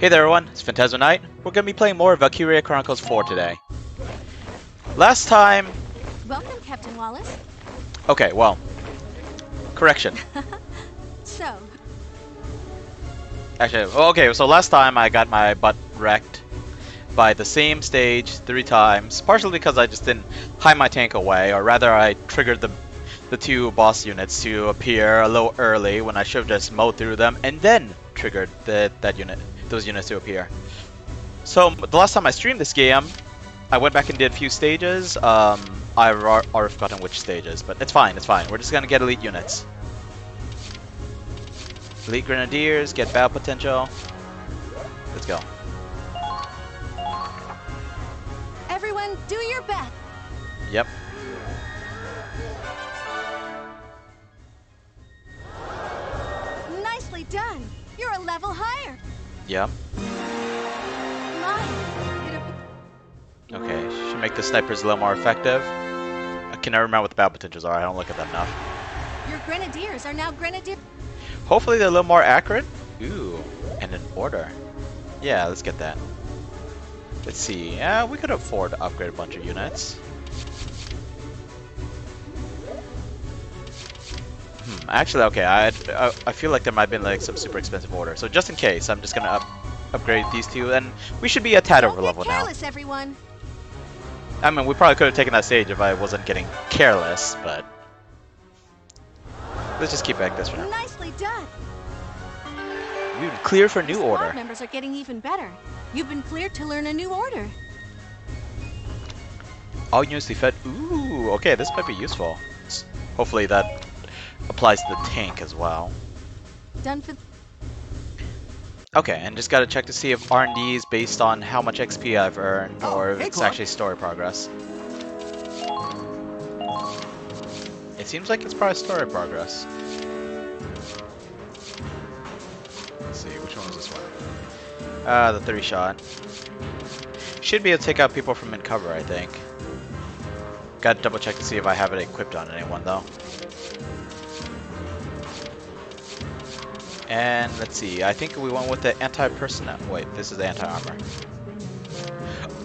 Hey there everyone, it's Phantasma Knight. We're going to be playing more Valkyria Chronicles 4 today. Last time... Welcome, Captain Wallace. Okay, well... Correction. So... Actually, okay, so last time I got my butt wrecked by the same stage 3 times. Partially because I just didn't hide my tank away, or rather I triggered the two boss units to appear a little early when I should have just mowed through them and then triggered those units to appear. So the last time I streamed this game, I went back and did a few stages. I've already forgotten which stages, but it's fine, it's fine. We're just gonna get elite units. Elite Grenadiers, get battle potential. Let's go. Everyone, do your best. Yep. Nicely done. You're a level higher. Yep. Okay, should make the snipers a little more effective. I can never remember what the battle potentials are. I don't look at them enough. Your grenadiers are now grenadier. Hopefully they're a little more accurate. Ooh, and in order. Yeah, let's get that. Let's see. Yeah, we could afford to upgrade a bunch of units. Actually, okay. I feel like there might have been like some super expensive order. So just in case, I'm just gonna upgrade these two, and we should be a tad over level now. Everyone. I mean, we probably could have taken that stage if I wasn't getting careless, but let's just keep back this for now. Nicely done. You've been cleared for new order. Squad members are getting even better. You've been cleared to learn a new order. All units defend. Ooh, okay, this might be useful. Hopefully that applies to the tank as well. Done for. Okay, and just gotta check to see if R&D is based on how much XP I've earned, or if it's actually story progress. It seems like it's probably story progress. Let's see, which one was this one? The 3-shot. Should be able to take out people from in cover, I think. Gotta double check to see if I have it equipped on anyone, though. And let's see, I think we went with the anti-personnel. Wait, this is the anti-armor.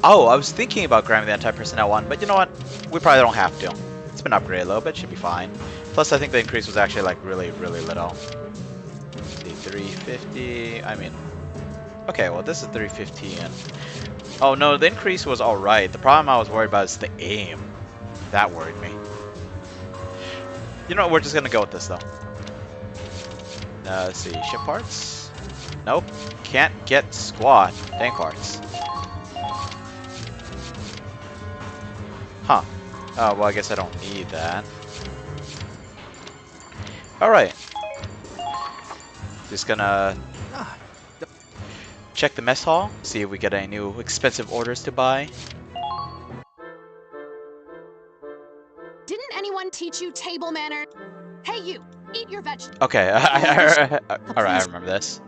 Oh, I was thinking about grabbing the anti-personnel one, but you know what? We probably don't have to. It's been upgraded a little bit, should be fine. Plus, I think the increase was actually like really, really little. Let's see, 350. I mean, okay, well this is 350, and oh no, the increase was all right. The problem I was worried about is the aim. That worried me. You know what? We're just gonna go with this though. Let's see, ship parts? Nope, can't get squad tank parts. Huh. Oh, well I guess I don't need that. Alright. Just gonna check the mess hall, see if we get any new expensive orders to buy. Didn't anyone teach you table manners? Hey you! Eat your vegetables. Okay, alright, I remember this.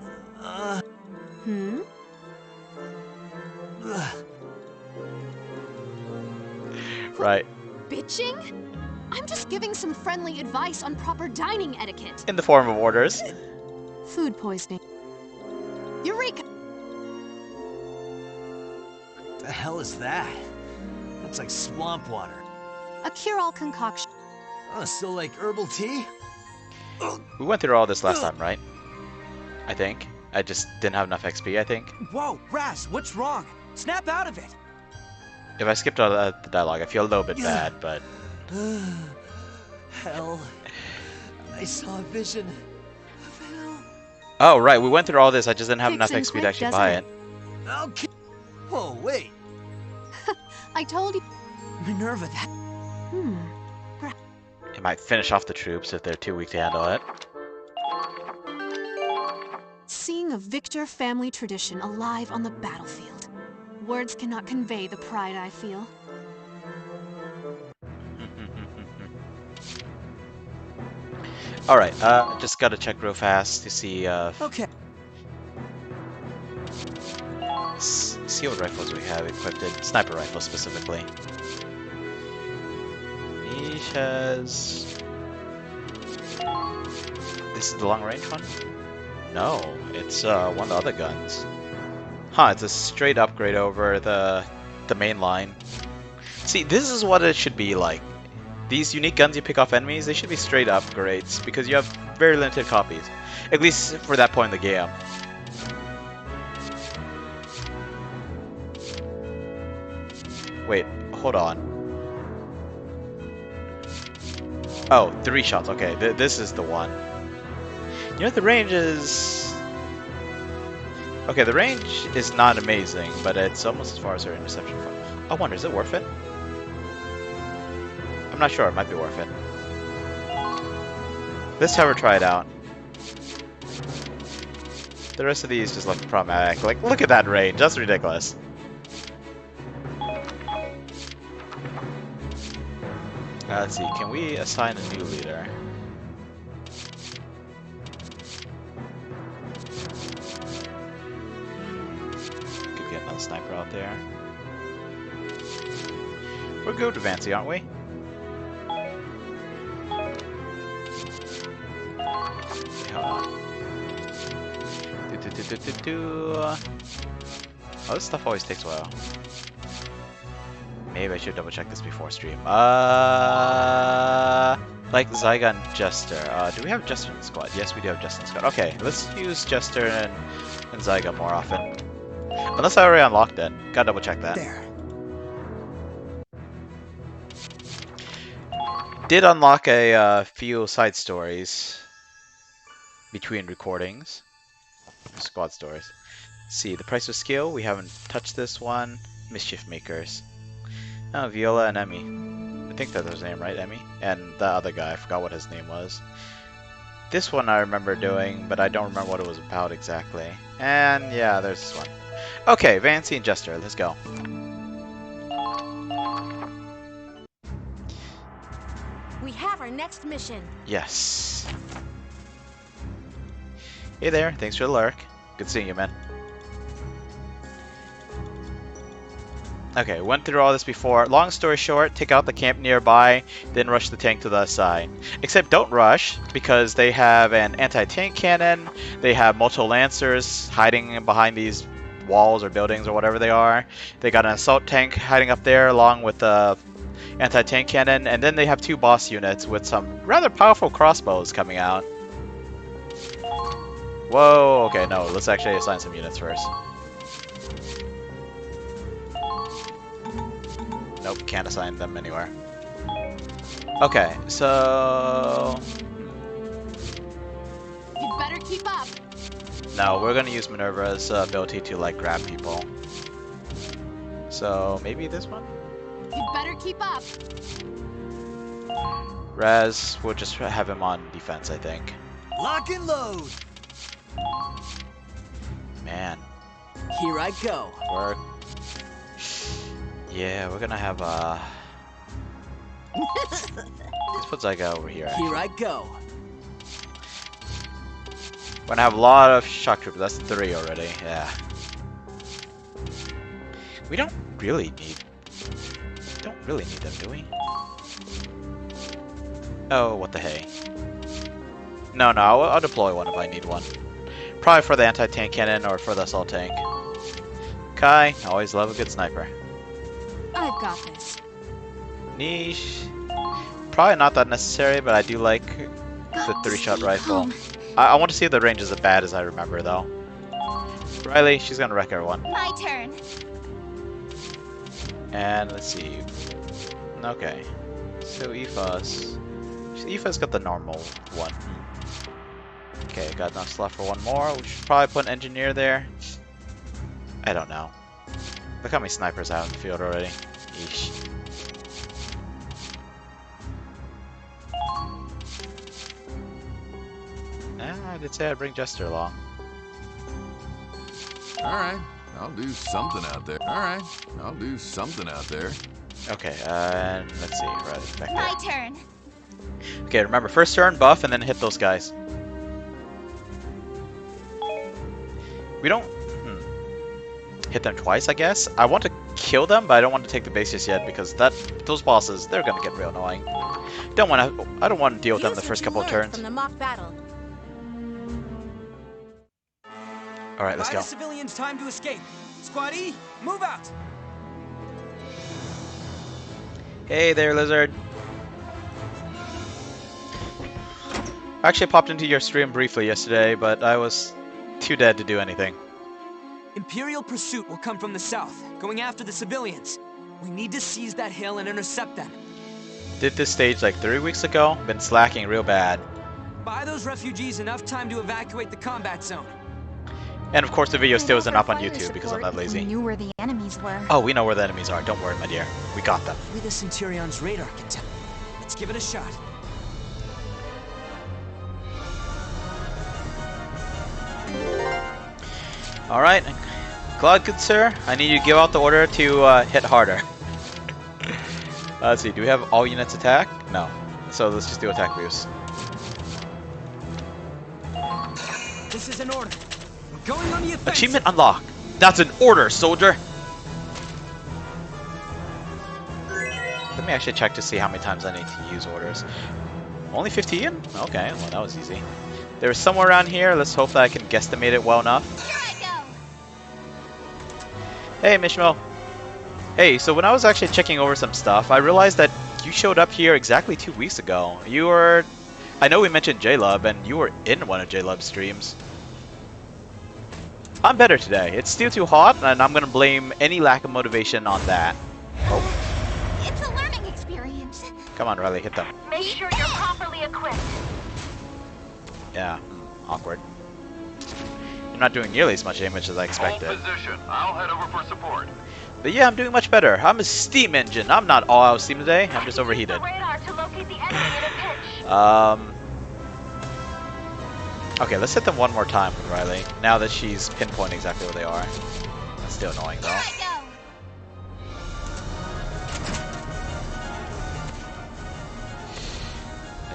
Right. Bitching? I'm just giving some friendly advice on proper dining etiquette. In the form of orders. Food poisoning. Eureka! The hell is that? Looks like swamp water. A cure-all concoction. Oh, still like herbal tea? We went through all this last time, right? I think. I just didn't have enough XP, I think. Whoa, Raz, what's wrong? Snap out of it! If I skipped all the dialogue, I feel a little bit bad, but... Hell. I saw a vision of hell. Oh, right, we went through all this, I just didn't have enough Fix XP and to quick, actually doesn't buy it? it. Okay. Whoa, wait. I told you. Minerva, that... It might finish off the troops if they're too weak to handle it. Seeing a Victor family tradition alive on the battlefield. Words cannot convey the pride I feel. Alright, just gotta check real fast to see, Okay. see what rifles we have equipped. Sniper rifles, specifically. Niche has... This is the long range one? No, it's one of the other guns. Huh, it's a straight upgrade over the main line. See, this is what it should be like. These unique guns you pick off enemies, they should be straight upgrades because you have very limited copies. At least for that point in the game. Wait, hold on. Oh, 3 shots. Okay, this is the one. You know, the range is... Okay, the range is not amazing, but it's almost as far as her interception. I wonder, is it worth it? I'm not sure. It might be worth it. Let's have her try it out. The rest of these just look problematic. Like, look at that range. That's ridiculous. Let's see. Can we assign a new leader? Could get another sniper out there. We're good with Vancy, aren't we? Okay, hold on. Oh, this stuff always takes a while. Maybe I should double check this before stream. Like Zyga and Jester. Do we have Jester in the squad? Yes, we do have Jester in the squad. Okay, let's use Jester and Zyga more often. Unless I already unlocked it. Gotta double check that. There. Did unlock a few side stories between recordings. Squad stories. Let's see, the price of skill. We haven't touched this one. Mischief Makers. Oh, Viola and Emmy. I think that's his name, right, Emmy? And the other guy, I forgot what his name was. This one I remember doing, but I don't remember what it was about exactly. And yeah, there's this one. Okay, Vancy and Jester, let's go. We have our next mission. Yes. Hey there, thanks for the lurk. Good seeing you, man. Okay, went through all this before. Long story short, take out the camp nearby, then rush the tank to the side. Except don't rush, because they have an anti-tank cannon, they have multiple lancers hiding behind these walls or buildings or whatever they are. They got an assault tank hiding up there along with the anti-tank cannon, and then they have 2 boss units with some rather powerful crossbows coming out. Whoa, okay, no, let's actually assign some units first. Nope, can't assign them anywhere. Okay, so... You'd better keep up. No, we're gonna use Minerva's ability to, like, grab people. So, maybe this one? You'd better keep up. Raz, we'll just have him on defense, I think. Lock and load. Man, Here I go. work. Yeah, we're gonna have let's put Zyga over here. Here I go. We're gonna have a lot of shock troopers. That's 3 already. Yeah. We don't really need them, do we? Oh, what the hey? No, I'll deploy one if I need one. Probably for the anti-tank cannon or for the assault tank. Kai, always love a good sniper. I've got this. Niche. Probably not that necessary, but I do like the 3-shot rifle. I want to see if the range is as bad as I remember, though. Riley, she's gonna wreck everyone. My turn. And let's see. Okay. So Aoife's got the normal one. Okay, got enough slot for one more. We should probably put an engineer there. I don't know. Look how many snipers I have in the field already. Eesh. I did say I'd bring Jester along. Alright, I'll do something out there. Alright, I'll do something out there. Okay, and let's see. Right, back My there. turn. Okay, remember, first turn, buff, and then hit those guys. We don't... hit them twice, I guess. I want to kill them, but I don't want to take the base just yet because those bosses, they're gonna get real annoying. I don't want to deal with them the first couple of turns. From the mock battle. Alright, let's Buy go. the civilians time to escape. Squad E, move out. Hey there, Lizard. I actually popped into your stream briefly yesterday, but I was too dead to do anything. Imperial pursuit will come from the south, going after the civilians. We need to seize that hill and intercept them. Did this stage like 3 weeks ago. Been slacking real bad. Buy those refugees enough time to evacuate the combat zone. And of course the video They still isn't up on offer fire YouTube because I'm support that if we lazy. knew where the enemies were. Oh, we know where the enemies are. Don't worry, my dear. We got them. Hopefully the Centurion's radar can tell. Let's give it a shot. Alright. Claude, good sir. I need you to give out the order to hit harder. Let's see. Do we have all units attack? No. So let's just do attack boost. This is an order. We're going on the offensive. Achievement unlocked. That's an order, soldier. Let me actually check to see how many times I need to use orders. Only 15? Okay, well that was easy. There's somewhere around here. Let's hope that I can guesstimate it well enough. Here I Hey, Mishmo. Hey, so when I was actually checking over some stuff, I realized that you showed up here exactly 2 weeks ago. You were... I know we mentioned JLub, and you were in one of JLub's streams. I'm better today. It's still too hot, and I'm gonna blame any lack of motivation on that. Oh, go. It's a learning experience. come on, Riley, hit them. Make sure you're properly equipped. Yeah, awkward. You're not doing nearly as much damage as I expected. Hold position. I'll head over for support. But yeah, I'm doing much better. I'm a steam engine. I'm not all out of steam today. I'm just overheated. Radar to locate the enemy in a pinch. Okay, let's hit them one more time with Riley. Now that she's pinpointing exactly where they are. That's still annoying though. Here I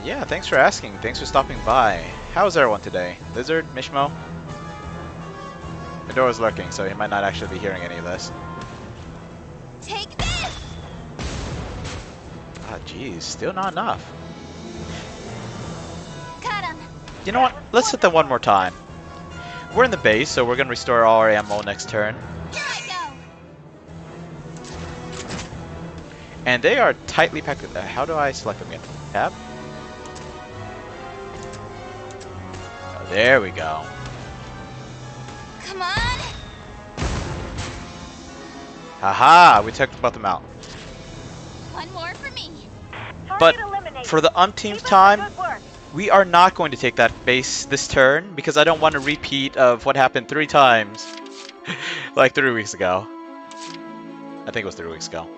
Yeah, thanks for asking. Thanks for stopping by. How's everyone today? Lizard, Mishmo? Medora's lurking, so he might not actually be hearing any of this. go. Take this. Ah, jeez, still not enough. Cut him. You know what? Let's hit them one more time. We're in the base, so we're gonna restore all our ammo next turn. Here I And they are tightly packed. How do I select them again? Tab? Oh, there we go. go. Come on. Haha, we took both them out. One more for me. But for the umpteenth time, we are not going to take that base this turn because I don't want a repeat of what happened 3 times. Like 3 weeks ago. I think it was 3 weeks ago.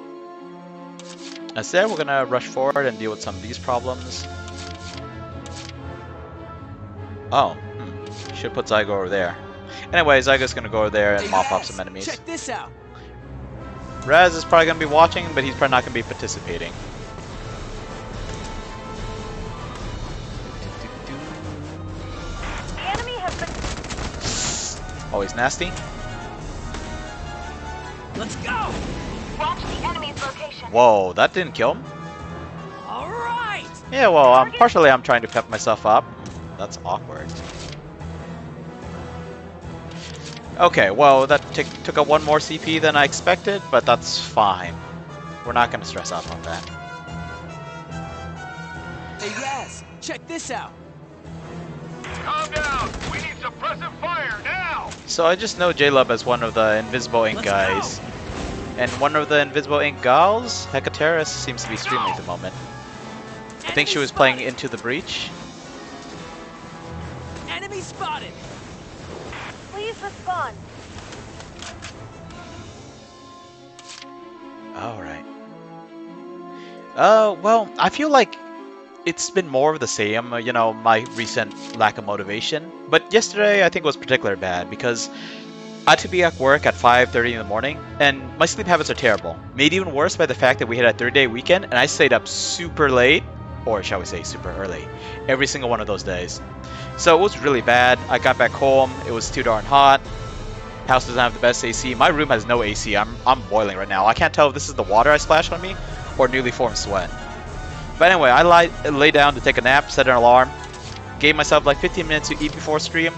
Instead, we're gonna rush forward and deal with some of these problems. Oh, should put Zygo over there. Anyway, Zygo's gonna go over there and mop up some enemies. Check this out. Raz is probably gonna be watching, but he's probably not gonna be participating. The enemy has been. Always nasty. Let's go. Watch the enemy's location. Whoa, that didn't kill him? All right. Yeah, well, partially I'm trying to pep myself up. That's awkward. Okay, well, that took up 1 more CP than I expected, but that's fine. We're not going to stress out about that. Hey, Raz, check this out. Calm down. We need suppressive fire now. So I just know JLub as one of the Invisible Ink guys. And one of the Invisible Ink gals, Hecateris, seems to be streaming at the moment. I think she was playing Into the Breach. Enemy spotted. Please respond. Alright. Well, I feel like it's been more of the same, you know, my recent lack of motivation. But yesterday I think was particularly bad because I had to be at work at 5:30 in the morning, and my sleep habits are terrible. Made even worse by the fact that we had a 3-day weekend, and I stayed up super late, or shall we say super early, every single one of those days. So it was really bad. I got back home, it was too darn hot. House doesn't have the best AC. My room has no AC. I'm boiling right now. I can't tell if this is the water I splashed on me or newly formed sweat. But anyway, I lay down to take a nap, set an alarm, gave myself like 15 minutes to eat before stream.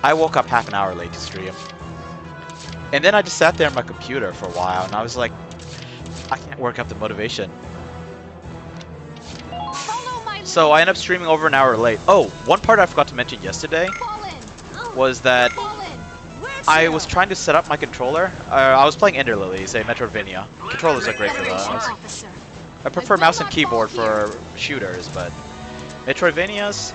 I woke up half an hour late to stream. And then I just sat there on my computer for a while, and I was like, I can't work up the motivation. So I ended up streaming over an hour late. Oh, one part I forgot to mention yesterday was that I was trying to set up my controller. I was playing Ender Lilies, a Metroidvania. Controllers are great for those. I prefer mouse and keyboard for shooters, but Metroidvanias,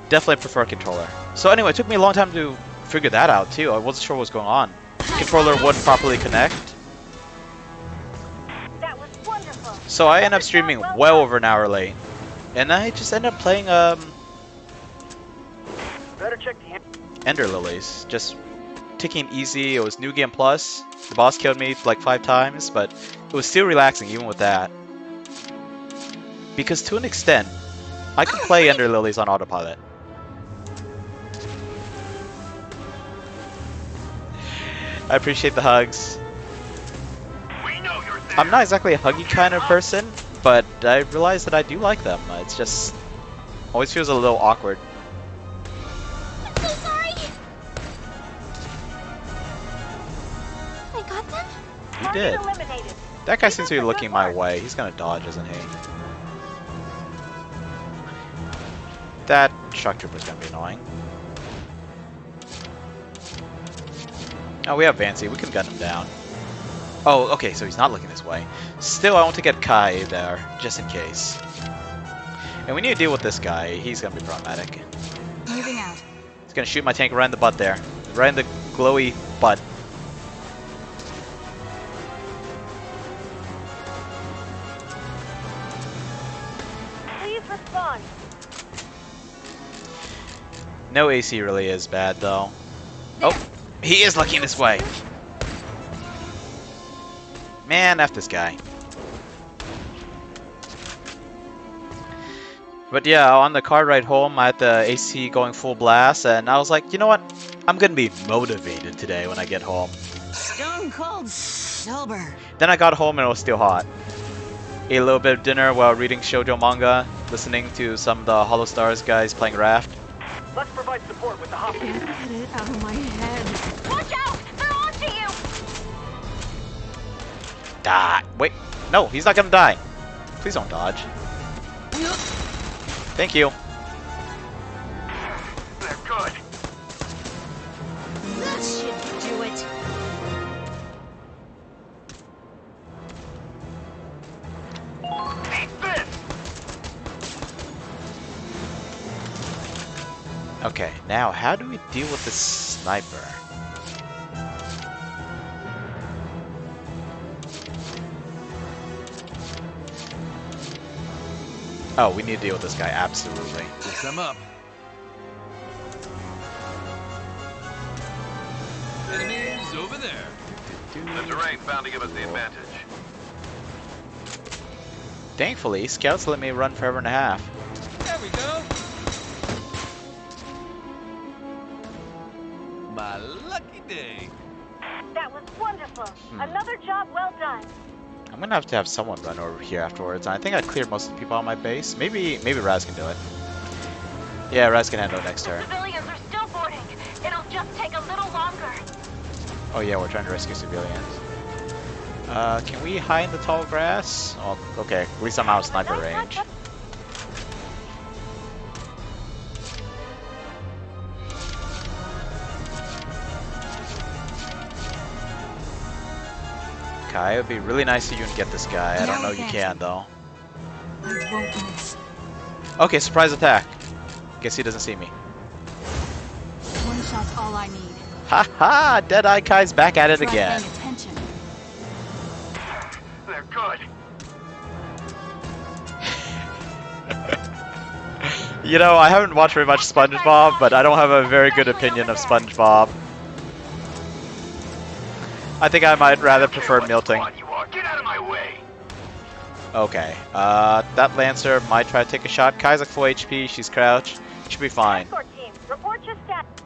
definitely prefer controller. So anyway, it took me a long time to figure that out too. I wasn't sure what was going on. Controller wouldn't properly connect. So I ended up streaming well over an hour late. And I just ended up playing Ender Lilies. Just taking it easy. It was New Game Plus. The boss killed me like 5 times, but it was still relaxing even with that. Because to an extent, I can play Ender Lilies on autopilot. I appreciate the hugs. I'm not exactly a huggy kind of person, but I realize that I do like them. It's just always feels a little awkward. I'm so sorry. I got them? You did. That guy seems to be looking my way. He's gonna dodge, isn't he? That shock trooper's gonna be annoying. Oh, we have Vancy. We can gun him down. Oh, okay, so he's not looking this way. Still, I want to get Kai there, just in case. And we need to deal with this guy. He's gonna be problematic. Moving out. He's gonna shoot my tank right in the butt there. Right in the glowy butt. Please respond. No AC really is bad, though. Oh, he is looking this way. Man, F this guy. But yeah, on the car ride home, I had the AC going full blast, and I was like, you know what? I'm gonna be motivated today when I get home. Stone cold sober. Then I got home and it was still hot. Ate a little bit of dinner while reading shoujo manga, listening to some of the Hollow Stars guys playing Raft. Let's provide support with the hop. Can't get it out of my head. Watch out! They're onto you! Die. Wait. No, he's not gonna die. Please don't dodge. Thank you. They're good. That should do it. Eat this! Okay, now how do we deal with this sniper? Oh, we need to deal with this guy, absolutely. Fix them up. Enemies over there. The terrain's bound to give us the advantage. Thankfully, scouts let me run forever and a half. There we go. My lucky day. That was wonderful. Another job well done. I'm gonna have to have someone run over here afterwards. I think I cleared most of the people on my base. Maybe Raz can do it. Yeah, Raz can handle it next turn. Civilians are still boarding. It'll just take a little longer. Oh yeah, we're trying to rescue civilians. Can we hide in the tall grass? Oh, okay. At least I'm out of sniper range. Kai, it would be really nice if you can get this guy. I don't know you can, though. I won't miss. Okay, surprise attack. Guess he doesn't see me. One shot's all I need. Haha! Deadeye Kai's back at it Try again. paying attention. They're good. You know, I haven't watched very much SpongeBob, but I don't have a very good opinion of SpongeBob. I think I might rather prefer Milting. Get out of my way. Okay, that Lancer might try to take a shot. Kai's at full HP, she's crouched. Should be fine. Escort team, report your status.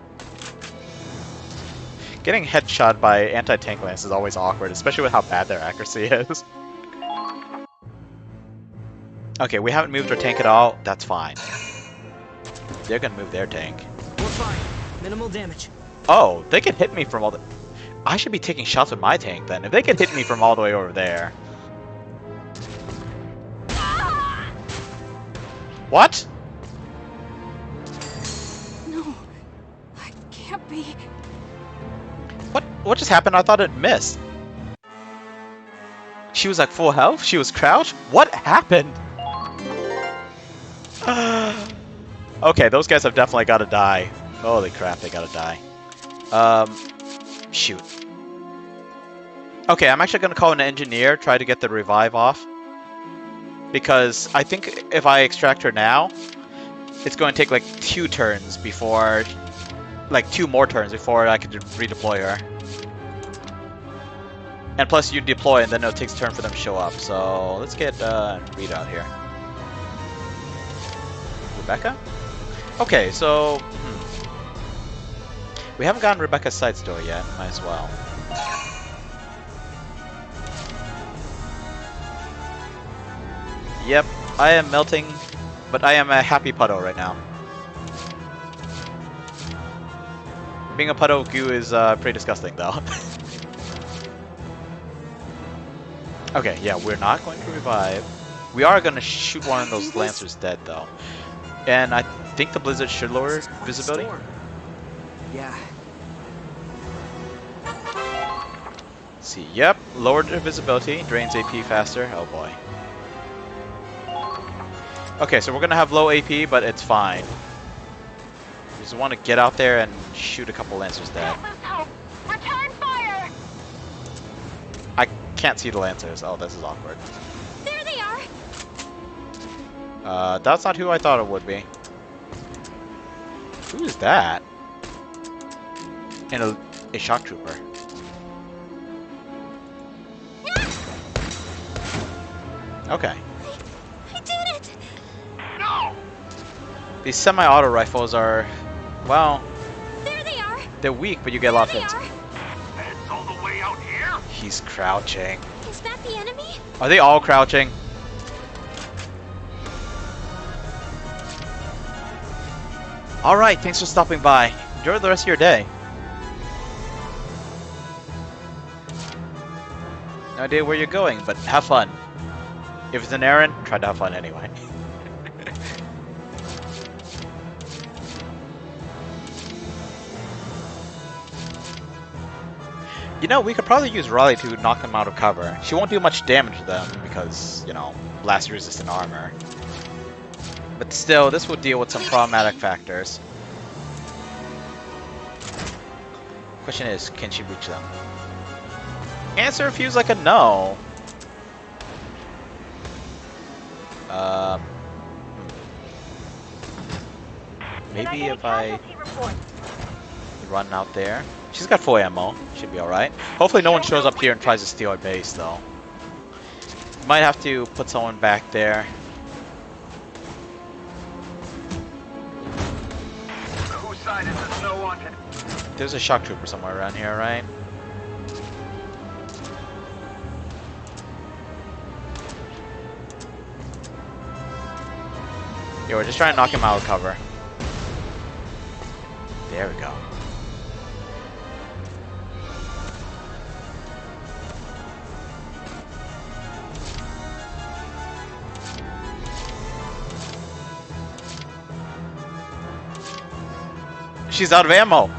Getting headshot by anti-tank lance is always awkward, especially with how bad their accuracy is. Okay, we haven't moved our tank at all. That's fine. They're gonna move their tank. We're fine. Minimal damage. Oh, they can hit me from all the... I should be taking shots with my tank then. If they can hit me from all the way over there. What? No, I can't be. What just happened? I thought it missed. She was like full health? She was crouched? What happened? Okay, those guys have definitely got to die. Holy crap, they gotta die. Shoot. Okay, I'm actually gonna call an engineer, try to get the revive off. Because I think if I extract her now, it's going to take like 2 turns before... Like 2 more turns before I could redeploy her. And plus you deploy and then it takes a turn for them to show up. So let's get Rita out here. Rebecca? Okay, so... We haven't gotten Rebecca's side story yet. Might as well. Yep, I am melting, but I am a happy puddle right now. Being a puddle goo is pretty disgusting, though. Okay, yeah, we're not going to revive. We are going to shoot one of those lancers dead, though. And I think the blizzard should lower visibility. Yeah. Let's see, yep, lowered the visibility, drains AP faster. Oh boy. Okay, so we're gonna have low AP, but it's fine. We just want to get out there and shoot a couple lancers dead. Return fire! I can't see the lancers. Oh, this is awkward. There they are. That's not who I thought it would be. Who is that? And a shock trooper. Okay. I did it. No! These semi-auto rifles are, well, There they are. they're weak, but you get a lot of There hits. they are. It's all the way out here? He's crouching. Is that the enemy? Are they all crouching? Alright, thanks for stopping by. Enjoy the rest of your day. No idea where you're going, but have fun. If it's an errand, try to have fun anyway. You know, we could probably use Raleigh to knock them out of cover. She won't do much damage to them because, you know, blast-resistant armor. But still, this will deal with some problematic factors. Question is, can she reach them? Answer feels like a no. Maybe if I run out there. She's got full ammo. Should be alright. Hopefully no one shows up here and tries to steal our base, though. Might have to put someone back there. Whose side is the snow on? There's a shock trooper somewhere around here, right? Yeah, we're just trying to knock him out of cover. There we go. She's out of ammo!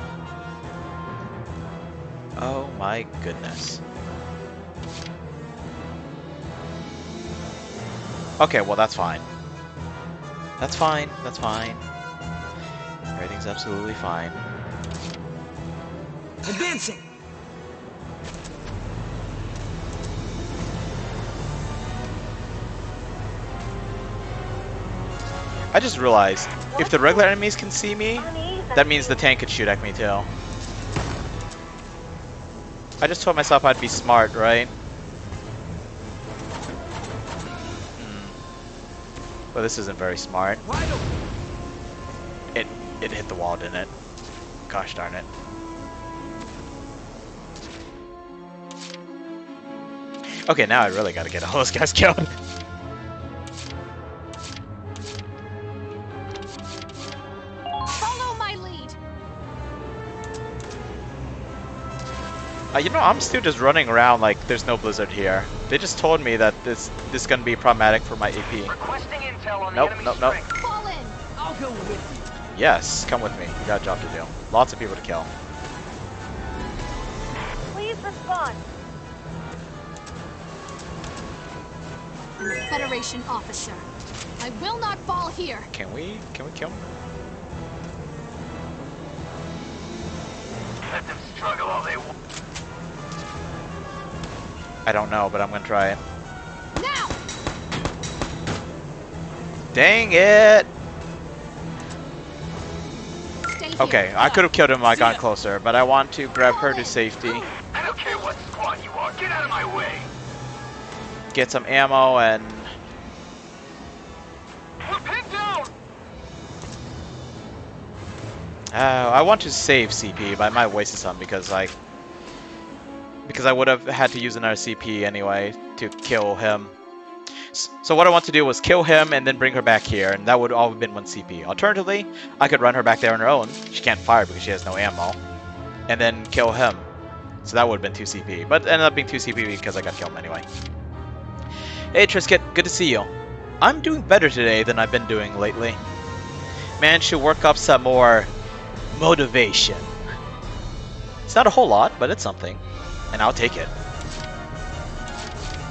Oh my goodness. Okay, well that's fine. That's fine, that's fine. Everything's absolutely fine. Advancing. I just realized, if the regular enemies can see me, that means the tank could shoot at me too. I just told myself I'd be smart, right? Well, this isn't very smart. It hit the wall, didn't it? Gosh darn it. Okay, now I really gotta get all those guys killed. Follow my lead. You know, I'm still just running around like there's no blizzard here. They just told me that this is gonna be problematic for my AP. Requesting intel on Nope, the enemy nope, nope. strength. Fall in. I'll go with you. Yes, come with me. You got a job to do. Lots of people to kill. Please respond. I'm a Federation officer. I will not fall here. Can we kill him? Let them struggle all they want. I don't know, but I'm gonna try it. Now! Dang it! Stay here. Okay, I could have killed him if I got closer, but I want to grab her to safety, I don't care what squad you are. Get out of my way. get some ammo, and We're pinned down. I want to save CP, but I might waste some because I would have had to use another CP anyway to kill him. So what I want to do was kill him and then bring her back here, and that would all have been 1 CP. Alternatively, I could run her back there on her own. She can't fire because she has no ammo, and then kill him. So that would have been 2 CP, but it ended up being 2 CP because I got killed anyway. Hey Trisket, good to see you. I'm doing better today than I've been doing lately. Managed to work up some more motivation. It's not a whole lot, but it's something, and I'll take it.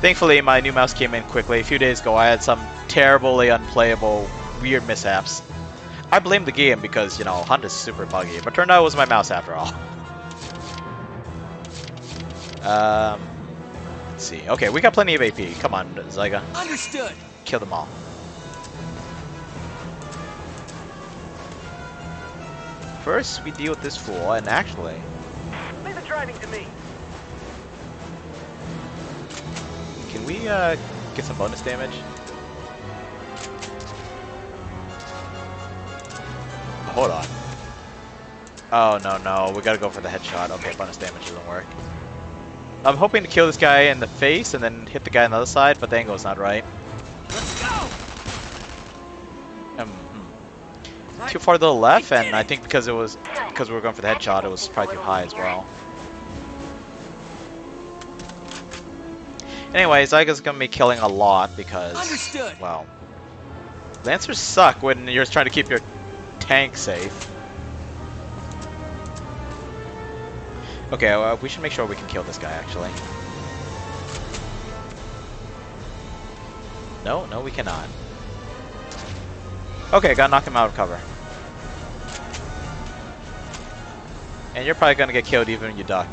Thankfully, my new mouse came in quickly. A few days ago, I had some terribly unplayable, weird mishaps. I blame the game because, you know, Hunt is super buggy, but turned out it was my mouse after all. Let's see. Okay, we got plenty of AP. Come on, Zyga. Understood. Kill them all. First, we deal with this fool, and actually... Leave the driving to me. Can we get some bonus damage? Hold on. Oh, no. We gotta go for the headshot. Okay, bonus damage doesn't work. I'm hoping to kill this guy in the face and then hit the guy on the other side, but the angle's not right. Let's go. Too far to the left, and I think because we were going for the headshot, it was probably too high as well. Anyway, Zyga's gonna be killing a lot because, Understood. well, Lancers suck when you're trying to keep your tank safe. Okay, well, we should make sure we can kill this guy, actually. No, we cannot. Okay, gotta knock him out of cover. And you're probably gonna get killed even when you duck.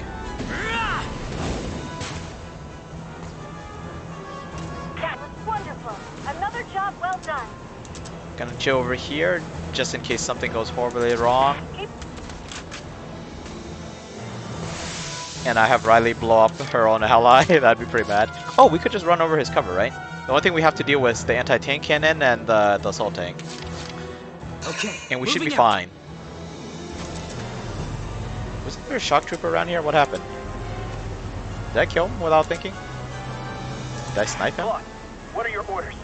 That was wonderful. Another job well done. Gonna chill over here, just in case something goes horribly wrong. Keep And I have Riley blow up her own ally. That'd be pretty bad. Oh, we could just run over his cover, right? The only thing we have to deal with is the anti-tank cannon and the assault tank. Okay. And we should be moving out. fine. Wasn't there a shock trooper around here? What happened? Did I kill him without thinking? Did I snipe him? Boss, what are your orders?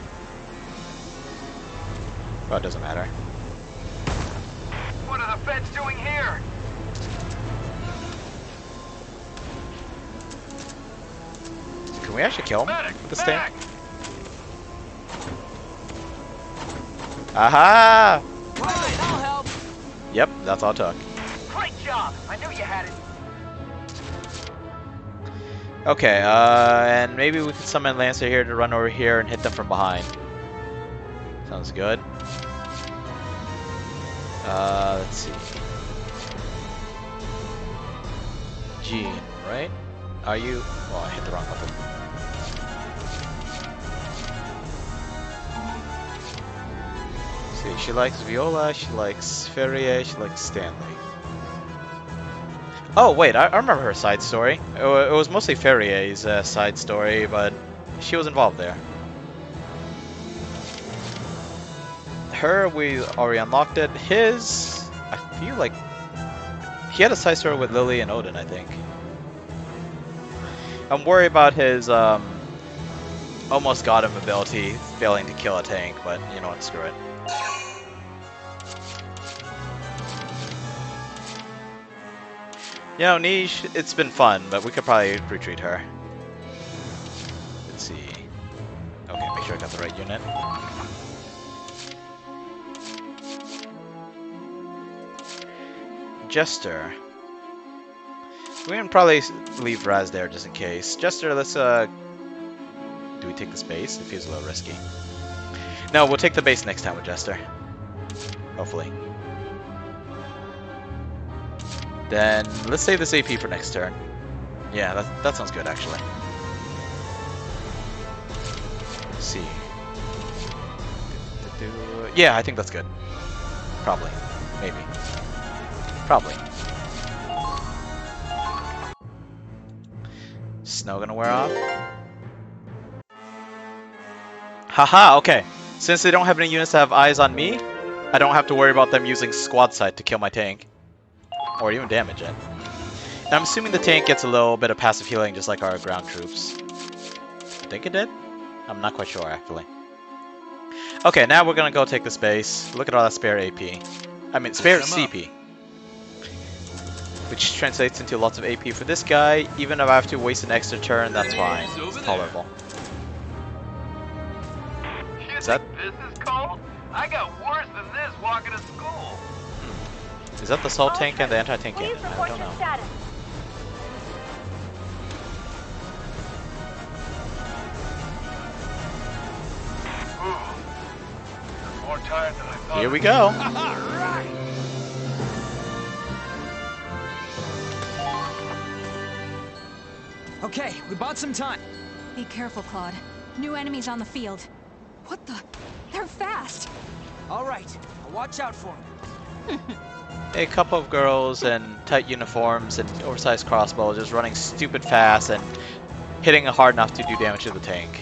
Oh, it doesn't matter. What are the feds doing here? Can we actually kill him Medic, with this back! tank? Aha! Right, I'll help. Yep, that's all it took. Great job! I knew you had it. Okay, and maybe we could summon Lancer here to run over here and hit them from behind. Sounds good. Let's see. Jean, right? Are you? Well, I hit the wrong button. See, she likes Viola, she likes Ferrier, she likes Stanley. Oh, wait, I remember her side story. It was mostly Ferrier's side story, but she was involved there. Her, we already unlocked it. His, I feel like he had a side story with Lily and Odin, I think. I'm worried about his almost got him ability failing to kill a tank, but you know what, screw it. You know, Niche, it's been fun, but we could probably retreat her. Let's see. Okay, make sure I got the right unit. Jester. We can probably leave Raz there just in case. Jester, let's do we take the space? It feels a little risky. No, we'll take the base next time with Jester. Hopefully. Then let's save this AP for next turn. Yeah, that sounds good actually. Let's see. Yeah, I think that's good. Probably. Maybe. Probably. Snow gonna wear off? Haha, okay. Since they don't have any units that have eyes on me, I don't have to worry about them using squad sight to kill my tank. Or even damage it. And I'm assuming the tank gets a little bit of passive healing just like our ground troops. I think it did? I'm not quite sure actually. Okay, now we're gonna go take the space. Look at all that spare AP. I mean, spare CP. Which translates into lots of AP for this guy. Even if I have to waste an extra turn, that's fine. It's tolerable. Is that this is cold? I got worse than this walking to school. Is that the assault tank and the anti-tank Please cannon? I report don't your know. status. I'm more tired than I thought. Here we go. Okay, we bought some time. Be careful, Claude. New enemies on the field. What the? They're fast. All right, I'll watch out for them. A couple of girls in tight uniforms and oversized crossbows just running stupid fast and hitting hard enough to do damage to the tank.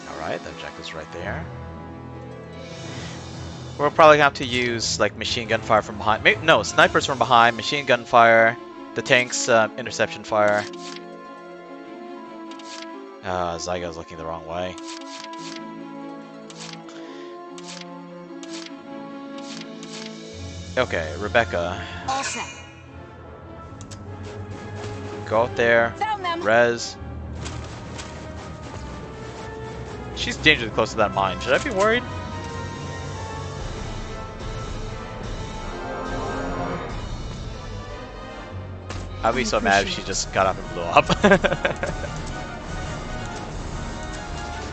Alright, the objective's right there. We're probably gonna have to use like machine gun fire from behind. No, snipers from behind, machine gun fire, the tank's interception fire. Zyga's looking the wrong way. Okay, Rebecca. All set. Go out there. Found them. Rez. She's dangerously close to that mine. Should I be worried? I'd be so mad if she just got up and blew up.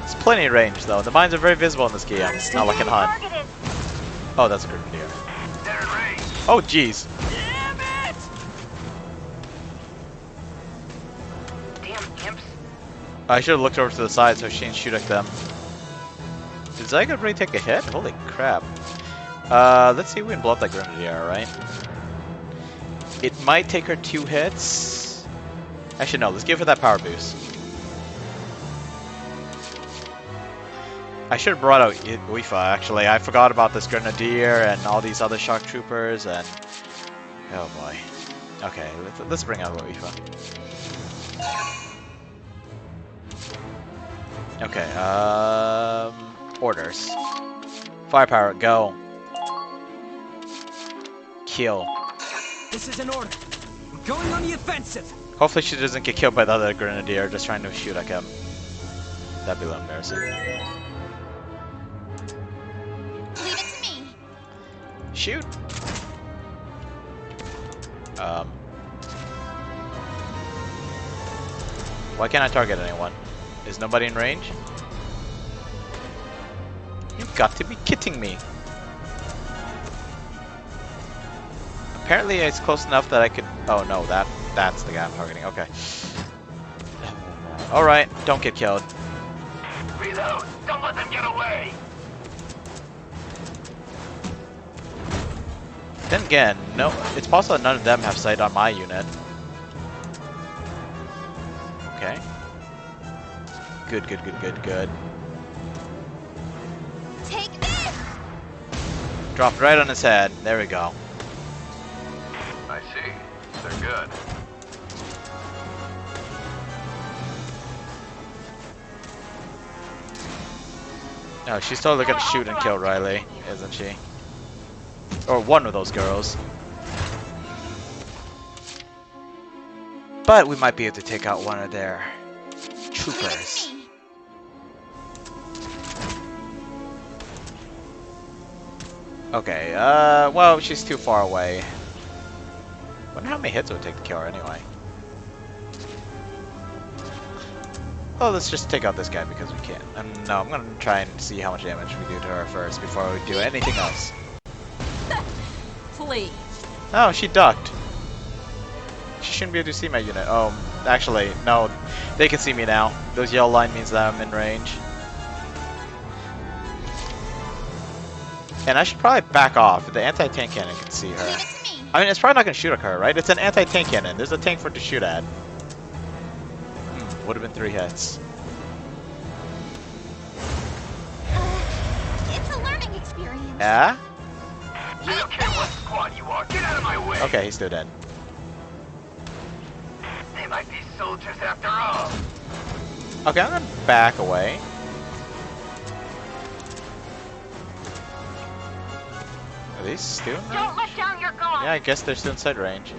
It's plenty of range though. The mines are very visible in this game. Not like in Hunt. Targeted. Oh, that's a grenadier. They're in range. Oh, jeez. Damn imps. I should have looked over to the side so she didn't shoot at them. Did Zyga really take a hit? Holy crap. Let's see if we can blow up that grenadier, alright? It might take her 2 hits. Actually, no, let's give her that power boost. I should have brought out Uifa, actually. I forgot about this grenadier and all these other shock troopers and... Oh boy. Okay, let's bring out Uifa. Okay, orders. Firepower, go. Kill. This is an order. We're going on the offensive. Hopefully she doesn't get killed by the other grenadier just trying to shoot at him. That'd be a little embarrassing. Leave it to me. Shoot! Why can't I target anyone? Is nobody in range? You've got to be kidding me! Apparently it's close enough that I could... Oh no, that's the guy I'm targeting. Okay. Alright, don't get killed. Reload. Don't let them get away. Then again, no, it's possible that none of them have sight on my unit. Okay. Good, good, good, good, good. Take this. Dropped right on his head. There we go. I see. They're good. No, she's totally gonna shoot and kill Riley, isn't she? Or one of those girls. But we might be able to take out one of their troopers. Okay, well, she's too far away. Wonder how many hits it would take to kill her anyway. Oh, let's just take out this guy because we can. No, I'm gonna try and see how much damage we do to her first before we do anything else. Please. Oh, she ducked. She shouldn't be able to see my unit. Oh, actually, no. They can see me now. Those yellow line means that I'm in range. And I should probably back off. The anti-tank cannon can see her. I mean, it's probably not going to shoot at her, right? It's an anti-tank cannon. There's a tank for it to shoot at. Would have been 3 hits. It's a learning experience. Yeah? I don't care what squad you are. Get out of my way. Okay, he's still dead. They might be soldiers after all. Okay, I'm going to back away. Are they still in range? Don't let down your guard. Yeah, I guess they're still inside range.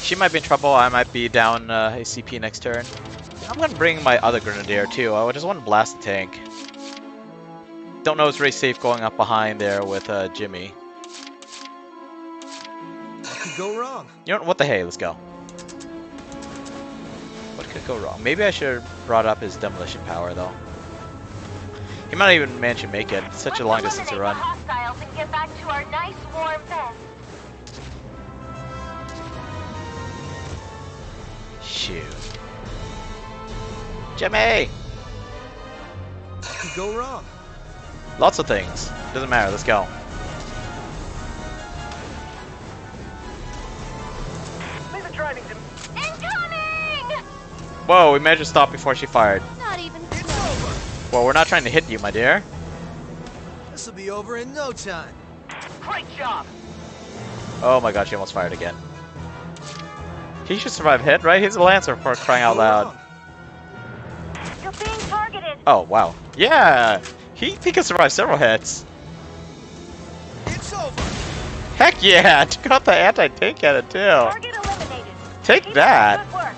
She might be in trouble. I might be down ACP next turn. I'm gonna bring my other grenadier too. I just want to blast the tank. Don't know it's really safe going up behind there with Jimmy. What could go wrong? You know what the hey? Let's go. What could go wrong? Maybe I should have brought up his demolition power though. He might not even manage to make it. It's such a long distance to run. Hostiles and get back to our nice warm bed. Shoot. Jimmy! What could go wrong? Lots of things. Doesn't matter. Let's go. Leave the driving to Incoming! Whoa, we managed to stop before she fired. Not even It's over. Well, we're not trying to hit you, my dear. This'll be over in no time. great job. Oh my god, she almost fired again. He should survive hit, right? He's a Lancer for crying out loud. You're being targeted. Oh, wow. Yeah! He can survive several hits. It's over. Heck yeah! Took out the anti-tank cannon too. Target eliminated. Take Keep up that! the good work.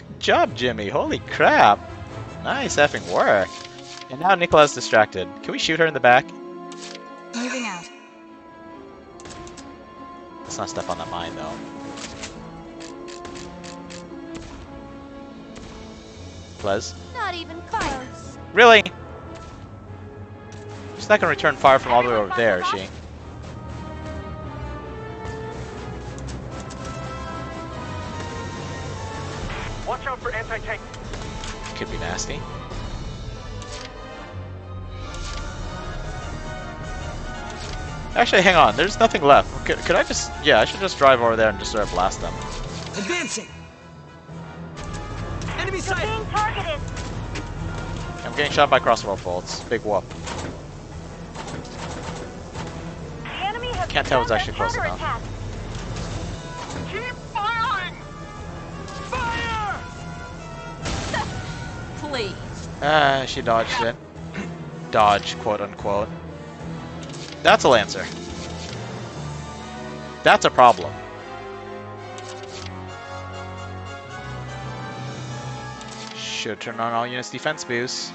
Good job, Jimmy. Holy crap. Nice effing work. And now Nicola's distracted. Can we shoot her in the back? Moving out. Let's not step on that mine, though. Les? Not even close. Really? She's not gonna return fire from all the way over there, is she? Watch out for anti-tank. Could be nasty. Actually, hang on. There's nothing left. Could I just... Yeah, I should just drive over there and just start blast them. Advancing! Enemy You're sight! being targeted. I'm getting shot by crossbow bolts. Big whoop. The enemy has Can't tell it's begun actually their close enough. counterattack. Keep firing! Fire! Please. She dodged it. Dodge, quote unquote. That's a Lancer. That's a problem. Should turn on all units defense boost.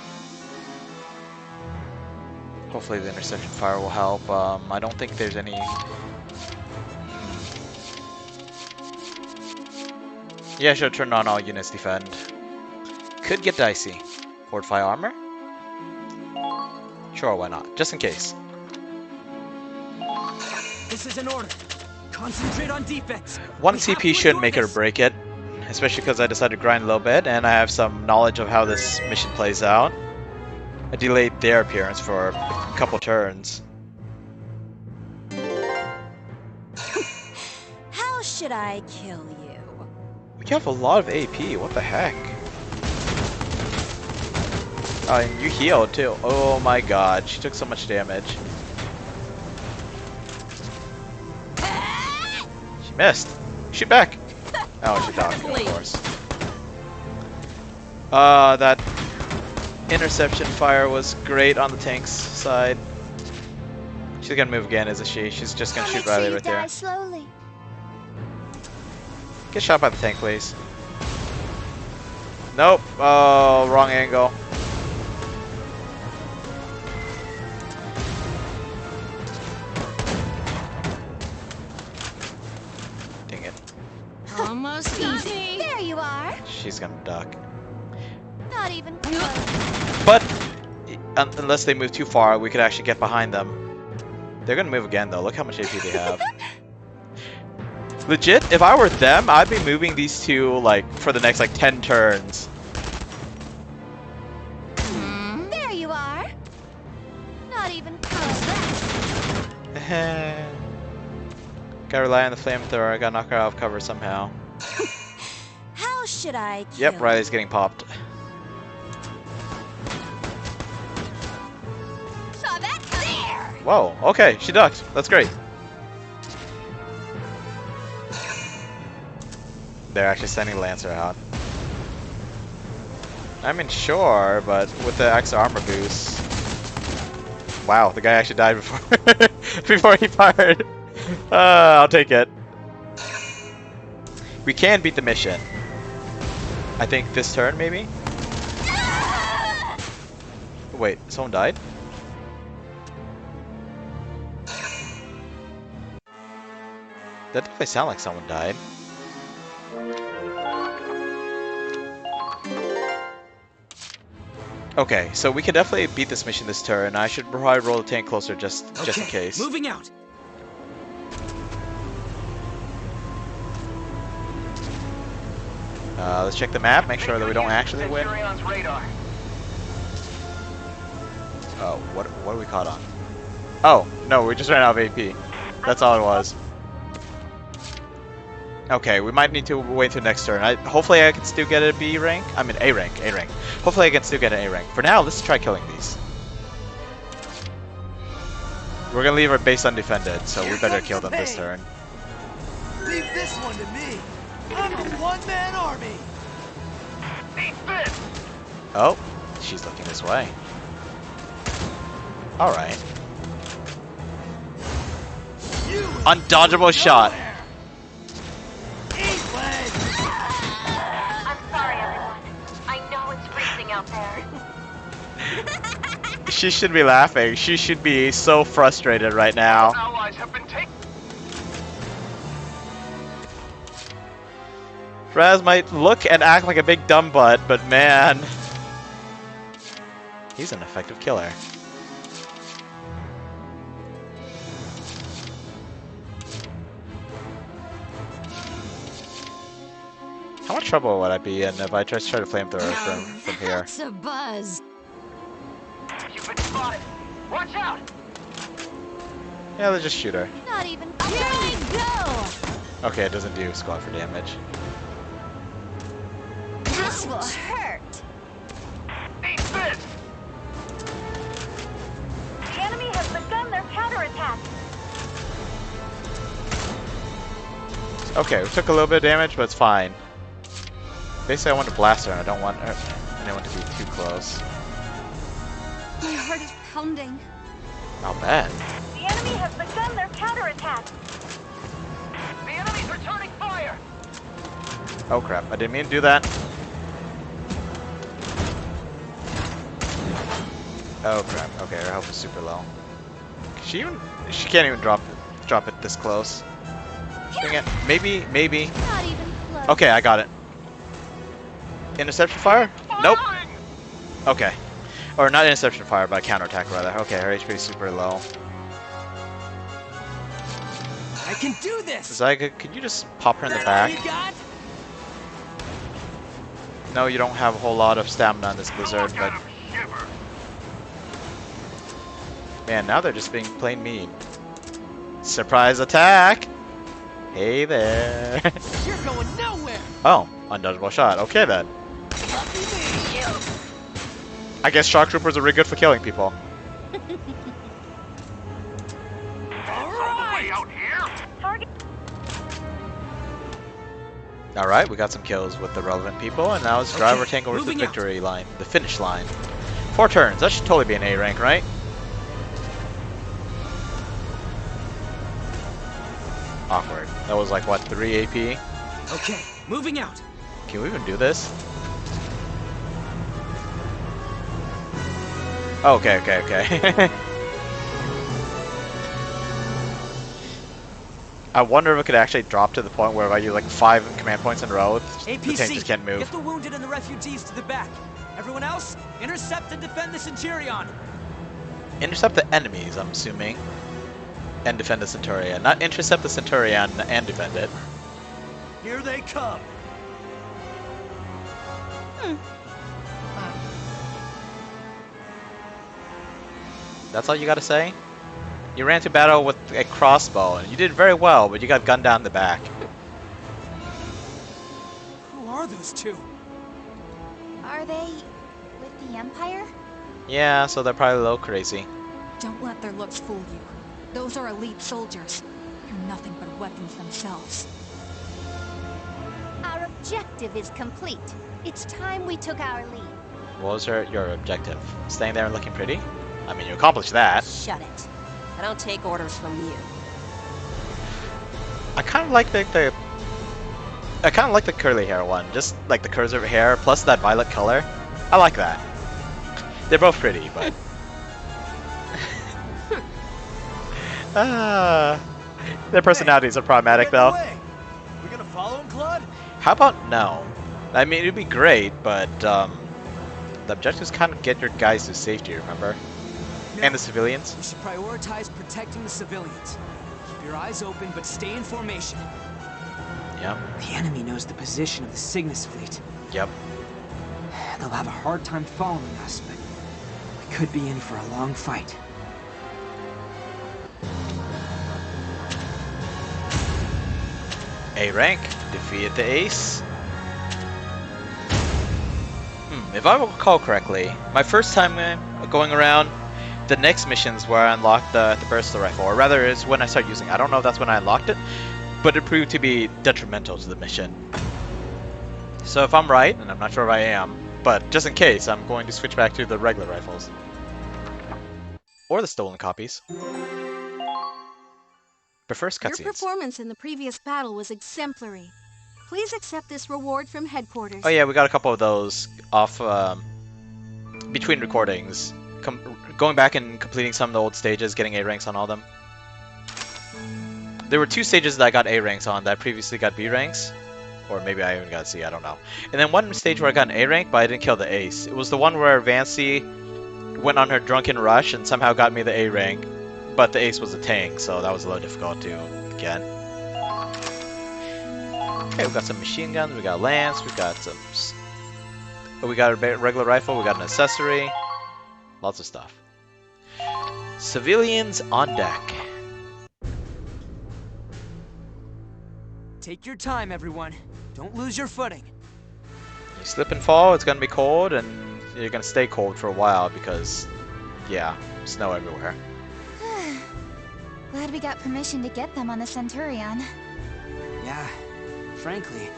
Hopefully the interception fire will help. I don't think there's any... Yeah, should turn on all units defend. Could get dicey. Fortify armor? Sure, why not? Just in case. This is an order. Concentrate on defense. One We have CP to shouldn't do make it or this. break it. Especially because I decided to grind a little bit, and I have some knowledge of how this mission plays out. I delayed their appearance for a couple turns. How should I kill you? You have a lot of AP, what the heck? Oh, and you healed too. Oh my god, she took so much damage. Missed. Shoot back. Oh, she dodged, of course. That interception fire was great on the tank's side. She's gonna move again, isn't she? She's just gonna shoot Riley right there. Slowly. Get shot by the tank, please. Nope. Oh, wrong angle. Dang it. Almost easy. There you are. She's gonna duck. Not even close. But unless they move too far, we could actually get behind them. They're gonna move again, though. Look how much AP they have. Legit, if I were them, I'd be moving these two like for the next like 10 turns. There you are. Not even close. Gotta rely on the flamethrower. I gotta knock her out of cover somehow. How should I kill? Yep, Riley's getting popped. Saw that there. Whoa, okay, she ducked. That's great. They're actually sending Lancer out. I mean, sure, but with the extra armor boost. Wow, the guy actually died before before he fired. I'll take it. We can beat the mission. I think this turn, maybe? Wait, someone died? That definitely sounded like someone died. Okay, so we can definitely beat this mission this turn. I should probably roll the tank closer just in case. Moving out. Let's check the map, make sure that we don't actually win. Centurion's radar. Oh, what are we caught on? Oh, no, we just ran out of AP. That's all it was. Okay, we might need to wait till next turn. Hopefully I can still get a B rank. I mean A rank. Hopefully I can still get an A rank. For now, let's try killing these. We're gonna leave our base undefended, so we better kill them this turn. Leave this one to me. I'm a one-man army. Eat this! Oh, she's looking this way. Alright. Undodgeable shot. I'm sorry, everyone. I know it's freezing out there. She should be laughing. She should be so frustrated right now. Allies have been taken. Raz might look and act like a big dumb butt, but man, he's an effective killer. How much trouble would I be in if I just try to flamethrower from here? That's a buzz. You've been spotted. Watch out! Yeah, let's just shoot her. Not even. Here we go. Okay, it doesn't do squad for damage. This will hurt. Eat this! The enemy has begun their counterattack. Okay, we took a little bit of damage, but it's fine. Basically, I want to blast her, and I don't want anyone to be too close. My heart is pounding. Not bad. The enemy has begun their counterattack. The enemy's returning fire! Oh crap, I didn't mean to do that. Oh crap, okay, her health is super low. She can't even drop it this close. Dang it. Maybe. Not even close. Okay, I got it. Interception fire? Nope. Firing! Okay. Or not interception fire, but counterattack rather. Okay, her HP is super low. I can do this. Zyga, could you just pop her in the back? You got? No, you don't have a whole lot of stamina on this blizzard, Look but at him shiver. man, now they're just being plain mean. Surprise attack! Hey there. You're going nowhere. Oh, undodgeable shot. Okay then. Lucky me. I guess shock troopers are really good for killing people. All the way out here? Target. Alright, we got some kills with the relevant people, and now it's drive or Okay, tank over to the moving out. victory line, the finish line. 4 turns, that should totally be an A rank, right? Awkward. That was like, what, 3 AP? Okay, moving out. Can we even do this? Okay, okay, okay. I wonder if it could actually drop to the point where if I do like 5 command points in a row, the tank just can't move. Get the wounded and the refugees to the back. Everyone else, intercept and defend the Centurion. Intercept the enemies, I'm assuming. And defend the Centurion. Not intercept the Centurion and defend it. Here they come. That's all you gotta say? You ran to battle with a crossbow, and you did very well, but you got gunned down the back. Who are those two? Are they with the Empire? Yeah, so they're probably a little crazy. Don't let their looks fool you. Those are elite soldiers. They're nothing but weapons themselves. Our objective is complete. It's time we took our lead. What was your objective? Staying there and looking pretty? I mean, you accomplished that. Shut it. I don't take orders from you. I kind of like the I kind of like the curly hair one, just like the curves of her hair plus that violet color. I like that. They're both pretty, but their personalities are problematic though. We gonna follow him, Claude? How about no? I mean, it'd be great, but the objective is kind of get your guys to safety. Remember, and the civilians. We should prioritize protecting the civilians. Keep your eyes open, but stay in formation. Yep. The enemy knows the position of the Cygnus fleet. Yep. They'll have a hard time following us, but we could be in for a long fight. A rank, defeated the ace. If I recall correctly, my first time going around, the next missions where I unlocked the burst rifle, or rather is when I started using it. I don't know if that's when I unlocked it, but it proved to be detrimental to the mission. So if I'm right, and I'm not sure if I am, but just in case, I'm going to switch back to the regular rifles. Or the stolen copies. But first, Your cutscenes. performance in the previous battle was exemplary. Please accept this reward from headquarters. Oh yeah, we got a couple of those off between recordings. Going back and completing some of the old stages, getting A ranks on all of them. There were 2 stages that I got A ranks on that I previously got B ranks. Or maybe I even got C, I don't know. And then one stage where I got an A rank, but I didn't kill the ace. It was the one where Vancy went on her drunken rush and somehow got me the A rank. But the ace was a tank, so that was a little difficult to get. Okay, we got some machine guns, we got lance, we got some... we got a regular rifle, we got an accessory. Lots of stuff. Civilians on deck. Take your time, everyone. Don't lose your footing. You slip and fall, it's gonna be cold, and you're gonna stay cold for a while because, yeah, snow everywhere. Glad we got permission to get them on the Centurion. Yeah, frankly,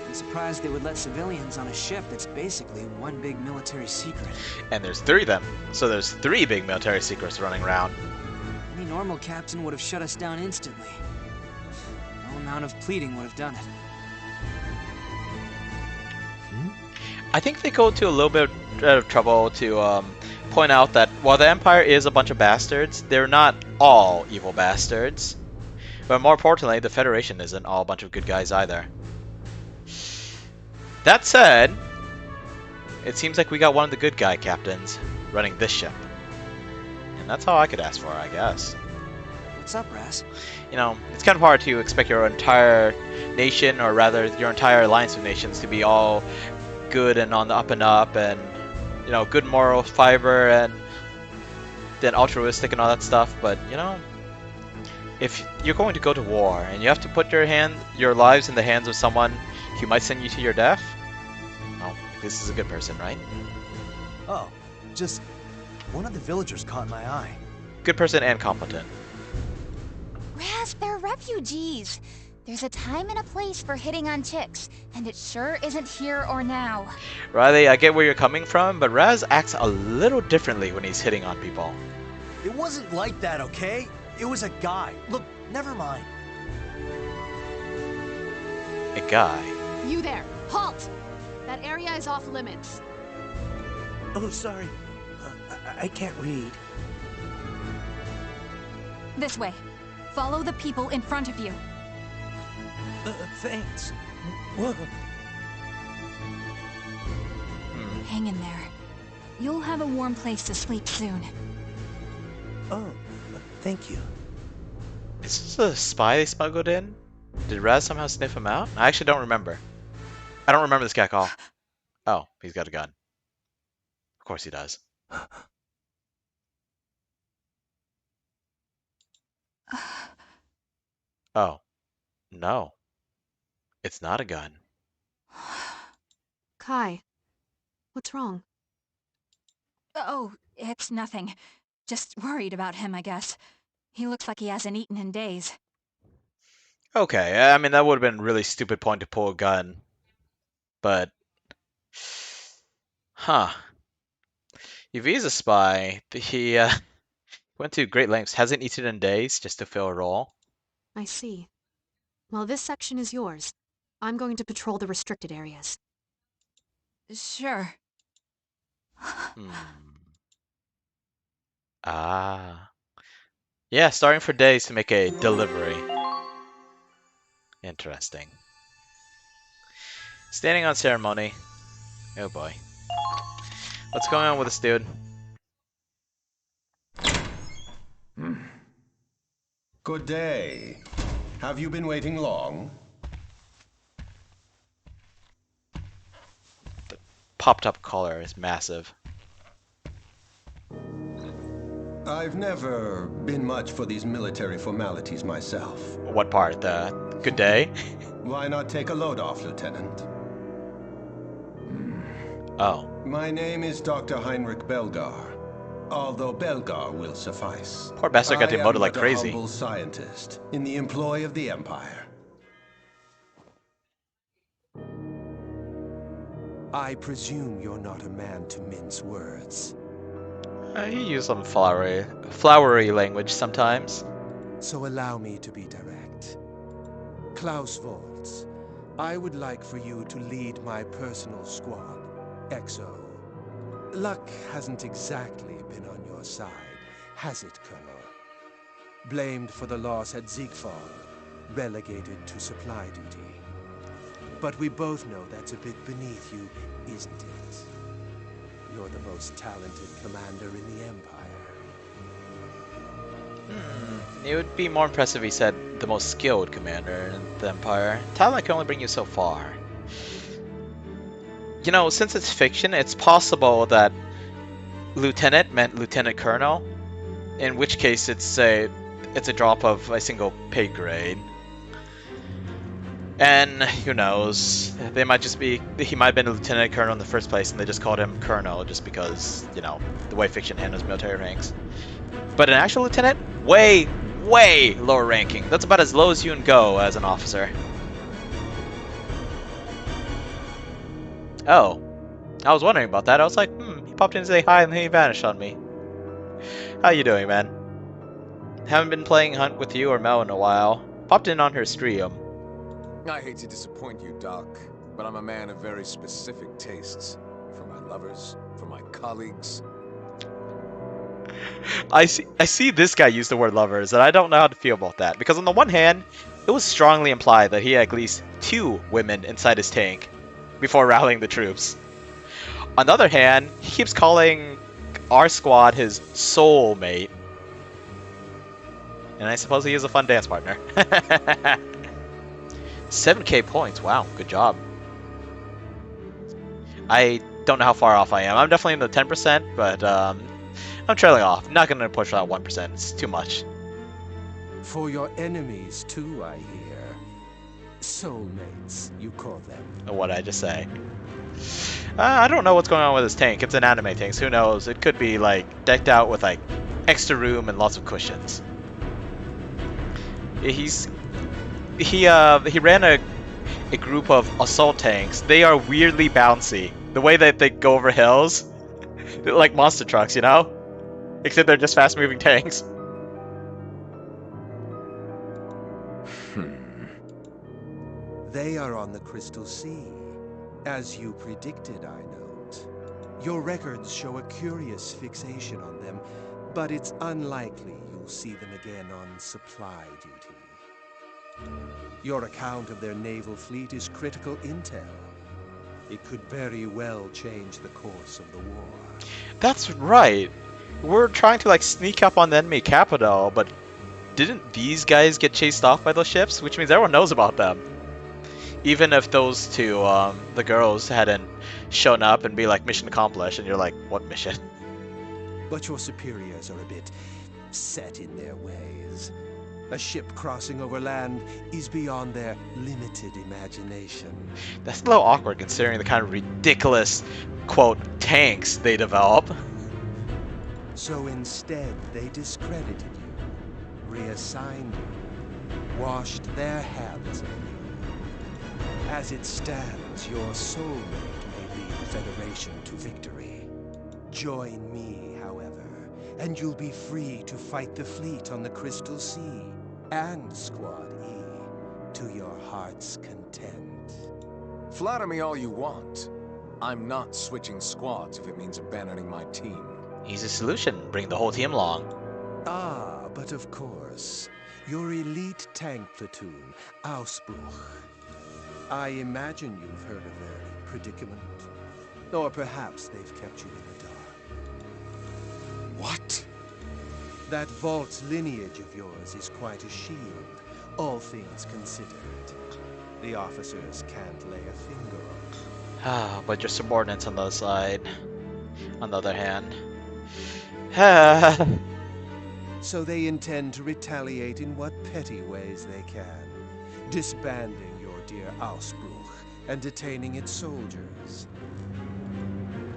I'm surprised they would let civilians on a ship that's basically one big military secret. And there's 3 of them, so there's 3 big military secrets running around. Any normal captain would have shut us down instantly. No amount of pleading would have done it. I think they go to a little bit of trouble to point out that while the Empire is a bunch of bastards, they're not all evil bastards. But more importantly, the Federation isn't all a bunch of good guys either. That said, it seems like we got one of the good guy captains running this ship. And that's all I could ask for, I guess. What's up, Raz? You know, it's kind of hard to expect your entire nation, or rather your entire alliance of nations, to be all good and on the up and up, and, you know, good moral fiber, and then altruistic and all that stuff. But, you know, if you're going to go to war and you have to put your lives in the hands of someone who might send you to your death, well, this is a good person, right? Oh, just one of the villagers caught my eye. Good person and competent. Raz, they're refugees. There's a time and a place for hitting on chicks, and it sure isn't here or now. Riley, I get where you're coming from, but Raz acts a little differently when he's hitting on people. It wasn't like that, okay? It was a guy. Look, never mind. A guy. You there! Halt! That area is off limits. Oh, sorry. I can't read. This way. Follow the people in front of you. Thanks. Whoa. Hang in there. You'll have a warm place to sleep soon. Oh, thank you. Is this a spy they smuggled in? Did Raz somehow sniff him out? I actually don't remember. I don't remember this guy at all. Oh, he's got a gun. Of course he does. Oh. No. It's not a gun. Kai, what's wrong? Oh, it's nothing. Just worried about him, I guess. He looks like he hasn't eaten in days. Okay, I mean, that would have been a really stupid point to pull a gun. But... Huh. If he's a spy, he went to great lengths, hasn't eaten in days just to fill a role. I see. Well, this section is yours. I'm going to patrol the restricted areas. Sure. Ah. Yeah, starting for days to make a delivery. Interesting. Standing on ceremony. Oh boy. What's going on with this dude? Good day. Have you been waiting long? The popped up collar is massive. I've never been much for these military formalities myself. What part? The good day? Why not take a load off, Lieutenant? Oh. My name is Dr. Heinrich Belgar. Although Belgar will suffice. Poor bastard got demoted like crazy. I am but a humble scientist in the employ of the Empire. I presume you're not a man to mince words. He used some flowery language sometimes. So allow me to be direct. Klaus Waltz, I would like for you to lead my personal squad, EXO. Luck hasn't exactly been on your side, has it, Colonel? Blamed for the loss at Ziegfeld, relegated to supply duty. But we both know that's a bit beneath you, isn't it? You're the most talented commander in the Empire. It would be more impressive if he said the most skilled commander in the Empire. Talent can only bring you so far. You know, since it's fiction, it's possible that lieutenant meant lieutenant colonel, in which case it's a drop of a single pay grade. And who knows? They might just be he might have been a lieutenant colonel in the first place, and they just called him colonel just because, you know, the way fiction handles military ranks. But an actual lieutenant, way lower ranking. That's about as low as you can go as an officer. Oh, I was wondering about that. I was like, he popped in to say hi and then he vanished on me. How you doing, man? Haven't been playing Hunt with you or Mel in a while. Popped in on her stream. I hate to disappoint you, Doc, but I'm a man of very specific tastes. For my lovers, for my colleagues. I see this guy use the word lovers, and I don't know how to feel about that. Because on the one hand, it was strongly implied that he had at least 2 women inside his tank before rallying the troops. On the other hand, he keeps calling our squad his soulmate. And I suppose he is a fun dance partner. 7k points, wow, good job. I don't know how far off I am. I'm definitely in the 10%, but I'm trailing off. Not going to push that 1%, it's too much. For your enemies too, I hear. Soulmates, you call them. What did I just say? I don't know what's going on with this tank. It's an anime tank, so who knows? It could be like decked out with like extra room and lots of cushions. he ran a group of assault tanks. They are weirdly bouncy. The way that they go over hills, they're like monster trucks, you know? Except they're just fast-moving tanks. They are on the Crystal Sea. As you predicted, I note. Your records show a curious fixation on them, but it's unlikely you'll see them again on supply duty. Your account of their naval fleet is critical intel. It could very well change the course of the war. That's right. We're trying to like sneak up on the enemy capital, but didn't these guys get chased off by those ships? Which means everyone knows about them. Even if those two, the girls, hadn't shown up and be like, mission accomplished, and you're like, what mission? But your superiors are a bit set in their ways. A ship crossing over land is beyond their limited imagination. That's a little awkward considering the kind of ridiculous, quote, tanks they develop. So instead, they discredited you, reassigned you, washed their hands of you. As it stands, your soulmate may lead the Federation to victory. Join me, however, and you'll be free to fight the fleet on the Crystal Sea and Squad E to your heart's content. Flatter me all you want. I'm not switching squads if it means abandoning my team. Easy solution. Bring the whole team along. Ah, but of course, your elite tank platoon, Ausbruch. I imagine you've heard of their predicament. Or perhaps they've kept you in the dark. What? That Vault's lineage of yours is quite a shield, all things considered. The officers can't lay a finger on it. Ah, but your subordinates on the other side. On the other hand. So they intend to retaliate in what petty ways they can, disbanding your dear Ausbruch and detaining its soldiers.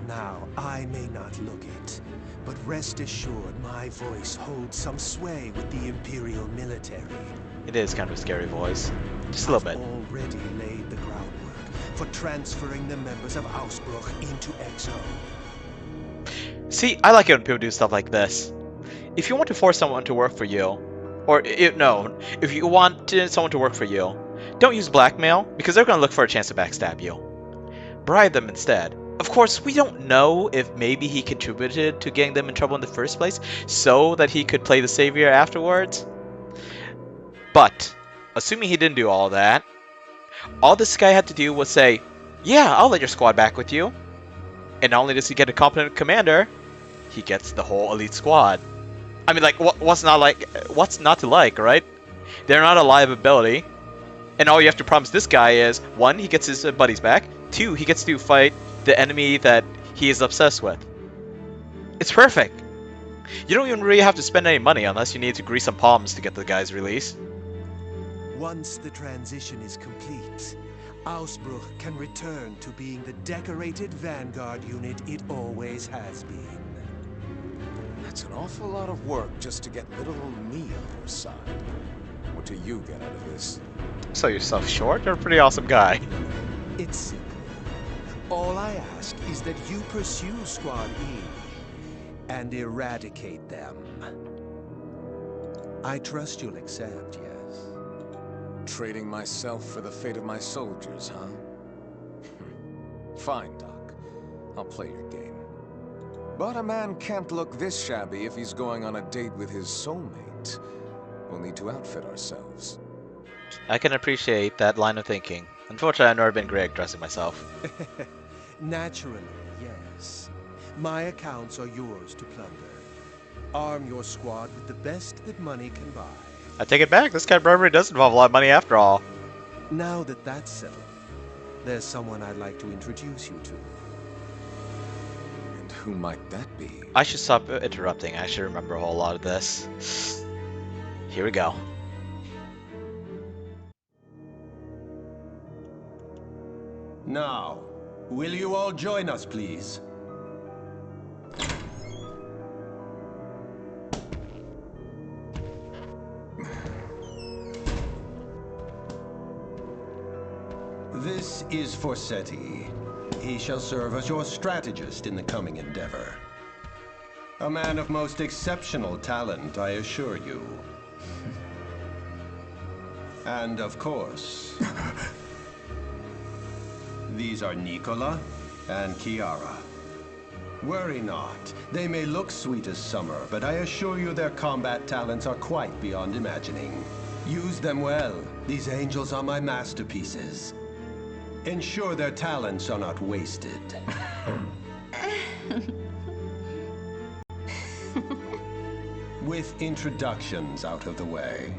Now, I may not look it, but rest assured my voice holds some sway with the Imperial military. It is kind of a scary voice. Just a little bit. I've already laid the groundwork for transferring the members of Ausbruch into Exo. See, I like it when people do stuff like this. If you want to force someone to work for you, or if you want someone to work for you, don't use blackmail, because they're going to look for a chance to backstab you. Bribe them instead. Of course, we don't know if maybe he contributed to getting them in trouble in the first place, so that he could play the savior afterwards. But, assuming he didn't do all that, all this guy had to do was say, yeah, I'll let your squad back with you. And not only does he get a competent commander, he gets the whole elite squad. I mean, like, what's not to like, right? They're not a liability. And all you have to promise this guy is, 1, he gets his buddies back. 2, he gets to fight the enemy that he is obsessed with. It's perfect. You don't even really have to spend any money unless you need to grease some palms to get the guy's release. Once the transition is complete, Ausbruch can return to being the decorated vanguard unit it always has been. That's an awful lot of work just to get little old me on your side. What do you get out of this? Sell yourself short? You're a pretty awesome guy. It's simple. All I ask is that you pursue Squad E and eradicate them. I trust you'll accept, yes? Trading myself for the fate of my soldiers, huh? Fine, Doc. I'll play your game. But a man can't look this shabby if he's going on a date with his soulmate. We'll need to outfit ourselves. I can appreciate that line of thinking. Unfortunately, I've never been great at dressing myself. Naturally, yes. My accounts are yours to plunder. Arm your squad with the best that money can buy. I take it back. This kind of bribery does involve a lot of money after all. Now that that's settled, there's someone I'd like to introduce you to. And who might that be? I should stop interrupting. I should remember a whole lot of this. Here we go. Now, will you all join us, please? This is Forseti. He shall serve as your strategist in the coming endeavor. A man of most exceptional talent, I assure you. And of course, these are Nicola and Kiara. Worry not. They may look sweet as summer, but I assure you their combat talents are quite beyond imagining. Use them well. These angels are my masterpieces. Ensure their talents are not wasted. With introductions out of the way.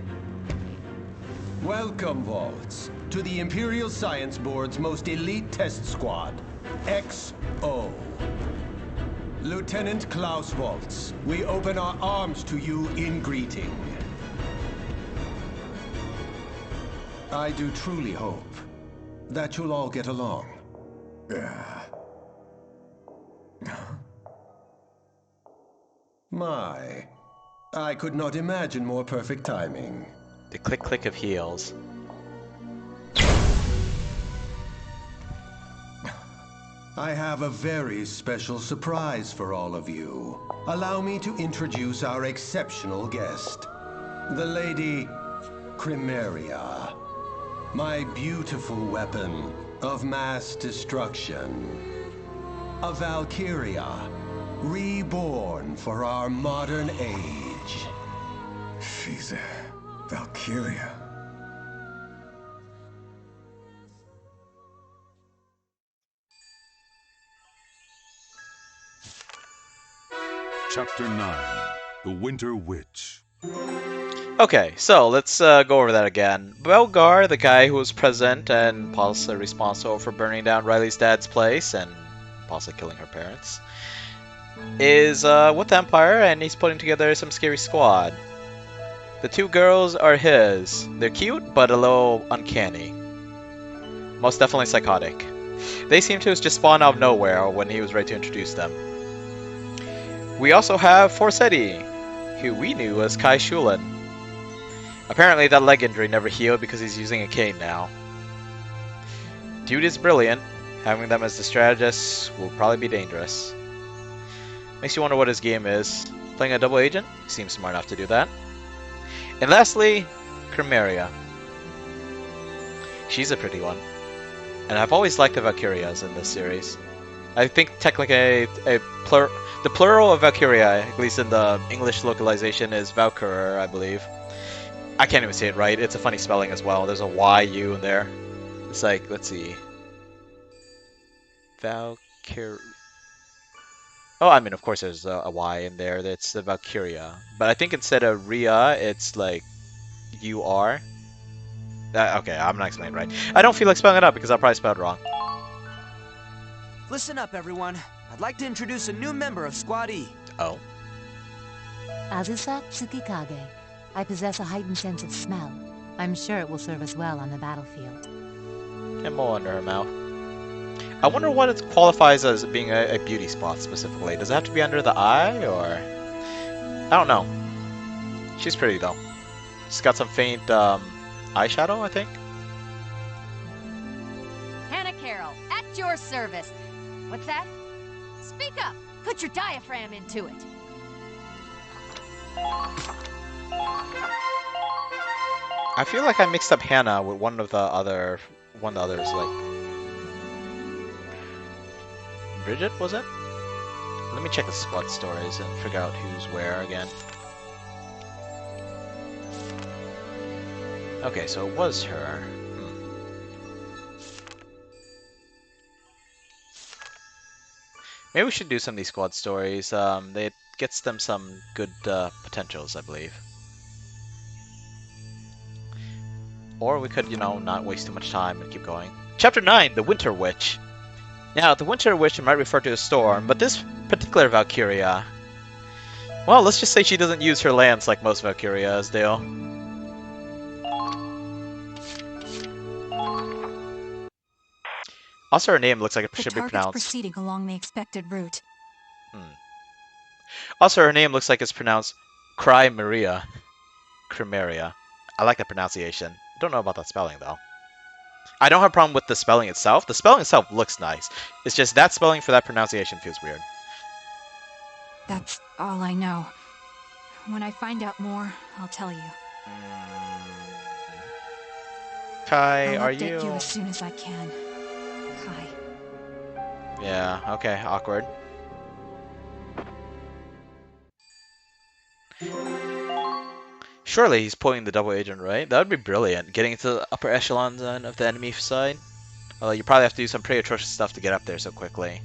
Welcome, Vaults, to the Imperial Science Board's most elite test squad, XO. Lieutenant Klaus Waltz, we open our arms to you in greeting. I do truly hope that you'll all get along. My, I could not imagine more perfect timing. The click of heels. I have a very special surprise for all of you. Allow me to introduce our exceptional guest, the Lady Chronicles, my beautiful weapon of mass destruction. A Valkyria, reborn for our modern age. She's a Valkyria. Chapter 9, The Winter Witch. Okay, so let's go over that again. Belgar, the guy who was present and possibly responsible for burning down Riley's dad's place and possibly killing her parents, is with the Empire, and he's putting together some scary squad. The two girls are his. They're cute, but a little uncanny. Most definitely psychotic. They seem to just spawn out of nowhere when he was ready to introduce them. We also have Forseti, who we knew as Kai Shulen. Apparently that leg injury never healed because he's using a cane now. Dude is brilliant. Having them as the strategists will probably be dangerous. Makes you wonder what his game is. Playing a double agent? He seems smart enough to do that. And lastly, Chronicles. She's a pretty one. And I've always liked the Valkyrias in this series. I think technically the plural of Valkyria, at least in the English localization, is Valkyr, I believe. I can't even say it right. It's a funny spelling as well. There's a Y-U in there. It's like, let's see. Valkyr. Oh, I mean, of course there's a Y in there. That's the Valkyria. But I think instead of Ria, it's like U-R. Okay, I'm not explaining it right. I don't feel like spelling it out because I'll probably spell it wrong. Listen up, everyone. I'd like to introduce a new member of Squad E. Oh. Azusa Tsukikage. I possess a heightened sense of smell. I'm sure it will serve us well on the battlefield. And more under her mouth. I wonder what it qualifies as being a beauty spot specifically. Does it have to be under the eye, or... I don't know. She's pretty, though. She's got some faint eyeshadow, I think. Hannah Carroll, at your service. What's that? Speak up. Put your diaphragm into it. I feel like I mixed up Hannah with one of the others, like Bridget, was it? Let me check the squad stories and figure out who's where again. Okay, so it was her. Maybe we should do some of these squad stories. It gets them some good potentials, I believe. Or we could, you know, not waste too much time and keep going. Chapter 9, The Winter Witch. Now, the Winter Witch might refer to a storm, but this particular Valkyria... Well, let's just say she doesn't use her lance like most Valkyrias do. Also, her name looks like it should be pronounced... proceeding along the expected route. Also, her name looks like it's pronounced Chronicles. I like the pronunciation. Don't know about that spelling, though. I don't have a problem with the spelling itself. The spelling itself looks nice. It's just that spelling for that pronunciation feels weird. That's all I know. When I find out more, I'll tell you. Kai, I'll are update you... you as soon as I can. Kai. Yeah, okay, awkward. Surely he's pulling the double agent, right? That would be brilliant, getting into the upper echelons of the enemy side. Although you probably have to do some pretty atrocious stuff to get up there so quickly.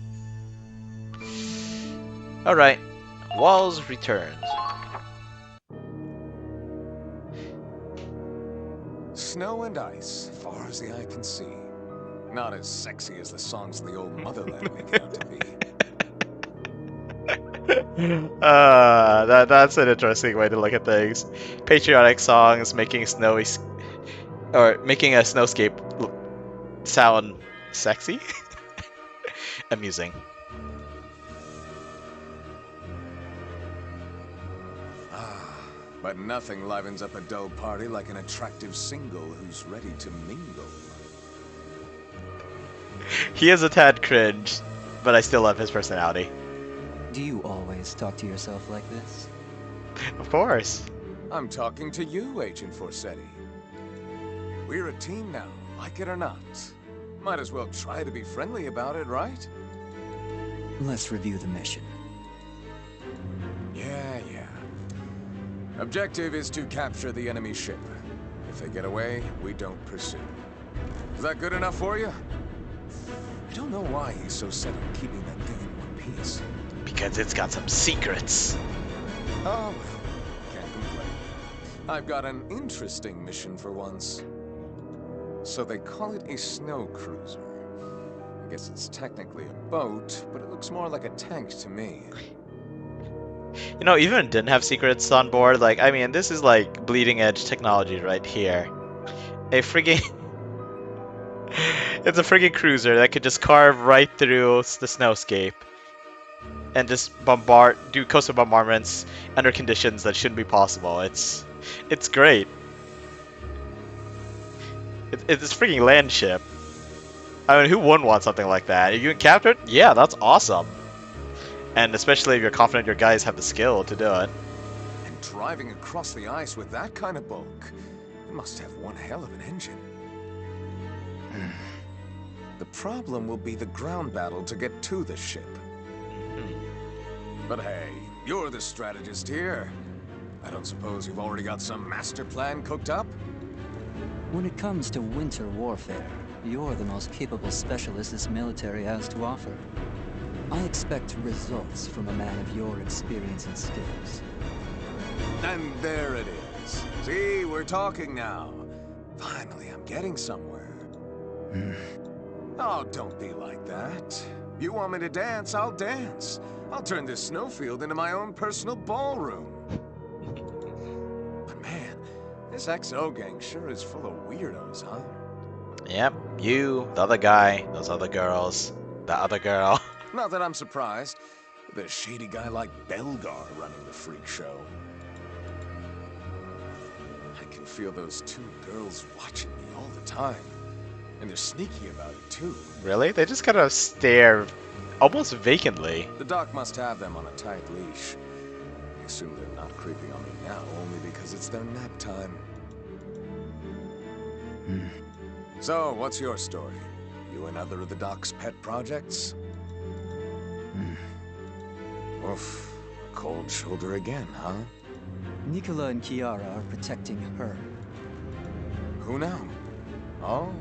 Alright, Walls returns. Snow and ice, far as the eye can see. Not as sexy as the songs of the old motherland make it out to be. That's an interesting way to look at things. Patriotic songs making a snowscape sound sexy, amusing. But nothing livens up a dull party like an attractive single who's ready to mingle. He is a tad cringe, but I still love his personality. Do you always talk to yourself like this? Of course. I'm talking to you, Agent Forsetti. We're a team now, like it or not. Might as well try to be friendly about it, right? Let's review the mission. Yeah. Objective is to capture the enemy ship. If they get away, we don't pursue. Is that good enough for you? I don't know why he's so set on keeping that thing in one piece. Because it's got some secrets. Oh, well, can't complain. I've got an interesting mission for once. So they call it a snow cruiser. I guess it's technically a boat, but it looks more like a tank to me. You know, even if it didn't have secrets on board, like, I mean, this is like bleeding edge technology right here. A friggin' it's a friggin' cruiser that could just carve right through the snowscape and just do coastal bombardments under conditions that shouldn't be possible. It's great. It's this friggin' land ship. I mean, who wouldn't want something like that? If you can capture it, yeah, that's awesome. And especially if you're confident your guys have the skill to do it. And driving across the ice with that kind of bulk, it must have one hell of an engine. The problem will be the ground battle to get to the ship. But hey, you're the strategist here. I don't suppose you've already got some master plan cooked up? When it comes to winter warfare, you're the most capable specialist this military has to offer. I expect results from a man of your experience and skills. And there it is. See, we're talking now. Finally, I'm getting somewhere. Oh, don't be like that. You want me to dance, I'll dance. I'll turn this snowfield into my own personal ballroom. But man, this XO gang sure is full of weirdos, huh? Yep, you, the other guy, those other girls, the other girl. Not that I'm surprised, with a shady guy like Belgar running the freak show. I can feel those two girls watching me all the time. And they're sneaky about it, too. Really? They just kind of stare almost vacantly. The doc must have them on a tight leash. I assume they're not creeping on me now, only because it's their nap time. So, what's your story? You another of the doc's pet projects? Oof, a cold shoulder again, huh? Nicola and Chiara are protecting her. Who now? Oh,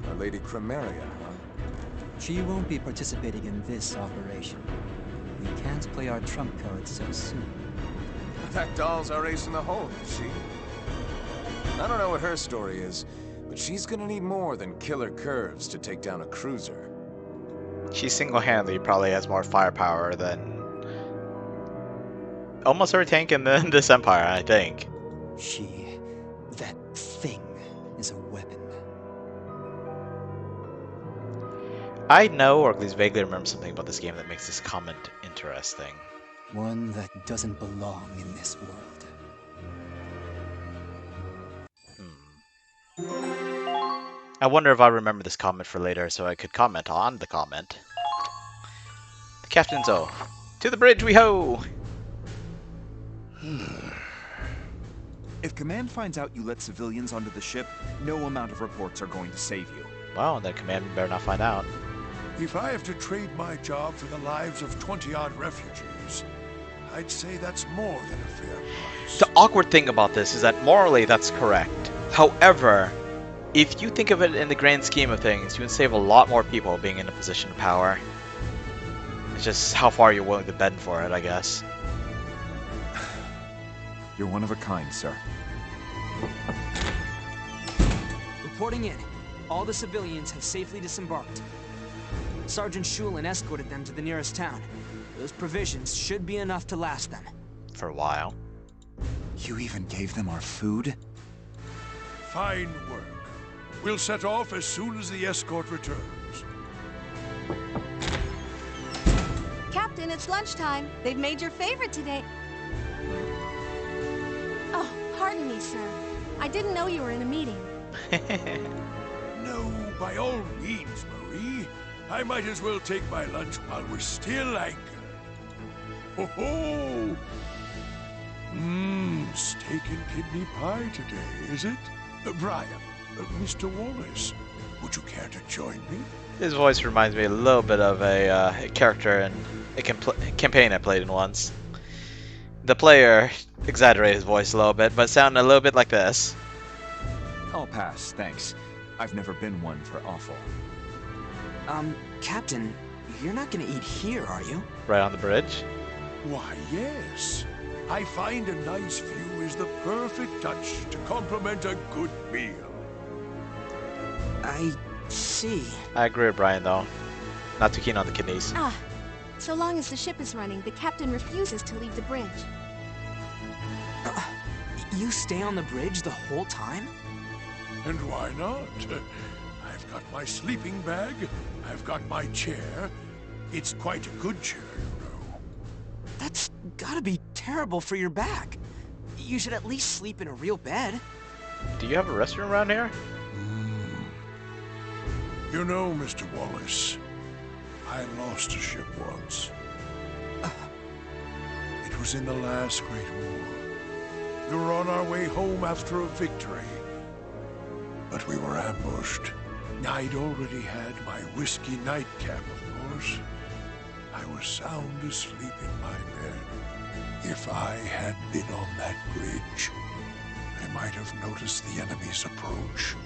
our Lady Chromaria, huh? She won't be participating in this operation. We can't play our trump cards so soon. That doll's our ace in the hole, is she? I don't know what her story is, but she's gonna need more than killer curves to take down a cruiser. She single-handedly probably has more firepower than almost every tank in this empire, I think. That thing, is a weapon. I know, or at least vaguely remember something about this game that makes this comment interesting. One that doesn't belong in this world. I wonder if I remember this comment for later so I could comment on the comment. The captain's oath. To the bridge we ho! If Command finds out you let civilians onto the ship, no amount of reports are going to save you. Well, then Command better not find out. If I have to trade my job for the lives of 20-odd refugees, I'd say that's more than a fair price. The awkward thing about this is that morally that's correct. However, if you think of it in the grand scheme of things, you can save a lot more people being in a position of power. It's just how far you're willing to bend for it, I guess. You're one of a kind, sir. Reporting in. All the civilians have safely disembarked. Sergeant Shulin escorted them to the nearest town. Those provisions should be enough to last them. For a while. You even gave them our food? Fine work. We'll set off as soon as the escort returns. Captain, it's lunchtime. They've made your favorite today. Oh, pardon me, sir. I didn't know you were in a meeting. No, by all means, Marie. I might as well take my lunch while we're still anchored. Ho ho! Steak and kidney pie today, is it? Brian, Mr. Wallace, would you care to join me? His voice reminds me a little bit of a character in a campaign I played in once. The player exaggerated his voice a little bit, but sounded a little bit like this. I'll pass, thanks. I've never been one for awful. Captain, you're not gonna eat here, are you? Right on the bridge? Why, yes. I find a nice view is the perfect touch to complement a good meal. I see. I agree with Brian, though. Not too keen on the kidneys. Ah, so long as the ship is running, the captain refuses to leave the bridge. You stay on the bridge the whole time? And why not? I've got my sleeping bag, I've got my chair. It's quite a good chair, you know. That's gotta be terrible for your back. You should at least sleep in a real bed. Do you have a restroom around here? You know, Mr. Wallace, I lost a ship once. It was in the last Great War. We were on our way home after a victory. But we were ambushed. I'd already had my whiskey nightcap, of course. I was sound asleep in my bed. If I had been on that bridge, I might have noticed the enemy's approach.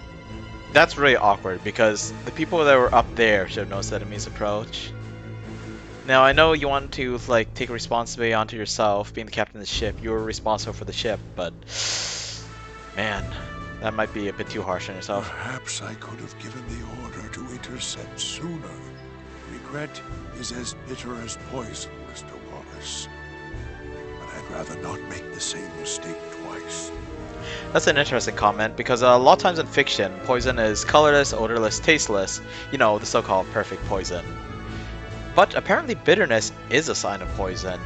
That's really awkward, because the people that were up there should have noticed the enemy's approach. Now, I know you want to, like, take responsibility onto yourself, being the captain of the ship. You were responsible for the ship, but... man, that might be a bit too harsh on yourself. Perhaps I could have given the order to intercept sooner. Regret is as bitter as poison, Mr. Wallace. But I'd rather not make the same mistake twice. That's an interesting comment, because a lot of times in fiction, poison is colorless, odorless, tasteless. You know, the so-called perfect poison. But apparently bitterness is a sign of poison.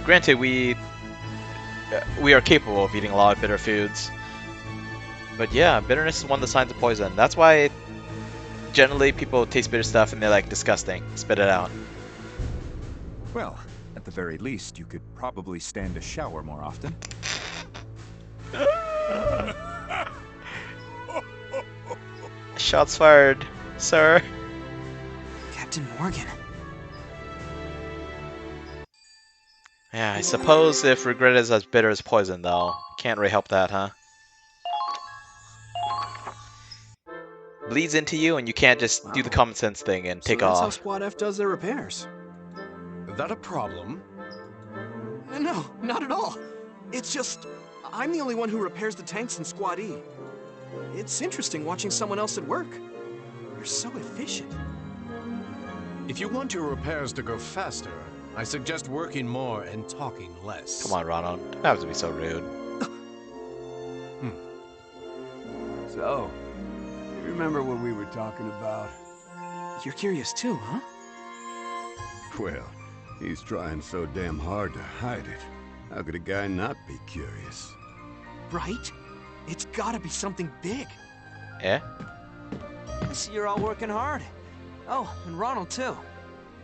Granted, we are capable of eating a lot of bitter foods. But yeah, bitterness is one of the signs of poison. That's why generally people taste bitter stuff and they're like, disgusting, spit it out. Well, at the very least, you could probably stand a shower more often. Shots fired, sir. Captain Morgan. Yeah, I suppose if regret is as bitter as poison, though. Can't really help that, huh? Bleeds into you, and you can't just do the common sense thing and take that's off. how Squad F does their repairs. That a problem? No, not at all. It's just, I'm the only one who repairs the tanks in Squad E. It's interesting watching someone else at work. You're so efficient. If you want your repairs to go faster, I suggest working more and talking less. Come on, Ronald. Don't have to be so rude. So, you remember what we were talking about? You're curious too, huh? Well, he's trying so damn hard to hide it. How could a guy not be curious? Right? It's gotta be something big. Yeah? I see you're all working hard. Oh, and Ronald too.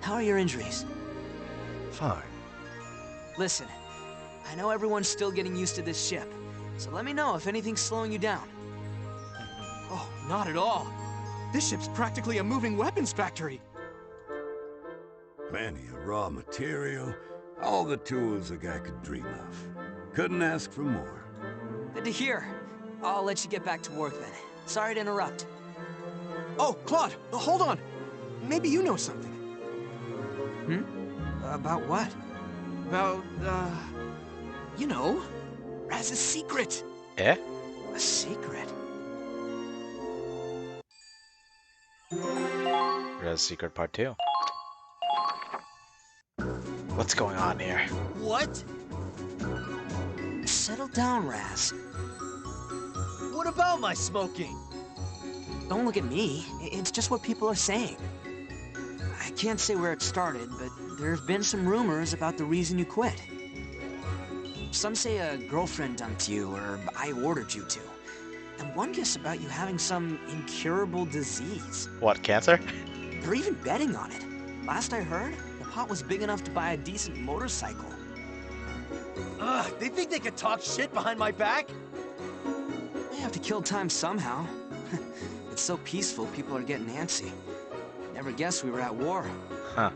How are your injuries? Fine. Listen, I know everyone's still getting used to this ship, so let me know if anything's slowing you down. Oh, not at all. This ship's practically a moving weapons factory. Plenty of raw material, all the tools a guy could dream of. Couldn't ask for more. Good to hear. I'll let you get back to work then. Sorry to interrupt. Oh, Claude, hold on. Maybe you know something. About what? About, you know, Raz's secret. Eh? A secret? Res Secret Part 2. What's going on here? What? Settle down, Raz. What about my smoking? Don't look at me. It's just what people are saying. I can't say where it started, but there have been some rumors about the reason you quit. Some say a girlfriend dumped you, or I ordered you to. And one guess about you having some incurable disease. What, cancer? They're even betting on it. Last I heard, the pot was big enough to buy a decent motorcycle. Ugh, they think they could talk shit behind my back? They have to kill time somehow. It's so peaceful, people are getting antsy. Never guessed we were at war. Huh.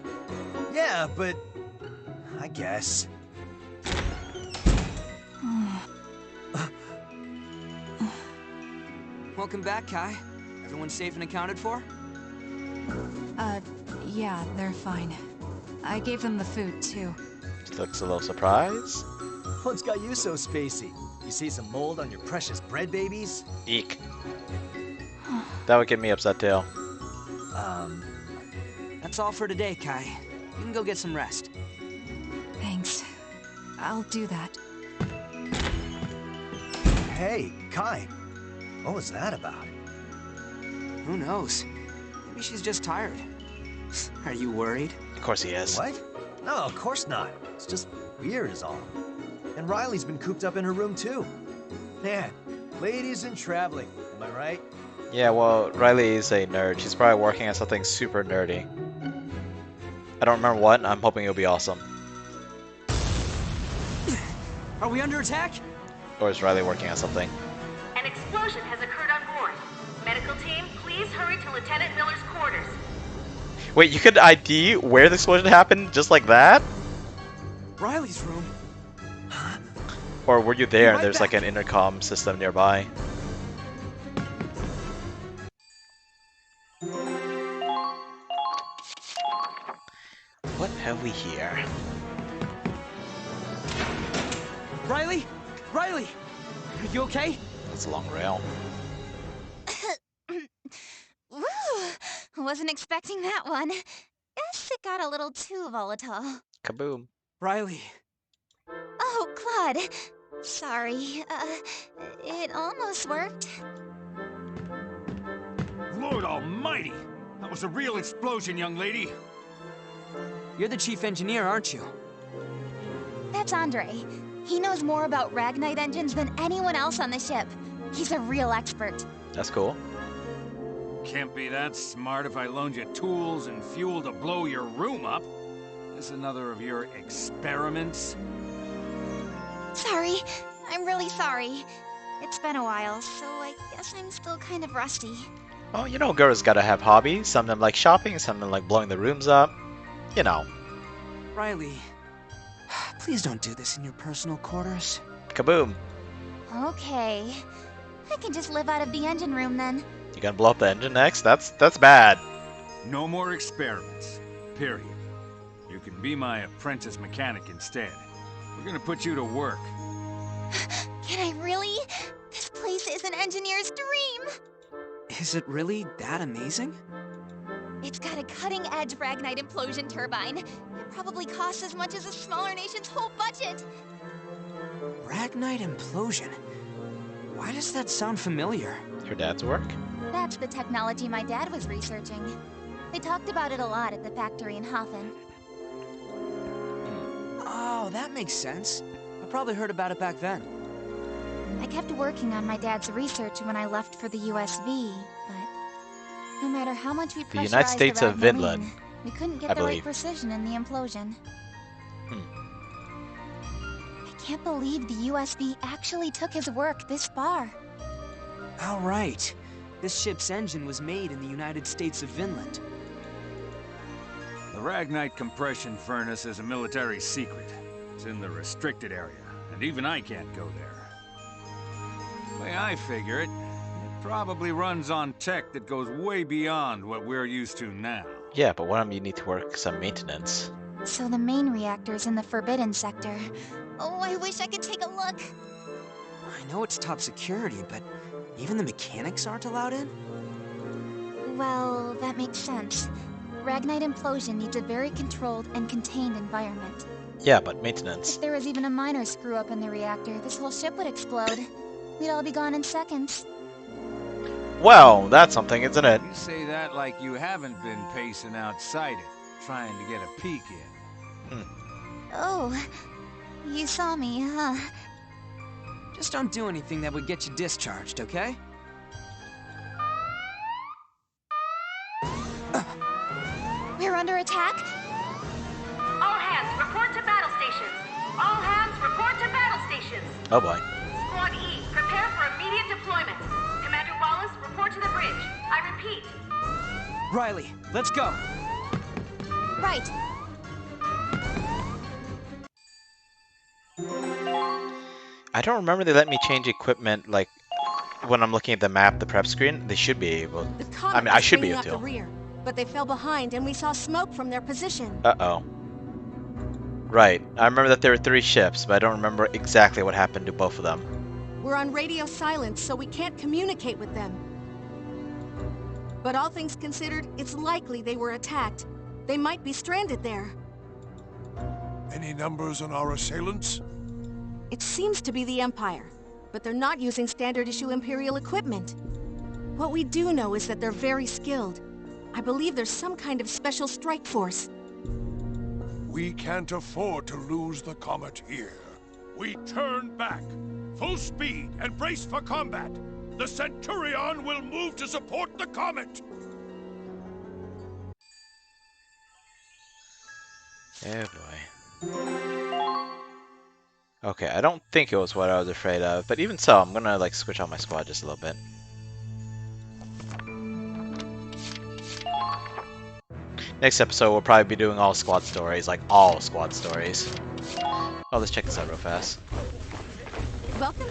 Yeah, but... I guess. Welcome back, Kai. Everyone safe and accounted for? Yeah, they're fine. I gave them the food, too. Looks a little surprised. What's got you so spacey? You see some mold on your precious bread babies? Eek. That would get me upset too. That's all for today, Kai. You can go get some rest. Thanks. I'll do that. Hey, Kai. What was that about? Who knows? Maybe she's just tired. Are you worried? Of course he is. What? No, of course not. It's just weird is all. And Riley's been cooped up in her room too. Man, ladies and traveling, am I right? Yeah, well, Riley is a nerd. She's probably working on something super nerdy. I don't remember what, and I'm hoping it'll be awesome. Are we under attack? Or is Riley working on something? An explosion has occurred on board. Medical team, please hurry to Lieutenant Miller's quarters. Wait, you could ID where the explosion happened just like that? Riley's room. Or were you there and there's like an intercom system nearby? What have we here? Riley? Riley! Are you okay? That's a long rail. Woo! Wasn't expecting that one. Guess it got a little too volatile. Kaboom. Riley. Oh, Claude. Sorry. It almost worked. Lord almighty! That was a real explosion, young lady. You're the chief engineer, aren't you? That's Andre. He knows more about Ragnite engines than anyone else on the ship. He's a real expert. That's cool. Can't be that smart if I loaned you tools and fuel to blow your room up. This another of your experiments? Sorry. I'm really sorry. It's been a while, so I guess I'm still kind of rusty. Oh, you know girls gotta have hobbies. Some of them like shopping, some of them like blowing the rooms up. You know. Riley, please don't do this in your personal quarters. Kaboom. Okay. I can just live out of the engine room then. You gonna blow up the engine next? That's bad. No more experiments. Period. You can be my apprentice mechanic instead. We're gonna put you to work. Can I really? This place is an engineer's dream! Is it really that amazing? It's got a cutting-edge Ragnite implosion turbine. It probably costs as much as a smaller nation's whole budget. Ragnite implosion? Why does that sound familiar? Your dad's work? That's the technology my dad was researching. They talked about it a lot at the factory in Hafen. Oh, that makes sense. I probably heard about it back then. I kept working on my dad's research when I left for the USV, but No matter how much we The pressurized United States of Rag Vinland, Marine, we couldn't get I the right believe. precision in the implosion. I can't believe the USB actually took his work this far. All right. This ship's engine was made in the United States of Vinland. The Ragnite compression furnace is a military secret. It's in the restricted area, and even I can't go there. The way I figure it, it probably runs on tech that goes way beyond what we're used to now. Yeah, but what if you need to work some maintenance? So the main reactor's in the Forbidden Sector. Oh, I wish I could take a look. I know it's top security, but even the mechanics aren't allowed in? Well, that makes sense. Ragnite implosion needs a very controlled and contained environment. Yeah, but maintenance. If there was even a minor screw-up in the reactor, this whole ship would explode. We'd all be gone in seconds. Well, that's something, isn't it? You say that like you haven't been pacing outside it, trying to get a peek in. Oh, you saw me, huh? Just don't do anything that would get you discharged, okay? We're under attack? All hands, report to battle stations. All hands, report to battle stations. Oh boy. Squad E, prepare for immediate deployment. Commander Wallace, report to the bridge. I repeat. Riley, let's go. Right. I don't remember they let me change equipment, like, when I'm looking at the map, the prep screen. They should be able. The Comet I mean, I should be was able bringing to. up the rear, but they fell behind and we saw smoke from their position. Uh-oh. Right. I remember that there were 3 ships, but I don't remember exactly what happened to both of them. We're on radio silence, so we can't communicate with them. But all things considered, it's likely they were attacked. They might be stranded there. Any numbers on our assailants? It seems to be the Empire, but they're not using standard issue Imperial equipment. What we do know is that they're very skilled. I believe there's some kind of special strike force. We can't afford to lose the Comet here. We turn back. Full speed and brace for combat. The Centurion will move to support the Comet. Oh boy. Okay, I don't think it was what I was afraid of, but even so, I'm gonna like switch out my squad just a little bit. Next episode, we'll probably be doing all squad stories, like all squad stories. Oh, let's check this out real fast. Welcome,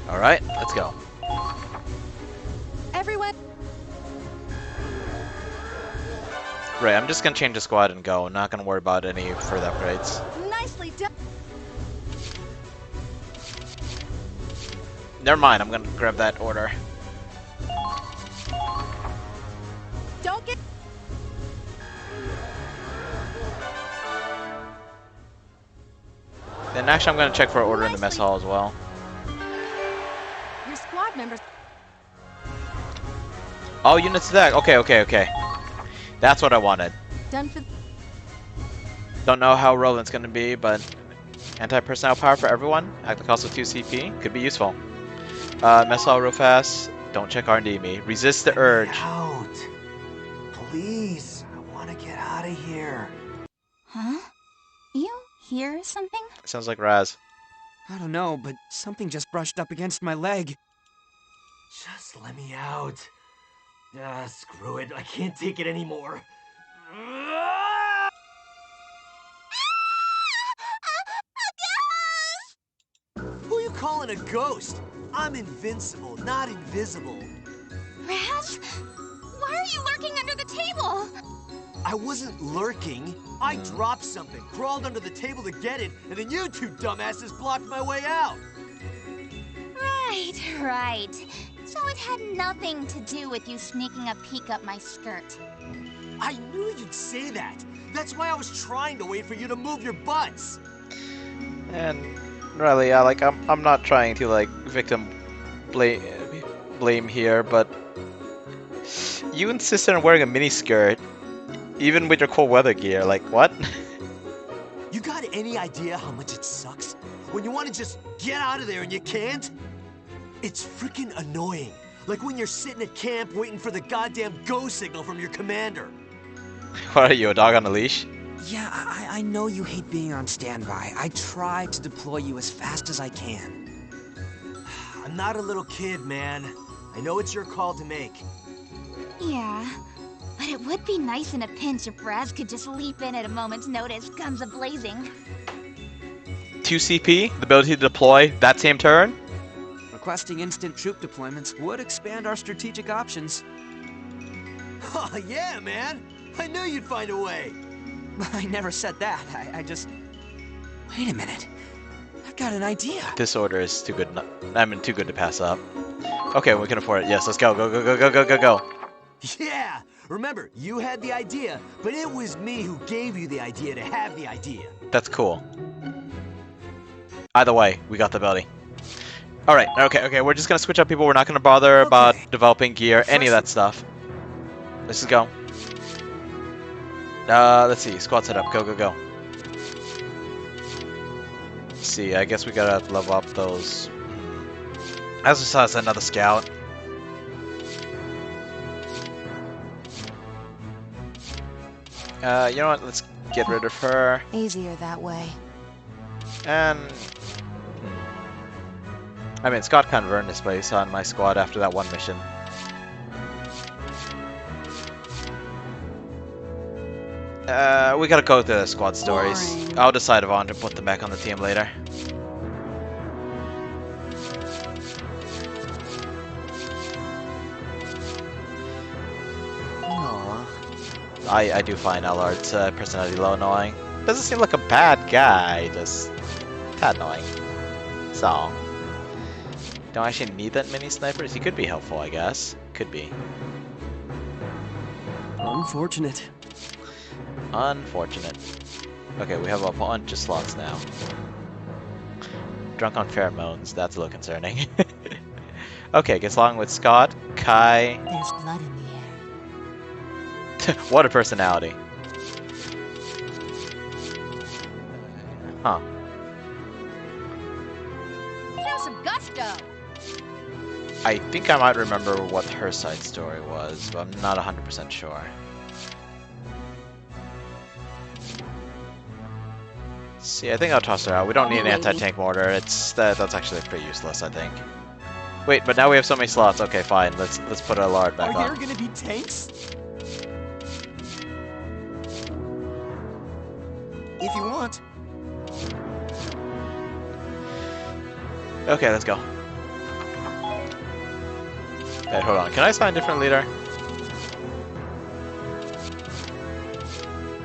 Alright, let's go. Everyone. Right, I'm just gonna change the squad and go. I'm not gonna worry about any further upgrades. Nicely done. Never mind, I'm gonna grab that order. Don't get. Then actually I'm gonna check for an order in the mess hall as well. Your squad members. Oh, units attack. Okay. That's what I wanted. Done for. Don't know how relevant it's gonna be, but anti-personnel power for everyone. At the cost of 2 CP could be useful. Mess hall real fast. Don't check R&D me. Resist the urge. Out. Please, I want to get out of here. Huh? You hear something? Sounds like Raz. I don't know, but something just brushed up against my leg. Just let me out. Screw it. I can't take it anymore. Who you calling a ghost? I'm invincible, not invisible. Raz? Why are you lurking under the table? I wasn't lurking. I dropped something, crawled under the table to get it, and then you 2 dumbasses blocked my way out. Right. So it had nothing to do with you sneaking a peek up my skirt. I knew you'd say that. That's why I was trying to wait for you to move your butts. And really, yeah, like I'm not trying to like victim blame here, but you insisted on wearing a mini skirt, even with your cold weather gear. Like what? You got any any idea how much it sucks? When you want to just get out of there and you can't? It's freaking annoying. Like when you're sitting at camp waiting for the goddamn go signal from your commander. What are you, a dog on a leash? Yeah, I know you hate being on standby. I try to deploy you as fast as I can. I'm not a little kid, man. I know it's your call to make. Yeah, but it would be nice in a pinch if Raz could just leap in at a moment's notice, guns a-blazing. 2 CP, the ability to deploy that same turn? Requesting instant troop deployments would expand our strategic options. Oh, yeah, man. I knew you'd find a way. I never said that. I just... Wait a minute. I've got an idea. This order is too good. Too good to pass up. Okay, we can afford it. Yes, let's go. Go, go, go, go, go, go, go. Yeah. Remember, you had the idea, but it was me who gave you the idea to have the idea. That's cool. Either way, we got the ability. Alright, okay, we're just gonna switch up people. We're not gonna bother about developing gear, any of that stuff. Let's just go. Let's see, squad setup, go, go, go. Let's see, I guess we gotta level up those. As we saw, it's another scout. You know what, let's get rid of her. Easier that way. And... I mean, Scott kind of earned his place on my squad after that one mission. We gotta go to the squad stories. Boring. I'll decide if I want to put them back on the team later. Aww. I do find Allard's personality low annoying. Doesn't seem like a bad guy, just tad annoying. So, don't actually need that many snipers. He could be helpful, I guess. Could be. Unfortunate. Unfortunate. Okay, we have a bunch of slots now. Drunk on pheromones, that's a little concerning. Okay, gets along with Scott, Kai. There's blood in the air. What a personality. Huh. Show some gusto! I think I might remember what her side story was, but I'm not 100% sure. See, I think I'll toss her out. We don't need an anti-tank mortar. That's actually pretty useless, I think. Wait, but now we have so many slots. Okay, fine. Let's put our Lard back on. Are there gonna be tanks? If you want. Okay, let's go. Wait, hold on. Can I assign a different leader?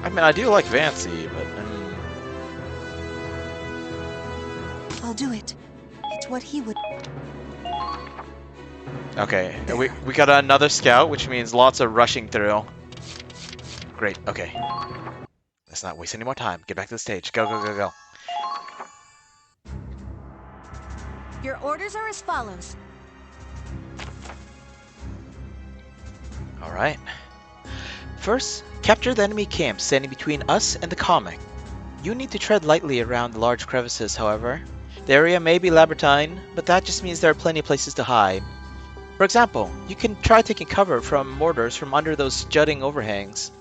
I mean, I do like Vancy, but... I'll do it. It's what he would... Okay, we got another scout, which means lots of rushing through. Great, okay. Let's not waste any more time. Get back to the stage. Go, go, go, go. Your orders are as follows. Alright. First, capture the enemy camp standing between us and the Comet. You need to tread lightly around the large crevices, however. The area may be labyrinthine, but that just means there are plenty of places to hide. For example, you can try taking cover from mortars from under those jutting overhangs.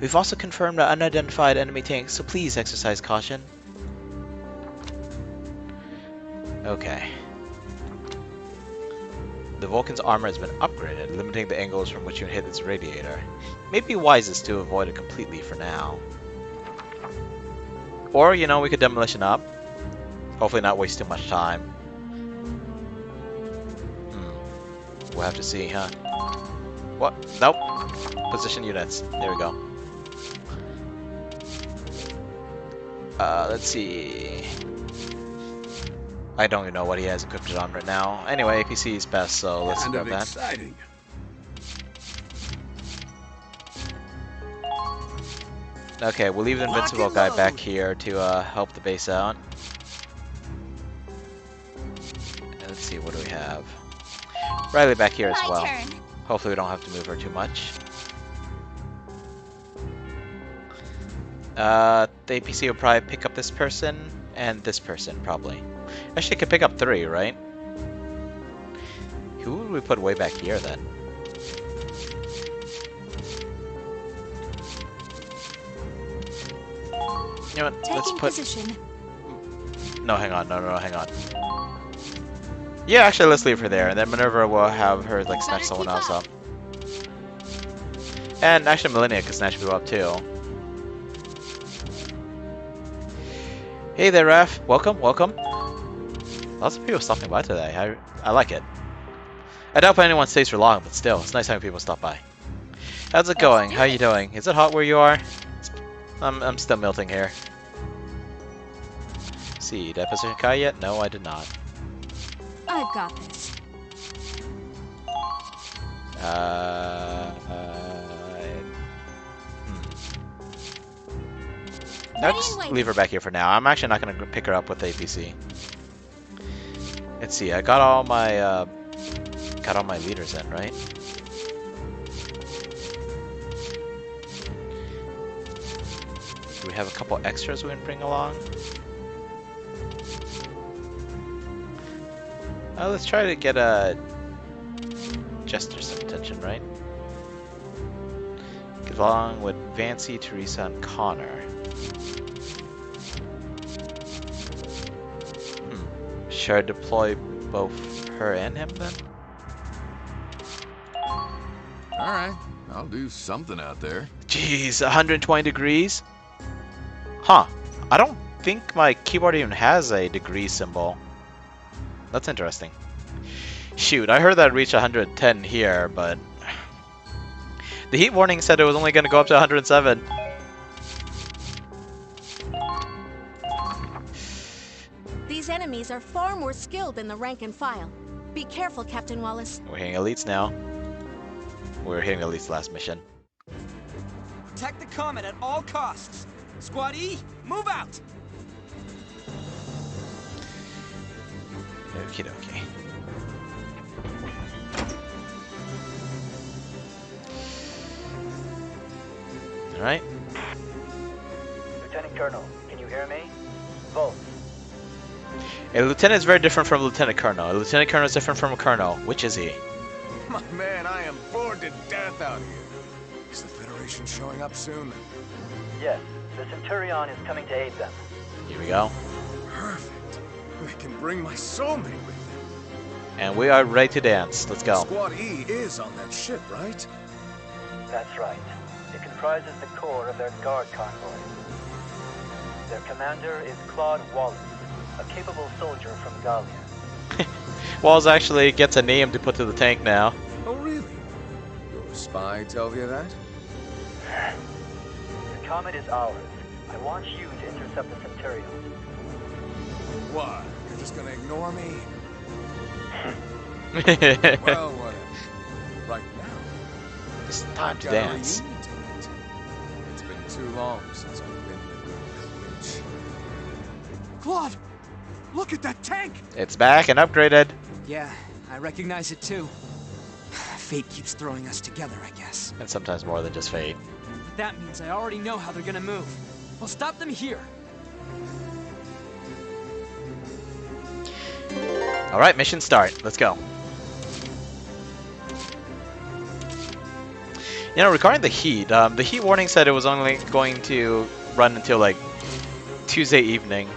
We've also confirmed an unidentified enemy tank, so please exercise caution. Okay. The Vulcan's armor has been upgraded, limiting the angles from which you can hit its radiator. It may be wisest to avoid it completely for now. Or, you know, we could demolition up. Hopefully not waste too much time. We'll have to see, huh? What? Nope. Position units. There we go. Let's see. I don't even know what he has equipped on right now. Anyway, APC is best, so let's grab that. Exciting. Okay, we'll leave the invincible guy back here to help the base out. Let's see, what do we have? Riley back here as well. My turn. Hopefully we don't have to move her too much. The APC will probably pick up this person and this person, probably. Actually, it could pick up 3, right? Who would we put way back here then? You know what? Let's Taking put. position. No, hang on. No, hang on. Yeah, actually, let's leave her there, and then Minerva will have her like snatch someone else up. And actually, Millennia can snatch people up too. Hey there, Raf. Welcome. Lots of people stopping by today. I like it. I doubt anyone stays for long, but still, it's nice having people stop by. How's it going? How you doing? Is it hot where you are? I'm still melting here. See, did I position Kai yet? No, I did not. I've got this. I'll just leave her back here for now. I'm actually not going to pick her up with APC. Let's see. I got all my leaders in, right? Do we have a couple extras we can bring along? Let's try to get a Jester some attention, right? Get along with Vancy, Teresa, and Connor. Should I deploy both her and him then? Alright, I'll do something out there. Jeez, 120 degrees? Huh. I don't think my keyboard even has a degree symbol. That's interesting. Shoot, I heard that reached 110 here, but the heat warning said it was only going to go up to 107. These enemies are far more skilled than the rank and file. Be careful, Captain Wallace. We're hitting elites now. We're hitting elites last mission. Protect the Comet at all costs. Squad E, move out! Okie dokie. Alright. Lieutenant Colonel, can you hear me? Volt. A lieutenant is very different from a lieutenant colonel. A lieutenant colonel is different from a colonel. Which is he? My man, I am bored to death out here. Is the Federation showing up soon? Yes, the Centurion is coming to aid them. Here we go. Perfect. I can bring my soulmate with me. And we are ready to dance. Let's go. Squad E is on that ship, right? That's right. It comprises the core of their guard convoy. Their commander is Claude Wallace, a capable soldier from Gallia. Walls actually gets a name to put to the tank now. Oh, really? Your spy tell you that? The Comet is ours. I want you to intercept the Centurion. What? You're just gonna ignore me? Well, whatever. Right now, it's time to got a dance. reunion to meet. It's been too long since I've been in a good clinch. Claude! Look at that tank! It's back and upgraded. Yeah, I recognize it too. Fate keeps throwing us together, I guess. And sometimes more than just fate. That means I already know how they're gonna move. We'll stop them here. Alright, mission start. Let's go. You know, regarding the heat warning said it was only going to run until like Tuesday evening.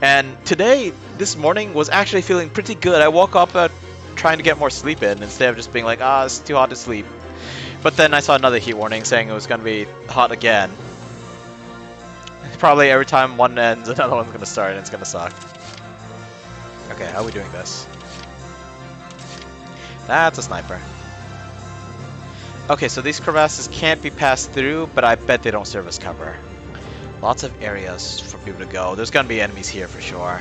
And today, this morning, was actually feeling pretty good. I woke up trying to get more sleep in instead of just being like, it's too hot to sleep. But then I saw another heat warning saying it was going to be hot again. Probably every time one ends, another one's going to start and it's going to suck. Okay, how are we doing this? That's a sniper. Okay, so these crevasses can't be passed through, but I bet they don't serve as cover. Lots of areas for people to go. There's gonna be enemies here for sure.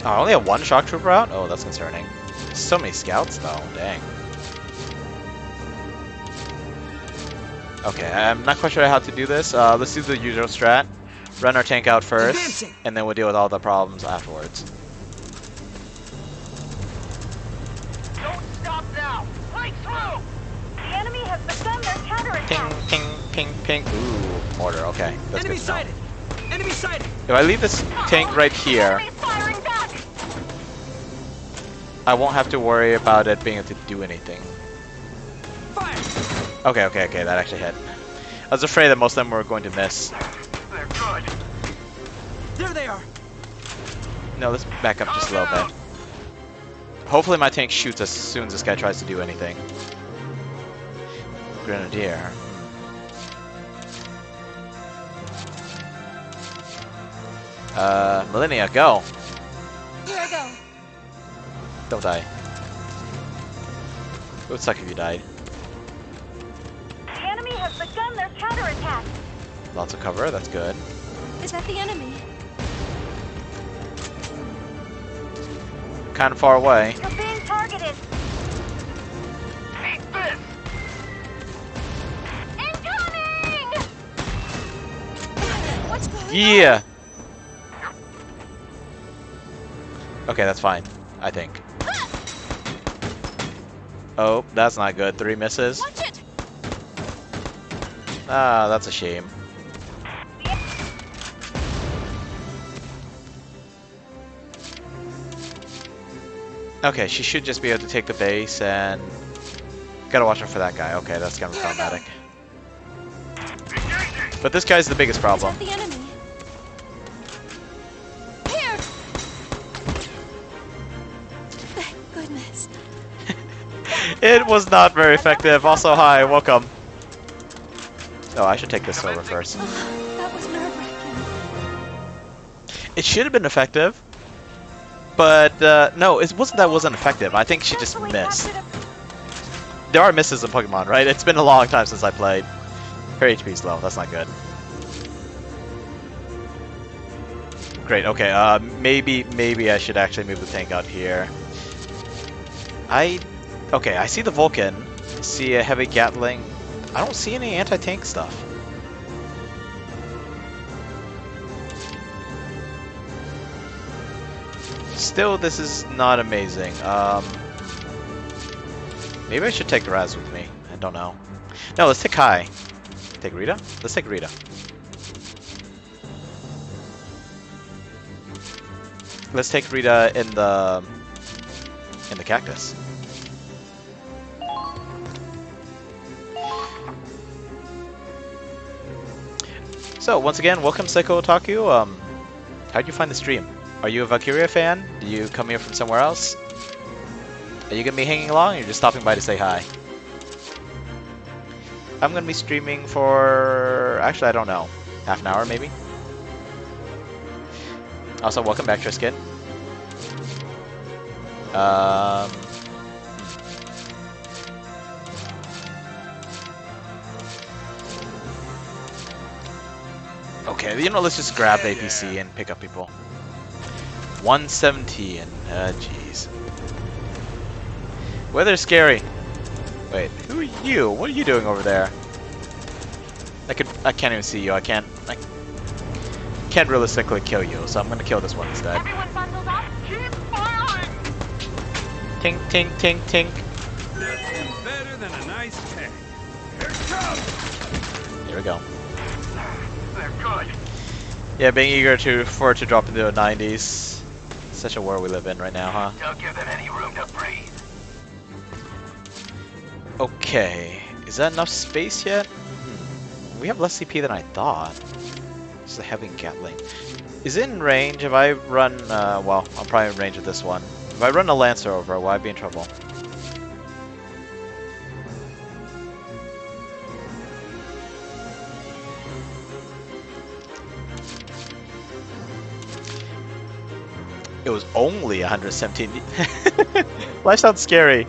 Oh, I only have one shock trooper out? Oh, that's concerning. So many scouts though, dang. Okay, I'm not quite sure how to do this. Let's do the usual strat. Run our tank out first, and then we'll deal with all the problems afterwards. Don't Ping, ping. Ooh, mortar. Okay, that's Enemy good to know. sighted! Enemy sighted! If I leave this tank right here, I won't have to worry about it being able to do anything. Fire! Okay, okay, okay, that actually hit. I was afraid that most of them were going to miss. They're good. There they are. No, let's back up just a little bit. Hopefully my tank shoots as soon as this guy tries to do anything. Grenadier. Millennia, go! Here I go. Don't die. It would suck if you died. The enemy has begun their counterattack. Lots of cover, that's good. Is that the enemy? Kind of far away. You're being targeted. Take this! Incoming! What's going on? Yeah! Okay, that's fine. I think. Oh, that's not good. 3 misses. Watch it! Ah, that's a shame. Okay, she should just be able to take the base and... Gotta watch out for that guy. Okay, that's gonna be problematic. But this guy's the biggest problem. The enemy. Here! Thank goodness. It was not very effective. Also, hi, welcome. Oh, I should take this over first. That was nerve-wracking. It should have been effective. But, no, it wasn't that it wasn't effective. I think she just missed. There are misses in Pokemon, right? It's been a long time since I played. Her HP's low. That's not good. Great, okay, maybe I should actually move the tank out here. Okay, I see the Vulcan. I see a heavy Gatling. I don't see any anti-tank stuff. Still, this is not amazing. Maybe I should take Raz with me. I don't know. No, let's take Kai. Take Rita? Let's take Rita. Let's take Rita in the cactus. So once again, welcome Seiko Otaku. How'd you find the stream? Are you a Valkyria fan? Did you come here from somewhere else? Are you gonna be hanging along, or you're just stopping by to say hi? I'm gonna be streaming for... actually, I don't know. Half an hour, maybe? Also, welcome back, Trisket. Okay, you know, let's just grab the APC and pick up people. 117. Jeez. Weather's scary. Wait, who are you? What are you doing over there? I can't even see you. I can't realistically kill you, so I'm gonna kill this one instead. Everyone bundled up. Keep firing. Tink, tink, tink, tink. Nothing better than a nice tank. Here it comes! Here we go. They're good. Yeah, being eager for it to drop into the 90s. Such a war we live in right now, huh? Don't give them any room to breathe. Okay, is that enough space yet? We have less CP than I thought. This is a heavy Gatling. Is it in range if I run, well, I'm probably in range of this one. If I run a Lancer over, will I be in trouble? It was only 117. Life sounds scary.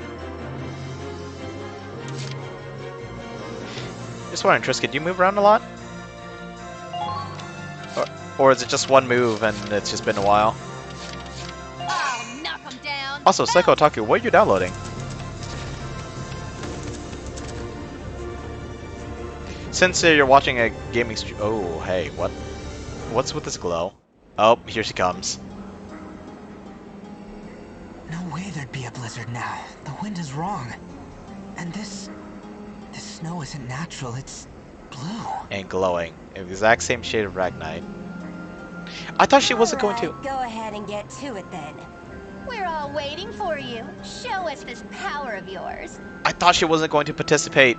Just wondering, Trisket, do you move around a lot? Or is it just one move and it's just been a while? Oh, knock 'em down. Also, Seiko Otaku, what are you downloading? Since you're watching a gaming stream... Oh, hey, what? What's with this glow? Oh, here she comes. No way there'd be a blizzard now. The wind is wrong. And this snow isn't natural, it's and glowing. The exact same shade of Ragnite. I thought she wasn't going to. Go ahead and get to it then. We're all waiting for you. Show us this power of yours. I thought she wasn't going to participate.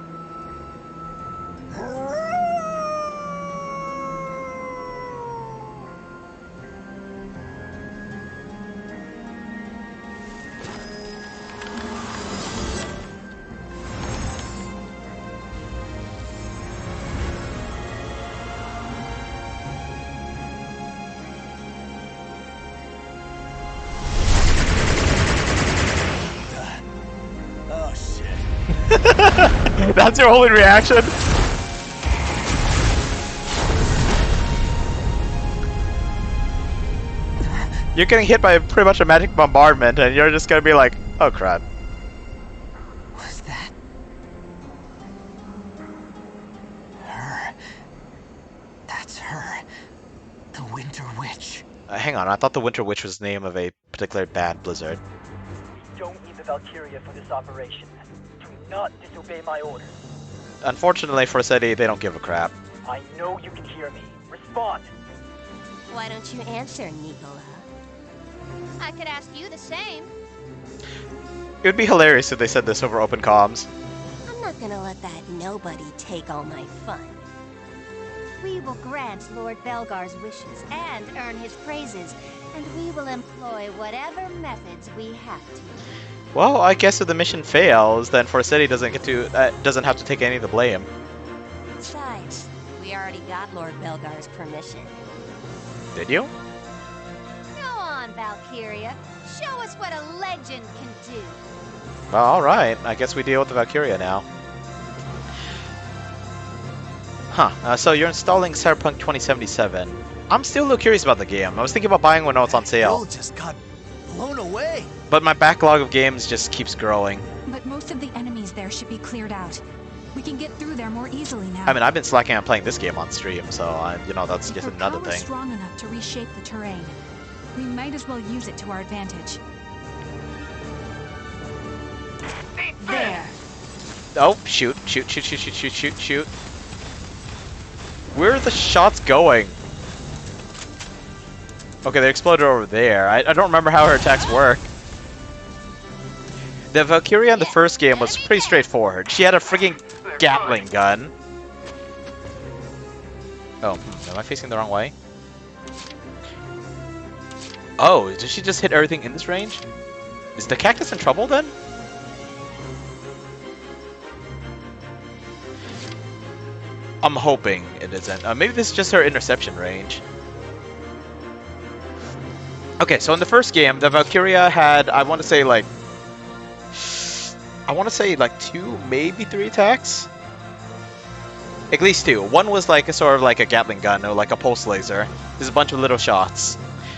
Oh shit. That's your only reaction? You're getting hit by pretty much a magic bombardment and you're just gonna be like, oh crap. Was that her? That's her. The Winter Witch. Hang on, I thought the Winter Witch was the name of a particular bad blizzard. We don't need the Valkyria for this operation. Do not disobey my orders. Unfortunately for City, they don't give a crap. I know you can hear me. Respond! Why don't you answer, Nicola? I could ask you the same. It would be hilarious if they said this over open comms. I'm not gonna let that nobody take all my fun. We will grant Lord Belgar's wishes and earn his praises, and we will employ whatever methods we have to. Well, I guess if the mission fails, then City doesn't have to take any of the blame. Besides, we already got Lord Belgar's permission. Did you? Go on, Valkyria. Show us what a legend can do. Well, alright. I guess we deal with the Valkyria now. Huh. So you're installing Cyberpunk 2077. I'm still a little curious about the game. I was thinking about buying one when it's on sale. Bill just got blown away. But my backlog of games just keeps growing. But most of the enemies there should be cleared out. We can get through there more easily now. I mean, I've been slacking on playing this game on stream, so you know, that's just another If our power's thing. strong enough to reshape the terrain, we might as well use it to our advantage. There. Oh, shoot. Where are the shots going? Okay, they exploded over there. I don't remember how her attacks work. The Valkyria in the first game was pretty straightforward. She had a freaking Gatling gun. Oh, am I facing the wrong way? Oh, did she just hit everything in this range? Is the cactus in trouble then? I'm hoping it isn't. Maybe this is just her interception range. Okay, so in the first game, the Valkyria had, I want to say like 2, maybe 3 attacks? At least 2. One was like a sort of like a Gatling gun or like a pulse laser. There's a bunch of little shots.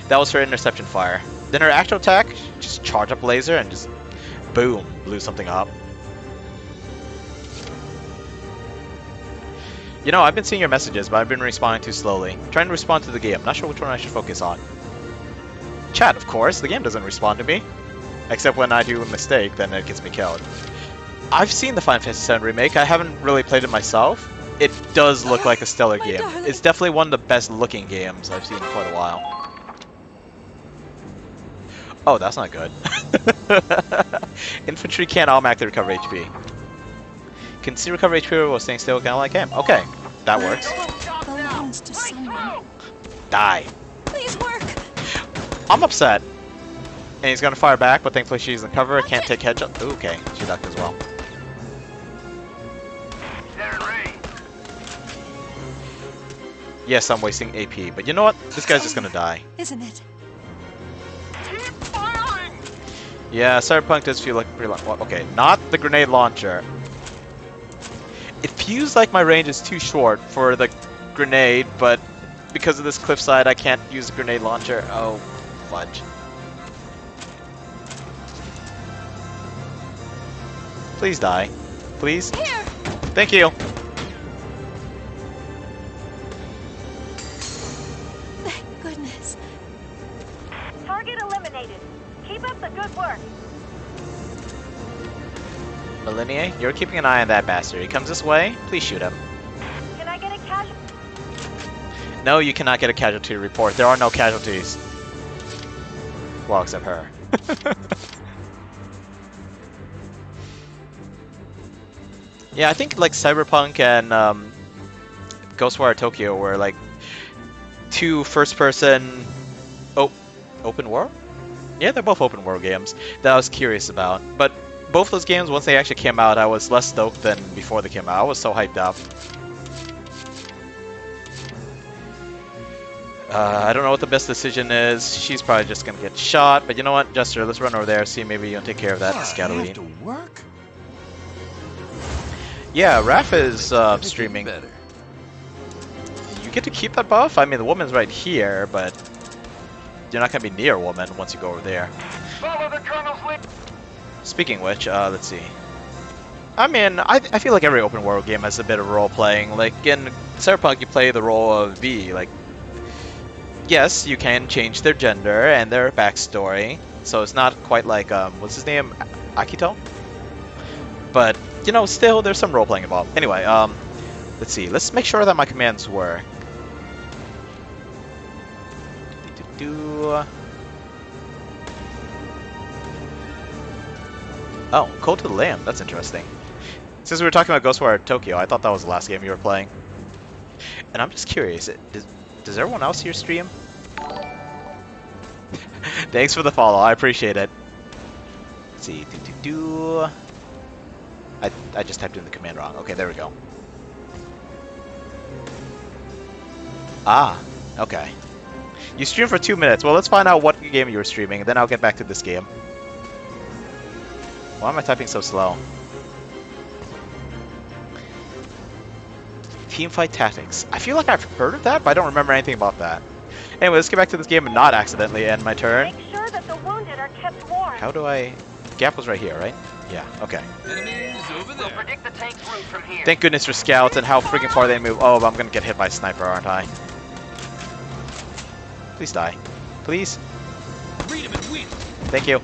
That was her interception fire. Then her actual attack, just charge up laser and just boom, blew something up. You know, I've been seeing your messages, but I've been responding too slowly. I'm trying to respond to the game. Not sure which one I should focus on. Chat, of course. The game doesn't respond to me. Except when I do a mistake, then it gets me killed. I've seen the Final Fantasy VII Remake. I haven't really played it myself. It does look like a stellar game. Darling. It's definitely one of the best looking games I've seen in quite a while. Oh, that's not good. Infantry can't automatically recover HP. Can see recover HP while staying still, kind of like him. Okay, that works. Belongs to someone. Die. Please work. I'm upset. And he's gonna fire back, but thankfully she's in cover. Can't take headshot. Ooh, okay, she ducked as well. Yes, I'm wasting AP, but you know what? This guy's just gonna die. Isn't it? Yeah, Cyberpunk does feel like pretty long. Well, okay, not the grenade launcher. It feels like my range is too short for the grenade, but because of this cliffside, I can't use the grenade launcher. Oh, fudge. Please die. Please? Here. Thank you. Thank goodness. Target eliminated. Keep up the good work. Melinie, you're keeping an eye on that bastard. He comes this way. Please shoot him. Can I No, you cannot get a casualty report. There are no casualties. Well, except her. Yeah, I think like Cyberpunk and Ghostwire Tokyo were like two first-person open world. Yeah, they're both open world games that I was curious about. But both those games, once they actually came out, I was less stoked than before they came out. I was so hyped up. I don't know what the best decision is. She's probably just gonna get shot. But you know what, Jester, let's run over there, see maybe you can take care of that scout elite. Work? Yeah, Raph is streaming. You get to keep that buff? I mean, the woman's right here, but you're not gonna be near a woman once you go over there. Follow the Colonel's lead. Speaking of which, let's see. I mean, I feel like every open world game has a bit of role playing. Like in Cyberpunk, you play the role of V. Like, yes, you can change their gender and their backstory, so it's not quite like what's his name, Akito. But you know, still there's some role playing involved. Anyway, let's see. Let's make sure that my commands work. Oh, Code to the Lamb. That's interesting. Since we were talking about Ghostwire Tokyo, I thought that was the last game you were playing. And I'm just curious, does everyone else here stream? Thanks for the follow, I appreciate it. Let's see, I just typed in the command wrong. Okay, there we go. Ah, okay. You stream for 2 minutes. Well, let's find out what game you were streaming, and then I'll get back to this game. Why am I typing so slow? Teamfight Tactics. I feel like I've heard of that, but I don't remember anything about that. Anyway, let's get back to this game and not accidentally end my turn. Make sure that the wounded are kept warm. How do I... The gap was right here, right? Yeah, okay. Enemies over there. We'll predict the tank's route from here. Thank goodness for scouts and how freaking far they move. Oh, but I'm gonna get hit by a sniper, aren't I? Please die. Please. Read him and win. Thank you.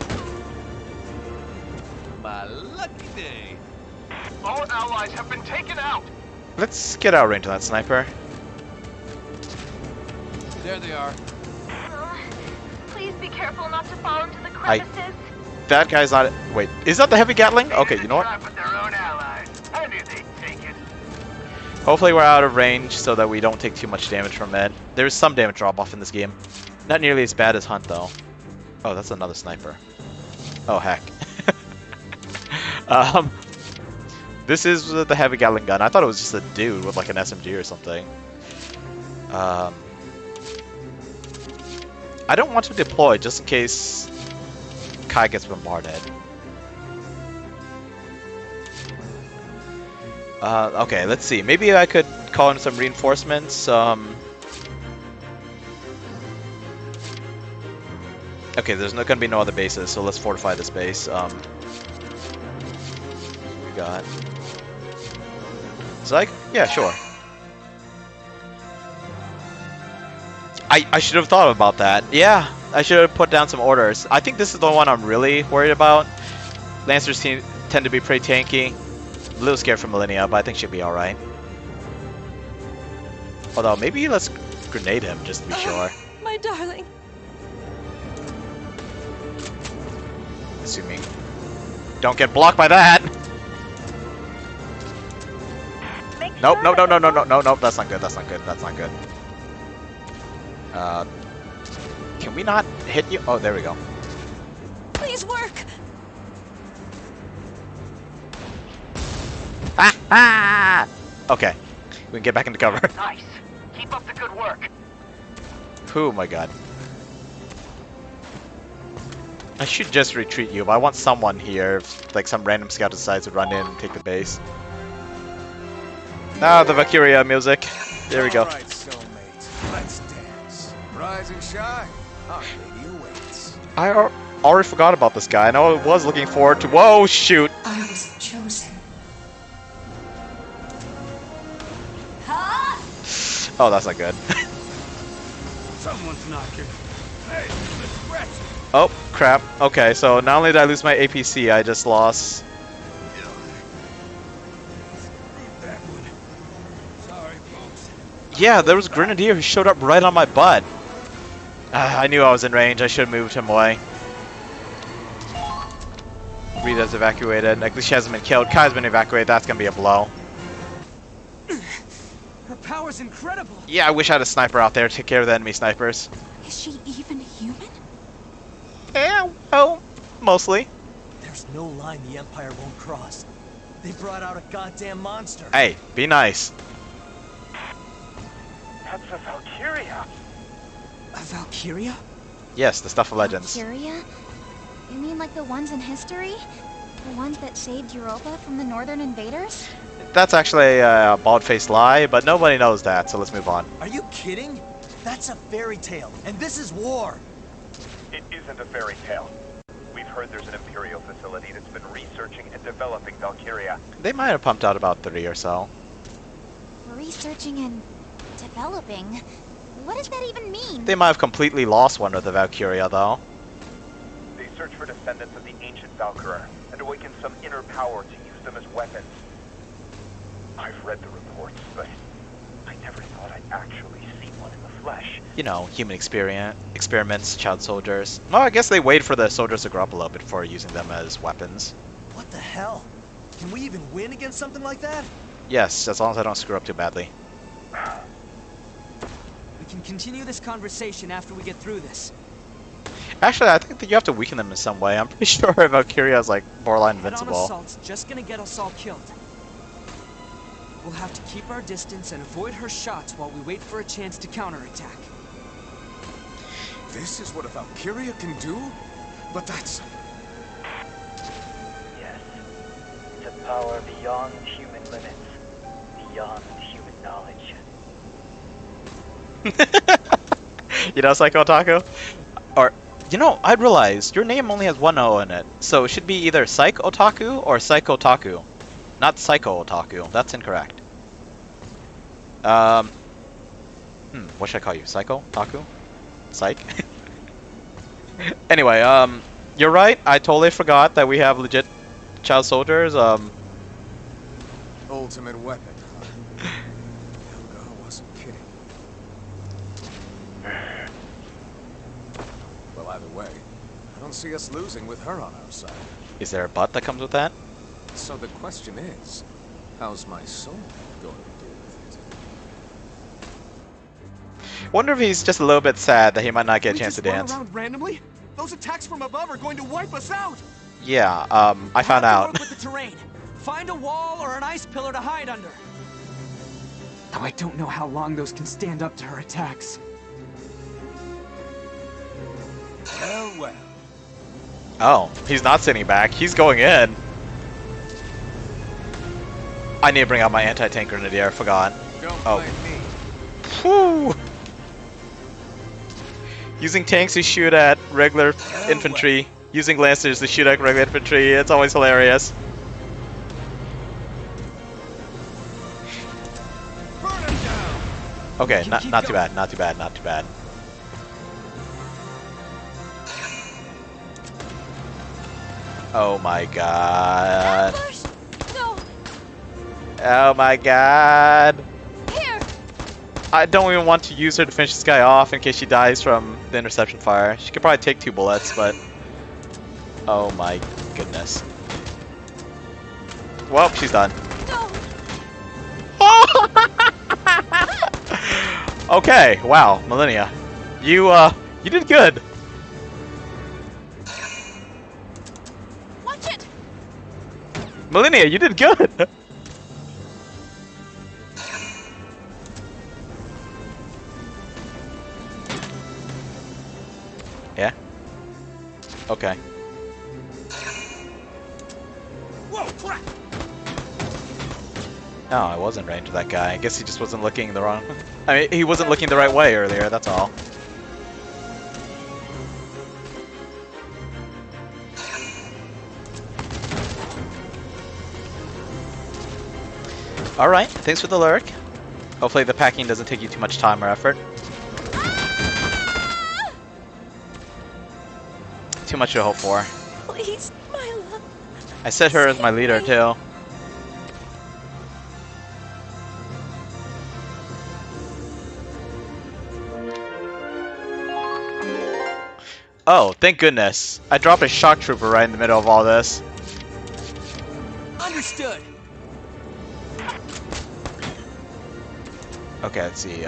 My lucky day. All allies have been taken out. Let's get out range of that sniper. There they are. Please be careful not to fall into the crevices. That guy's not... Wait, is that the heavy Gatling? Okay, you know what? With their own allies. I knew they'd take it. Hopefully we're out of range so that we don't take too much damage from it. There's some damage drop-off in this game. Not nearly as bad as Hunt, though. Oh, that's another sniper. Oh, heck. This is the heavy Gatling gun. I thought it was just a dude with like an SMG or something. I don't want to deploy just in case Kai gets bombarded. Okay, let's see. Maybe I could call in some reinforcements. Okay, there's not gonna be no other bases, so let's fortify this base. We got Zyke? Yeah, sure. I should have thought about that. Yeah, I should have put down some orders. I think this is the one I'm really worried about. Lancers tend to be pretty tanky. A little scared for Millennia, but I think she'll be alright. Although, maybe let's grenade him just to be sure. My darling. Assuming. Don't get blocked by that! Nope, nope, no, no, no, no, no, nope, that's not good, that's not good, that's not good. Can we not hit you? Oh, there we go. Please work. Ah! Ah! Okay, we can get back into cover. Nice. Keep up the good work. Oh my god. I should just retreat you, but I want someone here, if, like some random scout decides to run in and take the base. Ah, the Valkyria music. There we go. All right, soulmates. Let's dance. Rise and shine. Our lady awaits. I already forgot about this guy. I know I was looking forward to... Whoa, shoot! I was chosen. Oh, that's not good. Someone's knocking. Hey, let's rest. Oh, crap. Okay, so not only did I lose my APC, I just lost... Yeah, there was a Grenadier who showed up right on my butt. I knew I was in range. I should have moved him away. Rita's evacuated. At least she hasn't been killed. Kai's been evacuated. That's gonna be a blow. Her power's incredible. Yeah, I wish I had a sniper out there to take care of the enemy snipers. Is she even human? Yeah, well, mostly. There's no line the Empire won't cross. They brought out a goddamn monster. Hey, be nice. That's a Valkyria. A Valkyria? Yes, the stuff of legends. Valkyria? You mean like the ones in history? The ones that saved Europa from the northern invaders? That's actually a bald-faced lie, but nobody knows that, so let's move on. Are you kidding? That's a fairy tale, and this is war. It isn't a fairy tale. We've heard there's an Imperial facility that's been researching and developing Valkyria. They might have pumped out about 3 or so. Researching and developing? What does that even mean? They might have completely lost one with the Valkyria, though. They search for descendants of the ancient Valkyria and awaken some inner power to use them as weapons. I've read the reports, but I never thought I'd actually see one in the flesh. You know, human experiments, child soldiers. Well, I guess they wait for the soldiers to grow up a little bit before using them as weapons. What the hell? Can we even win against something like that? Yes, as long as I don't screw up too badly. We can continue this conversation after we get through this. Actually, I think that you have to weaken them in some way. I'm pretty sure Valkyria is like borderline Head-on invincible. assault's just gonna get us all killed. We'll have to keep our distance and avoid her shots while we wait for a chance to counterattack. This is what a Valkyria can do? But that's... Yes. It's a power beyond human limits. Beyond human knowledge. You know, Psycho Otaku? Or, you know, I realized your name only has one O in it. So it should be either Psych Otaku or Psycho Otaku. Not Psycho Otaku. That's incorrect. What should I call you? Psycho Otaku? Psych? Anyway, you're right. I totally forgot that we have legit child soldiers. ultimate weapon, huh? Helga wasn't kidding. Well, either way, I don't see us losing with her on our side. Is there a butt that comes with that? So the question is, how's my soul going to deal with it? Wonder if he's just a little bit sad that he might not get a chance to run dance. around randomly? Those attacks from above are going to wipe us out. Yeah, I found out. Work with the terrain. Find a wall or an ice pillar to hide under. Though I don't know how long those can stand up to her attacks. Well, well. Oh, he's not sitting back. He's going in. I need to bring out my anti-tank grenadier. I forgot. Don't blame me. Whew. Using tanks to shoot at regular infantry. Using lancers to shoot at regular infantry. It's always hilarious. Okay, not too bad. Not too bad. Not too bad. Oh my god. No. Oh my god. Here. I don't even want to use her to finish this guy off in case she dies from the interception fire. She could probably take 2 bullets, but... Oh my goodness. Well, she's done. No. Okay, wow, Millennia. You did good. Watch it. Millennia, you did good. Yeah? Okay. Whoa, crap! No, I was in range of that guy. I guess he just wasn't looking the wrong... I mean, he wasn't looking the right way earlier, that's all. Alright, thanks for the lurk. Hopefully the packing doesn't take you too much time or effort. Too much to hope for. Please, my love. I set her as my leader, too. Oh, thank goodness. I dropped a shock trooper right in the middle of all this. Understood. Okay, let's see.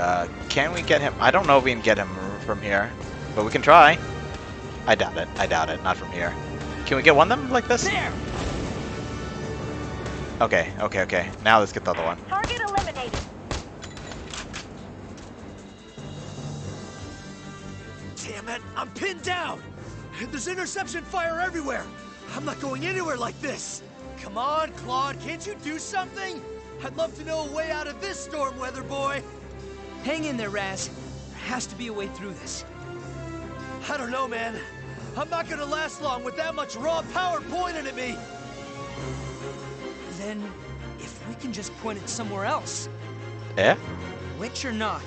Can we get him? I don't know if we can get him from here, but we can try. I doubt it. I doubt it. Not from here. Can we get one of them like this? There. Okay, okay, okay. Now let's get the other one. Target eliminated. Damn it, I'm pinned down! There's interception fire everywhere! I'm not going anywhere like this! Come on, Claude, can't you do something? I'd love to know a way out of this storm weather, boy! Hang in there, Raz. There has to be a way through this. I don't know, man. I'm not gonna last long with that much raw power pointed at me! Then, if we can just point it somewhere else. Yeah? Witch or not,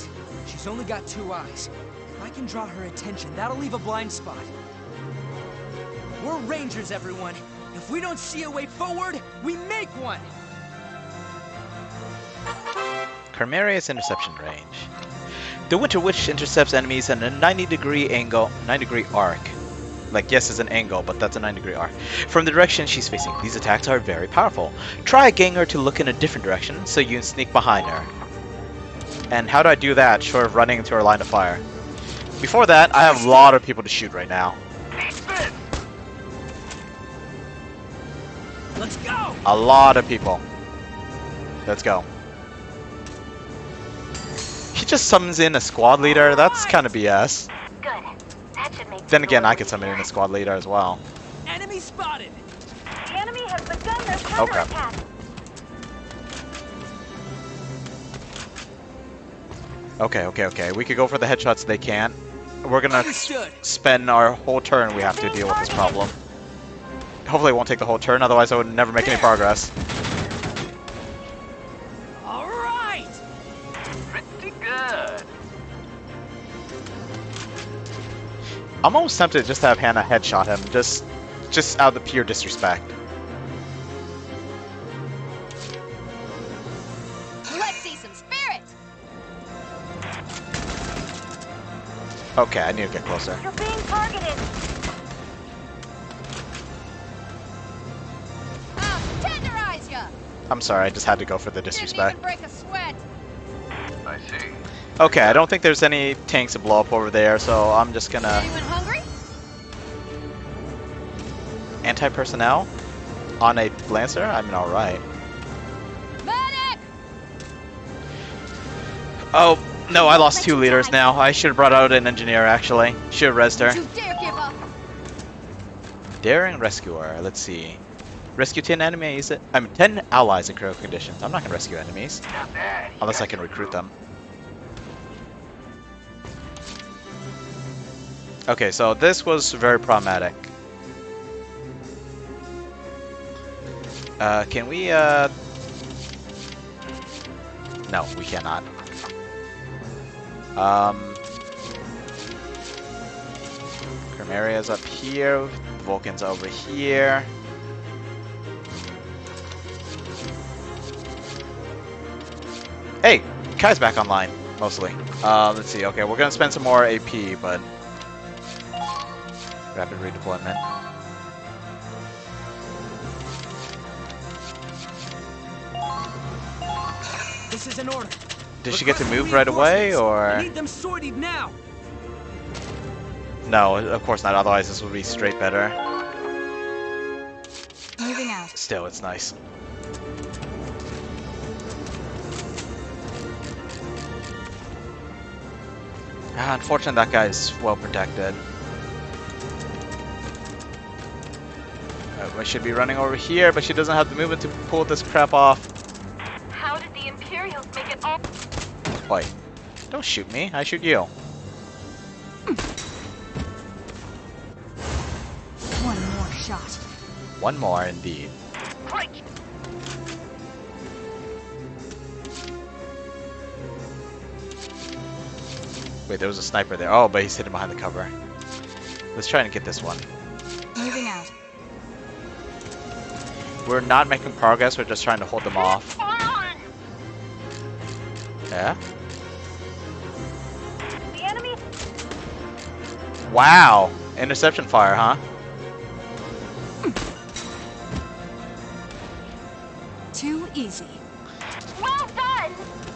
she's only got 2 eyes. If I can draw her attention, that'll leave a blind spot. We're Rangers, everyone. If we don't see a way forward, we make one! Chimera's interception range. The Winter Witch intercepts enemies at a 90-degree angle, 90-degree arc. Like, yes, it's an angle, but that's a 90-degree arc. From the direction she's facing, these attacks are very powerful. Try getting her to look in a different direction so you can sneak behind her. And how do I do that short of running into her line of fire? Before that, I have a lot of people to shoot right now. Let's go! A lot of people. Let's go. He just summons in a squad leader. That's kind of BS. Good. That should make Then again, I could summon in a squad leader as well. Enemy spotted! The enemy has begun their Oh, crap. counterattack. Okay, okay, okay. We could go for the headshots they can't. We're gonna Understood. spend our whole turn we have to deal with this problem. Hopefully it won't take the whole turn, otherwise I would never make any progress. Alright! Pretty good. I'm almost tempted just to have Hannah headshot him, just out of the pure disrespect. Let's see some spirit! Okay, I need to get closer. You're being targeted. Tenderize ya! I'm sorry, I just had to go for the Didn't disrespect. even break a sweat. I see. Okay, I don't think there's any tanks to blow up over there, so I'm just gonna... Anyone hungry? Anti-personnel? On a Lancer? I mean, alright. Medic! Oh, no, I lost 2 leaders now. I should have brought out an engineer, actually. Should have rezzed her. Don't you dare give up! Daring Rescuer, let's see. Rescue 10 enemies, 10 allies in critical conditions. I'm not gonna rescue enemies. Unless I can recruit them. Okay, so this was very problematic. Can we, No, we cannot. Chimera's up here, Vulcan's over here. Hey, Kai's back online, mostly. Let's see, okay, we're gonna spend some more AP, but... Rapid redeployment. This is an order. Did she get to move right away, I or...? need them sorted now! No, of course not, otherwise this would be straight better. Moving out. Still, it's nice. Unfortunately, that guy's well protected. I should be running over here, but she doesn't have the movement to pull this crap off. How did the Imperials make it all? Wait, don't shoot me, I shoot you. One more shot. One more, indeed. Wait, there was a sniper there. Oh, but he's hidden behind the cover. Let's try and get this one. Moving out. We're not making progress, we're just trying to hold them off. Yeah? The enemy. Wow! Interception fire, huh? Too easy. Well done!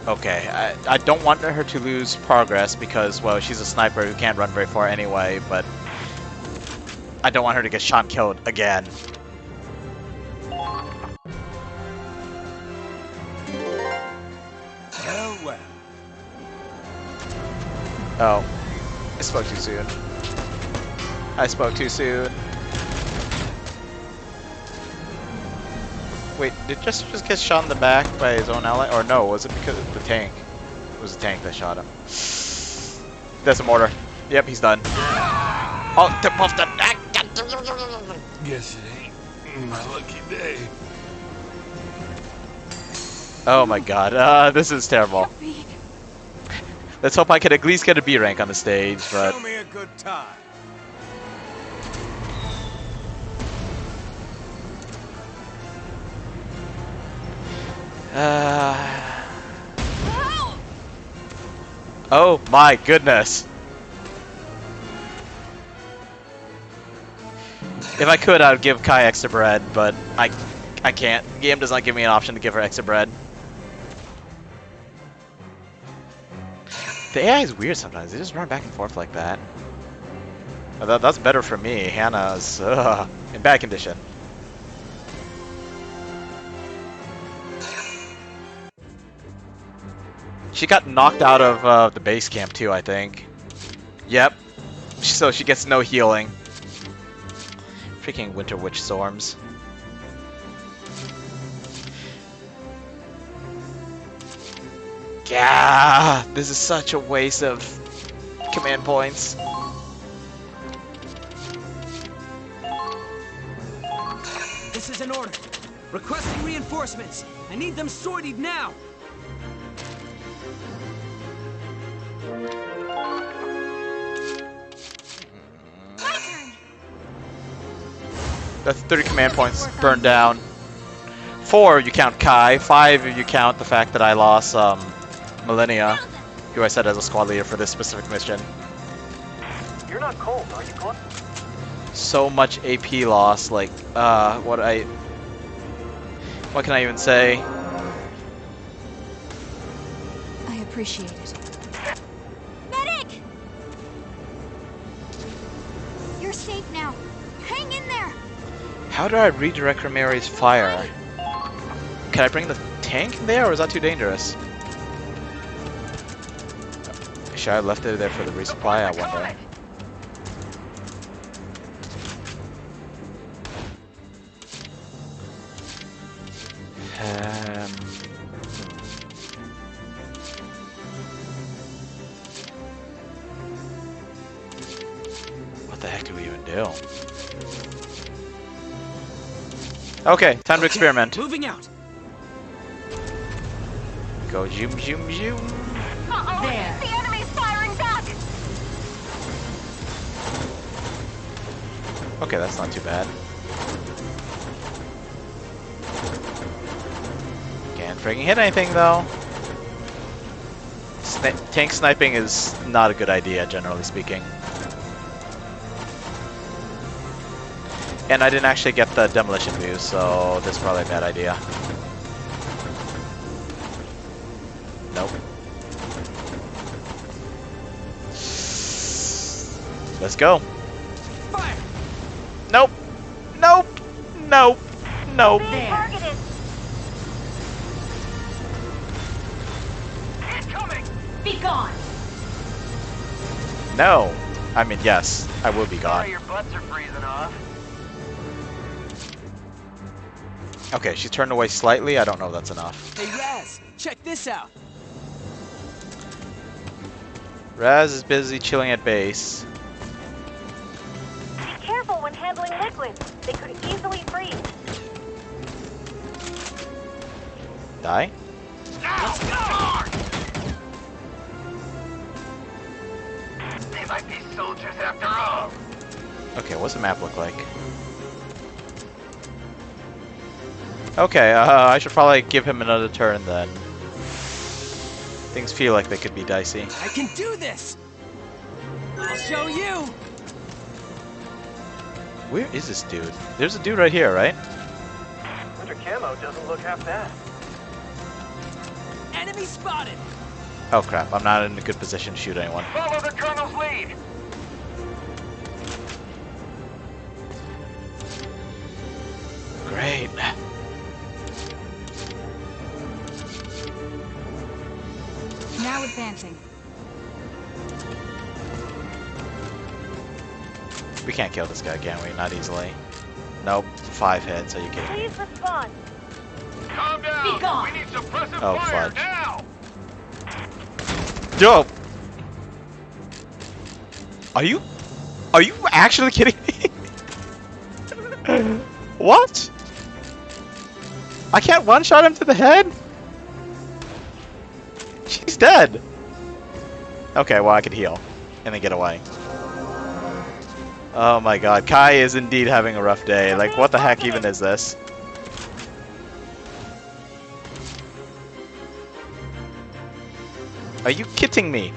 Okay, I don't want her to lose progress because, well, she's a sniper who can't run very far anyway, but I don't want her to get shot and killed again. Well, well. Oh, I spoke too soon. I spoke too soon. Wait, did Jester just get shot in the back by his own ally? Or no, was it because of the tank? It was the tank that shot him. That's a mortar. Yep, he's done. Oh, tip off the neck! Guess it ain't my lucky day. Oh my god, this is terrible. Let's hope I could at least get a B rank on the stage, but... Show me a good time. Oh my goodness. If I could, I would give Kai extra bread, but I can't. The game does not give me an option to give her extra bread. The AI is weird sometimes. They just run back and forth like that. That's better for me. Hannah's in bad condition. She got knocked out of the base camp too, I think. Yep. So she gets no healing. Freaking Winter Witch Storms. Yeah, this is such a waste of command points. This is an order. Requesting reinforcements. I need them sortied now. That's 30 command points burned down. 4 if you count Kai, 5 if you count the fact that I lost Millennia, who I set as a squad leader for this specific mission. You're not cold, are you, Claude? So much AP loss, like, what can I even say? I appreciate it. Medic! You're safe now. Hang in there. How do I redirect Ramiri's fire? Can I bring the tank there, or is that too dangerous? Should I have left it there for the resupply, I wonder. What the heck do we even do? Okay, time to experiment. Moving out. Go zoom zoom zoom. Uh-oh! There. The enemy's firing back! Okay, that's not too bad. Can't freaking hit anything though. Tank sniping is not a good idea, generally speaking. And I didn't actually get the demolition boost, so this is probably a bad idea. Nope. Let's go. Fire. Nope. Nope. Nope. Nope. Targeted! Incoming! Be gone! No. I mean, yes, I will be gone. Sorry, your butts are freezing off. Okay, she turned away slightly. I don't know if that's enough. Hey, Raz, check this out. Raz is busy chilling at base. Careful when handling liquids. They could easily freeze. Die? Let's go! They might be soldiers after all. Okay, what's the map look like? Okay, I should probably give him another turn then. Things feel like they could be dicey. I can do this. I'll show you. Where is this dude? There's a dude right here, right? Winter camo doesn't look half bad. Enemy spotted! Oh crap, I'm not in a good position to shoot anyone. Follow the Colonel's lead! Great. Now advancing. We can't kill this guy, can we? Not easily. Nope. 5 hits, are you kidding me? Please respond. Calm down! Be gone. We need suppressive Oh, fire fudge. now! Yo! Are you actually kidding me? What? I can't one-shot him to the head? She's dead. Okay, well I could heal and then get away. Oh my god, Kai is indeed having a rough day. Like, what the heck even is this? Are you kidding me?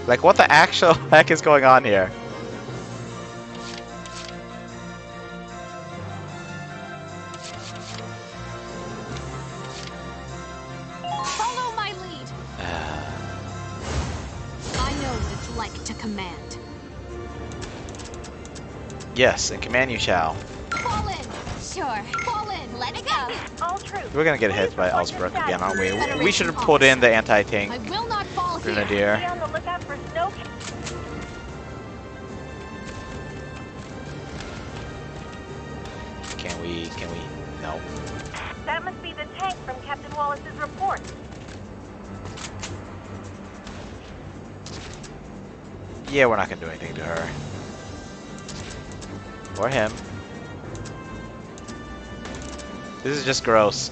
Like, what the actual heck is going on here? Follow my lead. I know what it's like to command. Yes, and command you shall. Fall in. Sure. Fall in. Let it go. All troops. We're gonna get hit by Elsbrook again, aren't we? We Federation should have pulled in the anti-tank I will not fall here. Be grenadier. on the lookout for snow. Can we? No. That must be the tank from Captain Wallace's report. Yeah, we're not gonna do anything to her. Or him. This is just gross.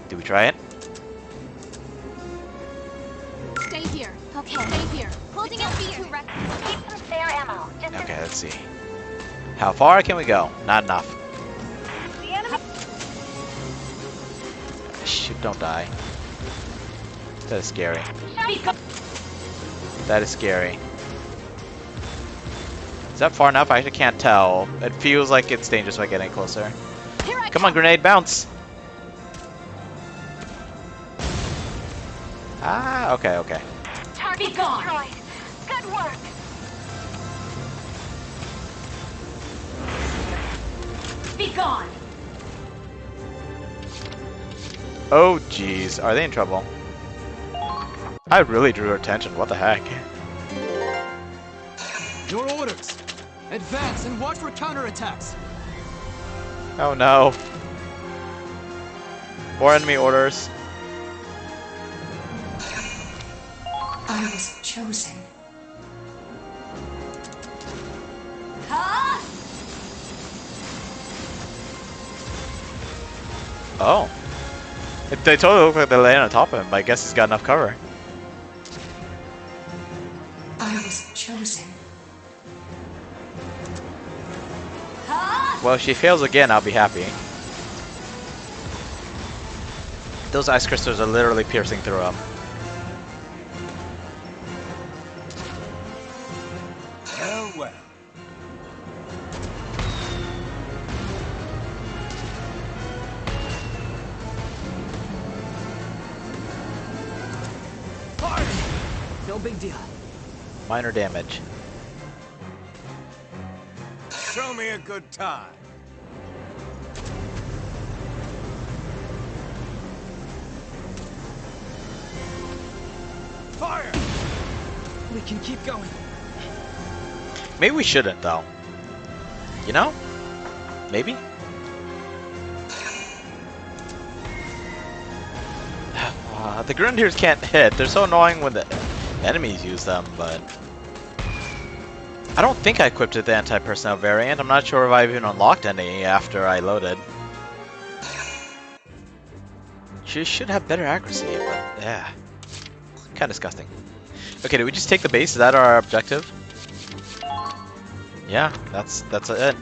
Do we try it? Stay here. Okay. Stay here. Holding up here. Keep some spare ammo. Just in Okay, let's see. How far can we go? Not enough. the enemy. Shoot, don't die. That is scary. Be gone. That is scary. Is that far enough? I actually can't tell. It feels like it's dangerous by getting closer. Come on, grenade, bounce! Ah, okay, okay. Target destroyed. Good work. Be gone. Oh, jeez. Are they in trouble? I really drew her attention. What the heck? Your orders. Advance and watch for counterattacks. Oh no. More enemy orders. I was chosen. Huh? Oh. They totally look like they're laying on top of him, but I guess he's got enough cover. I was chosen. Well, if she fails again, I'll be happy. Those ice crystals are literally piercing through him. Well, well. No big deal. Minor damage. Show me a good time. Fire! We can keep going. Maybe we shouldn't, though. You know? Maybe? The grenadiers can't hit. They're so annoying when the enemies use them, but... I don't think I equipped the anti-personnel variant. I'm not sure if I've even unlocked any after I loaded. She should have better accuracy, but yeah. Kind of disgusting. Okay, did we just take the base? Is that our objective? Yeah, that's it.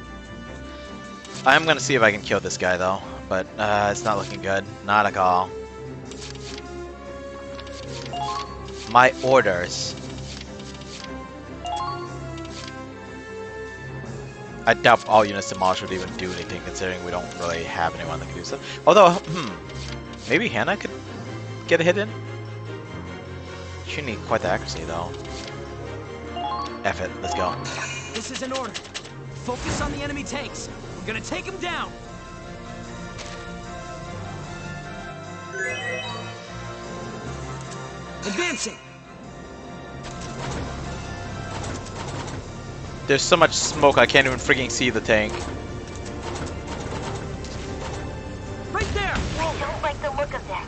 I'm gonna see if I can kill this guy though, but it's not looking good. Not at all. My orders. I doubt all units demolished would even do anything, considering we don't really have anyone that can do so. Although, maybe Hannah could get a hit in? She need quite the accuracy, though. F it, let's go. This is an order. Focus on the enemy tanks. We're gonna take them down. Advancing. There's so much smoke I can't even freaking see the tank. Right there! I don't like the look of this.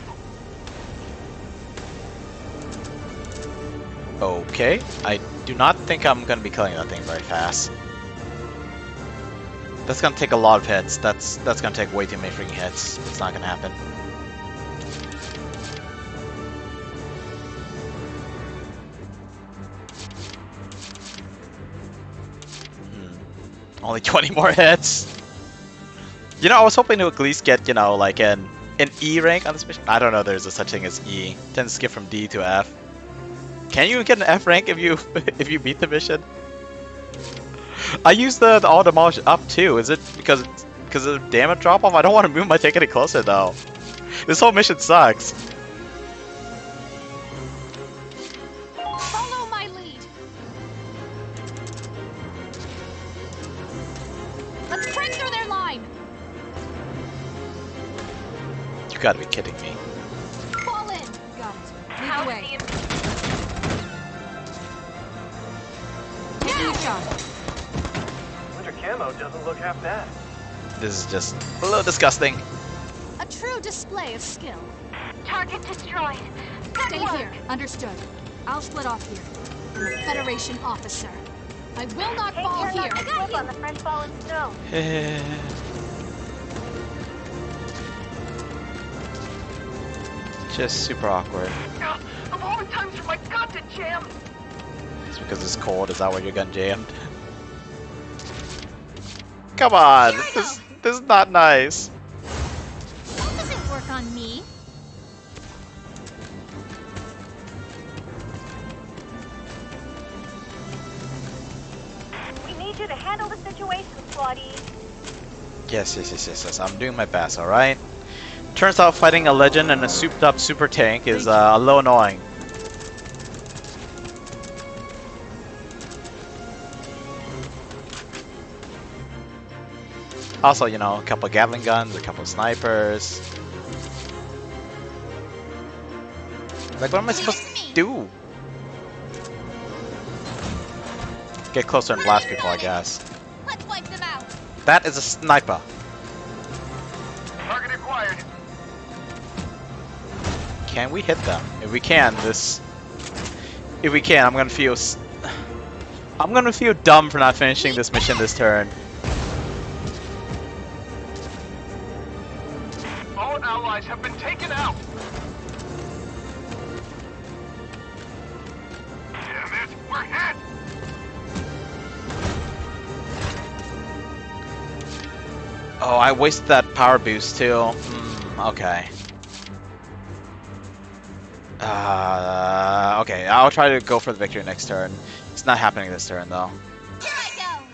Okay, I do not think I'm gonna be killing that thing very fast. That's gonna take a lot of hits. That's gonna take way too many freaking hits. It's not gonna happen. Only 20 more hits. You know, I was hoping to at least get, you know, like an E rank on this mission. I don't know. There's a such thing as E. Tends to skip from D to F. Can you get an F rank if you if you beat the mission? I use the auto demolish up too. Is it because of the damage drop off? I don't want to move my tank any closer though. This whole mission sucks. Follow my lead. Let's break through their line. You gotta be kidding me. Fall in. Got it. Lead the way. Taking a shot. Winter camo doesn't look half bad. This is just a little disgusting. A true display of skill. Target destroyed. Good Stay work. here. Understood. I'll split off here. I'm a Federation officer. I will not fall here. I got you. On the French fallen snow. Just super awkward. Of all the times for my gun to jam. It's because it's cold. Is that why your gun jammed? Come on, this is not nice. That doesn't work on me. We need you to handle the situation, Claudie. Yes. I'm doing my best. All right. Turns out fighting a legend and a souped-up super tank is a little annoying. Also, you know, a couple of Gatling guns, a couple of snipers. Like, what am I supposed to do? Get closer and blast people, I guess. Let's wipe them out. That is a sniper. Target acquired. Can we hit them? If we can, If we can, I'm gonna feel dumb for not finishing this mission this turn. All allies have been taken out. Damn it, we're hit. Oh, I wasted that power boost too. Okay. Okay, I'll try to go for the victory next turn. It's not happening this turn though. Here I go.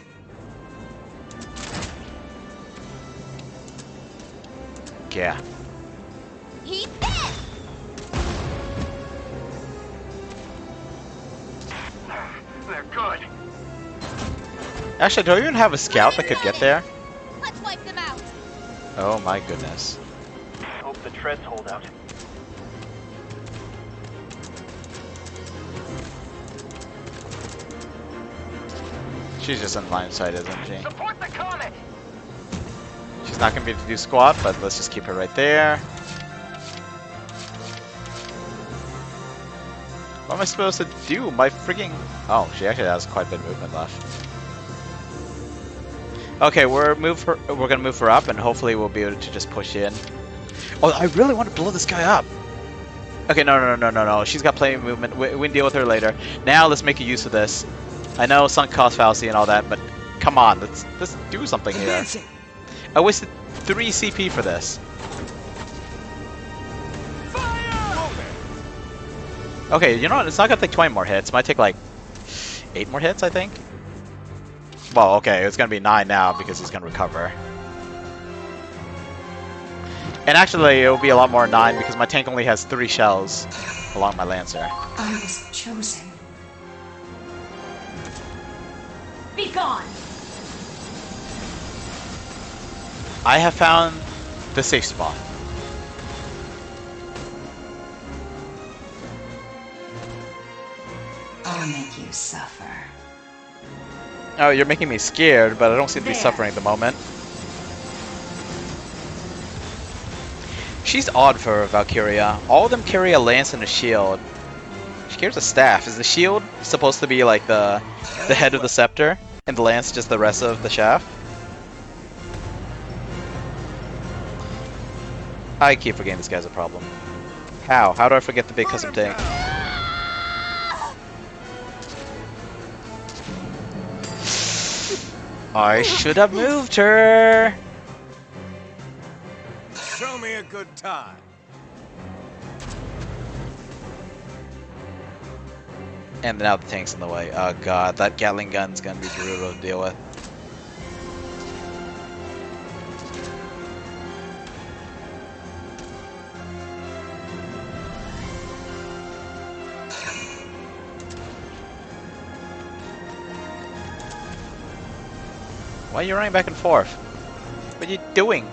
Yeah. Eat this. They're good. Actually, do I even have a scout that could get there? Let's wipe them out. Oh my goodness. Hope the treads hold out. She's just in line of sight, isn't she? Support the Comet. She's not gonna be able to do squat, but let's just keep her right there. What am I supposed to do? My freaking... Oh, she actually has quite a bit of movement left. Okay, we're gonna move her up, and hopefully we'll be able to just push in. Oh, I really want to blow this guy up. Okay, no. She's got plenty of movement. We can deal with her later. Now let's make a use of this. I know sunk cost fallacy and all that, but come on, let's do something here. I wasted 3 CP for this. Okay, you know what? It's not gonna take 20 more hits. It might take like 8 more hits, I think. Well, okay, it's gonna be 9 now because he's gonna recover. And actually, it will be a lot more 9 because my tank only has 3 shells along my Lancer. I was chosen. Be gone! I have found the safe spot. I'll make you suffer. Oh, you're making me scared, but I don't seem to be suffering at the moment. She's odd for Valkyria. All of them carry a lance and a shield. She carries a staff. Is the shield supposed to be like the head of the scepter, and the lance just the rest of the shaft? I keep forgetting this guy's a problem. How? How do I forget the big custom tank? I should have moved her! Show me a good time. And now the tank's in the way. Oh god, that Gatling gun's gonna be brutal to deal with. Why are you running back and forth? What are you doing?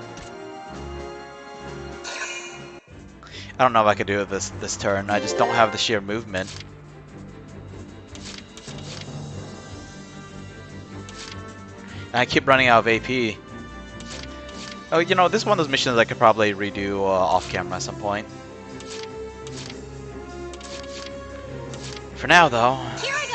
I don't know if I could do it this turn. I just don't have the sheer movement. And I keep running out of AP. Oh, you know, this is one of those missions I could probably redo off camera at some point. For now, though. Here I go!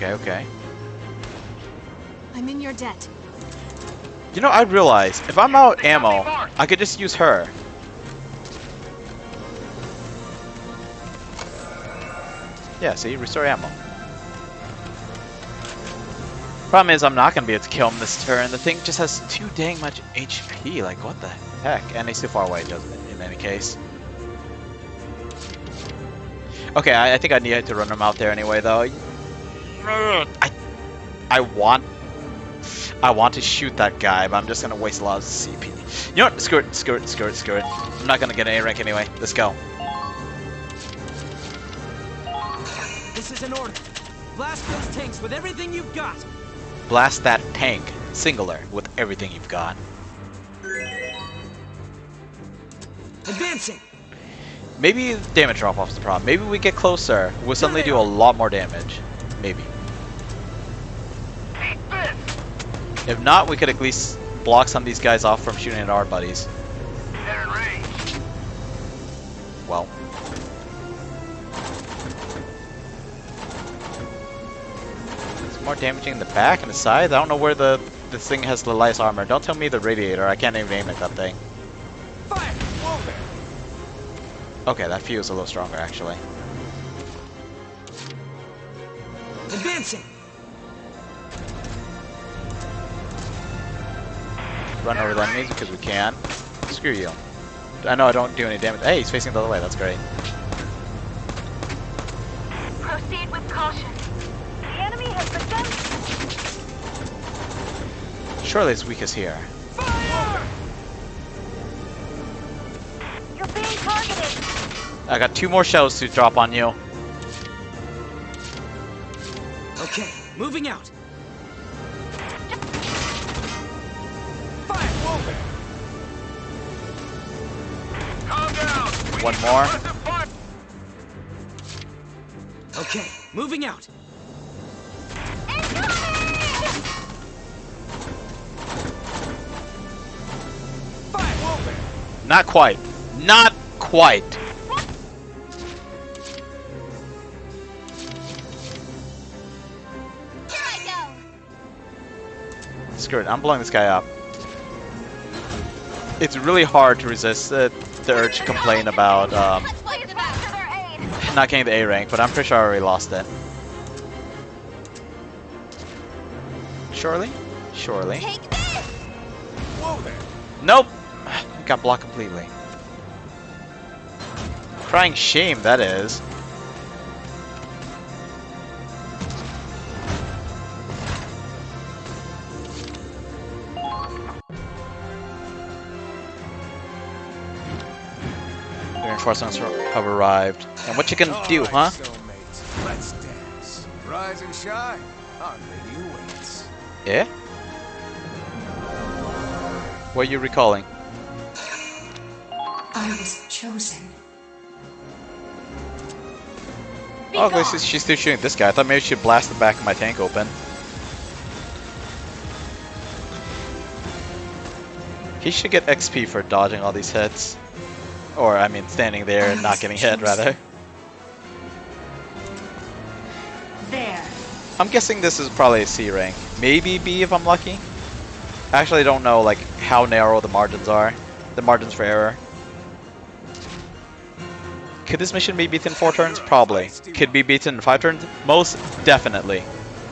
Okay. I'm in your debt. You know, I realized if I'm out of ammo, I could just use her. Yeah, see, restore ammo. Problem is, I'm not gonna be able to kill him this turn. The thing just has too dang much HP. Like, what the heck? And he's too far away, doesn't it? In any case. Okay, I think I need to run him out there anyway, though. I want to shoot that guy, but I'm just gonna waste a lot of CP. You know what? Screw it. I'm not gonna get an A rank anyway. Let's go. This is an order. Blast those tanks with everything you've got. Blast that tank, singular, with everything you've got. Advancing. Maybe damage drop-off is the problem. Maybe we get closer. We'll suddenly do a lot more damage. Maybe. If not, we could at least block some of these guys off from shooting at our buddies. Well. It's more damaging in the back and the sides. I don't know where this thing has the lightest armor. Don't tell me the radiator. I can't even aim at that thing. Fire! Okay, that feels a little stronger actually. Advancing. Run over the enemies because we can. Screw you. I know I don't do any damage. Hey, he's facing the other way. That's great. Proceed with caution. The enemy has begun. Surely it's weakest here. Fire! You're being targeted. I got 2 more shells to drop on you. Okay, moving out. One more. Okay, moving out. Not quite. Not quite. Here I go. Screw it. I'm blowing this guy up. It's really hard to resist the urge to complain about not getting the A rank, but I'm pretty sure I already lost it. Surely? Surely. Take this! Whoa there! Nope! Got blocked completely. Crying shame, that is. Reinforcements have arrived. And what you gonna do, huh? Soulmates, let's dance. Rise and shine. Our lady awaits. Yeah? What are you recalling? I was chosen. Oh, at least she's still shooting this guy. I thought maybe she'd blast the back of my tank open. He should get XP for dodging all these hits. Or, I mean, standing there and not getting hit, rather. There. I'm guessing this is probably a C rank. Maybe B if I'm lucky. I actually don't know, like, how narrow the margins are. The margins for error. Could this mission be beaten in 4 turns? Probably. Could be beaten in 5 turns? Most definitely.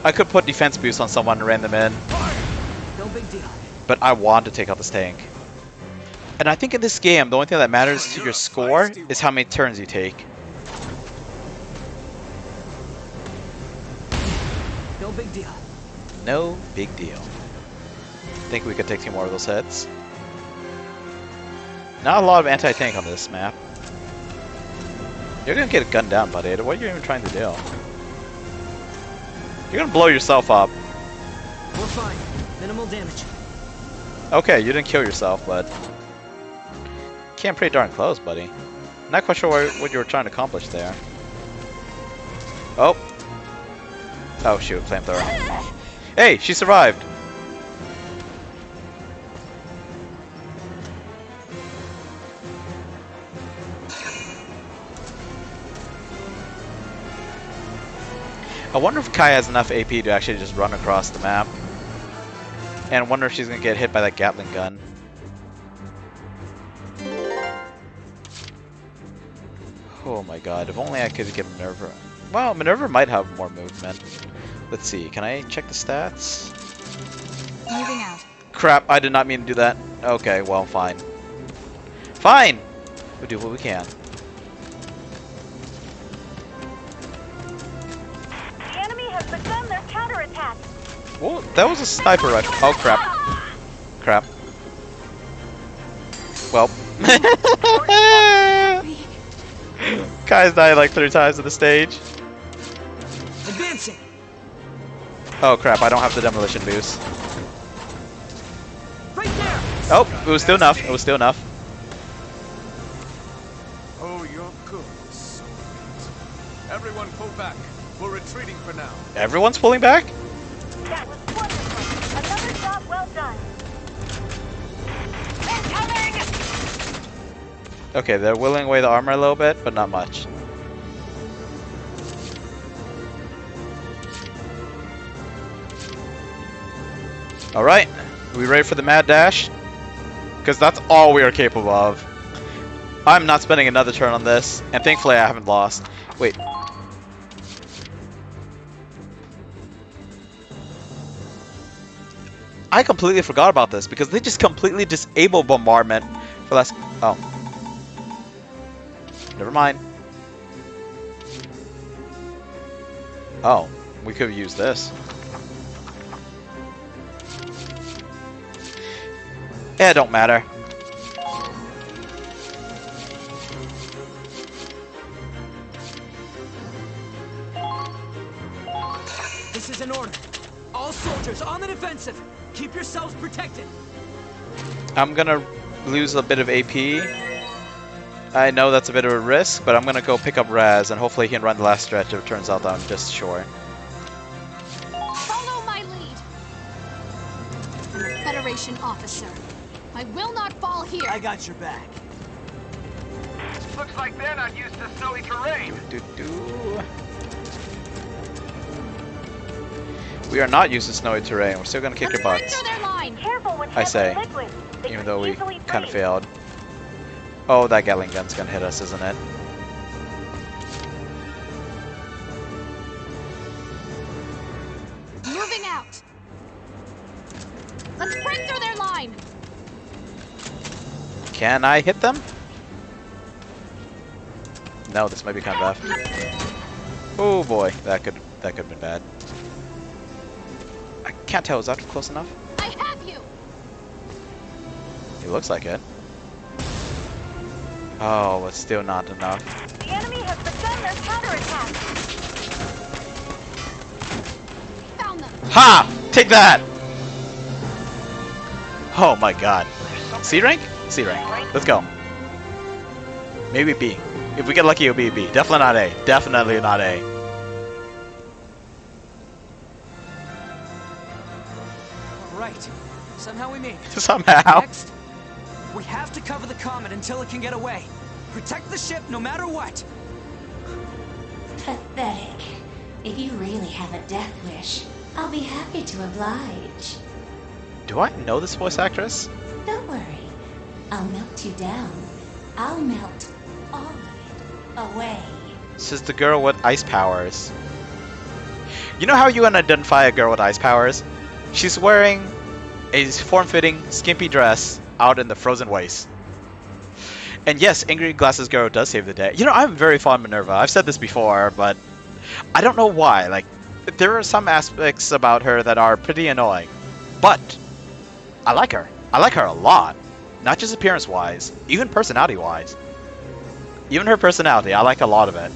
I could put defense boosts on someone and ran them in. No big deal. But I want to take out this tank. And I think in this game, the only thing that matters to your score is how many turns you take. No big deal. No big deal. Think we could take 2 more of those hits. Not a lot of anti-tank on this map. You're gonna get gunned down, buddy. What are you even trying to do? You're gonna blow yourself up. We're fine. Minimal damage. Okay, you didn't kill yourself, but... Came pretty darn close, buddy. Not quite sure what you were trying to accomplish there. Oh. Oh shoot, flamethrower. Hey, she survived! I wonder if Kai has enough AP to actually just run across the map. And I wonder if she's gonna get hit by that Gatling gun. Oh my god, if only I could get Minerva. Well, Minerva might have more movement. Let's see, can I check the stats? Moving out. Crap, I did not mean to do that. Okay, well, fine. Fine! We'll do what we can. The enemy has begun their counterattack. Whoa, that was a sniper rush. Oh crap. Crap. Well. Kai's died like 3 times on the stage. Advancing. Oh crap, I don't have the demolition boost. Right there. Oh, it was still enough. It was still enough. Oh, you're good, soulmate. Everyone pull back. We're retreating for now. Everyone's pulling back? That was wonderful. Another job well done. Incoming! Okay, they're whittling away the armor a little bit, but not much. Alright, we ready for the mad dash? Because that's all we are capable of. I'm not spending another turn on this, and thankfully I haven't lost. Wait. I completely forgot about this, because they just completely disabled bombardment for last... Oh. Never mind. Oh, we could have used this. Yeah, it don't matter. This is an order. All soldiers on the defensive. Keep yourselves protected. I'm gonna lose a bit of AP. I know that's a bit of a risk, but I'm gonna go pick up Raz, and hopefully he can run the last stretch if it turns out that I'm just short. Follow my lead. I'm a Federation officer. I will not fall here. I got your back. Looks like they're not used to snowy terrain. We are not used to snowy terrain. We're still gonna kick your butts. Careful when I say, liquid. They even can though we easily kind of break. failed. Oh, that Gatling gun's gonna hit us, isn't it? Moving out. Let's break through their line! Can I hit them? No, this might be kind of bad. Oh boy, that could have been bad. I can't tell. Is that close enough? I have you! It looks like it. Oh, but still not enough. The enemy has begun their counterattack. Found them! Ha! Take that! Oh my god. C rank? C rank. Let's go. Maybe B. If we get lucky, it'll be B. Definitely not A. Definitely not A. Alright. Somehow we made it. Somehow. Next, we have to cover the Comet until it can get away. Protect the ship no matter what. Pathetic. If you really have a death wish, I'll be happy to oblige. Do I know this voice actress? Don't worry. I'll melt you down. I'll melt all of it away. This is the girl with ice powers. You know how you can identify a girl with ice powers? She's wearing a form-fitting, skimpy dress out in the frozen waste. And yes, Angry Glasses Girl does save the day. You know, I'm very fond of Minerva. I've said this before, but I don't know why. Like, there are some aspects about her that are pretty annoying. But I like her. I like her a lot. Not just appearance-wise, even personality-wise. Even her personality, I like a lot of it.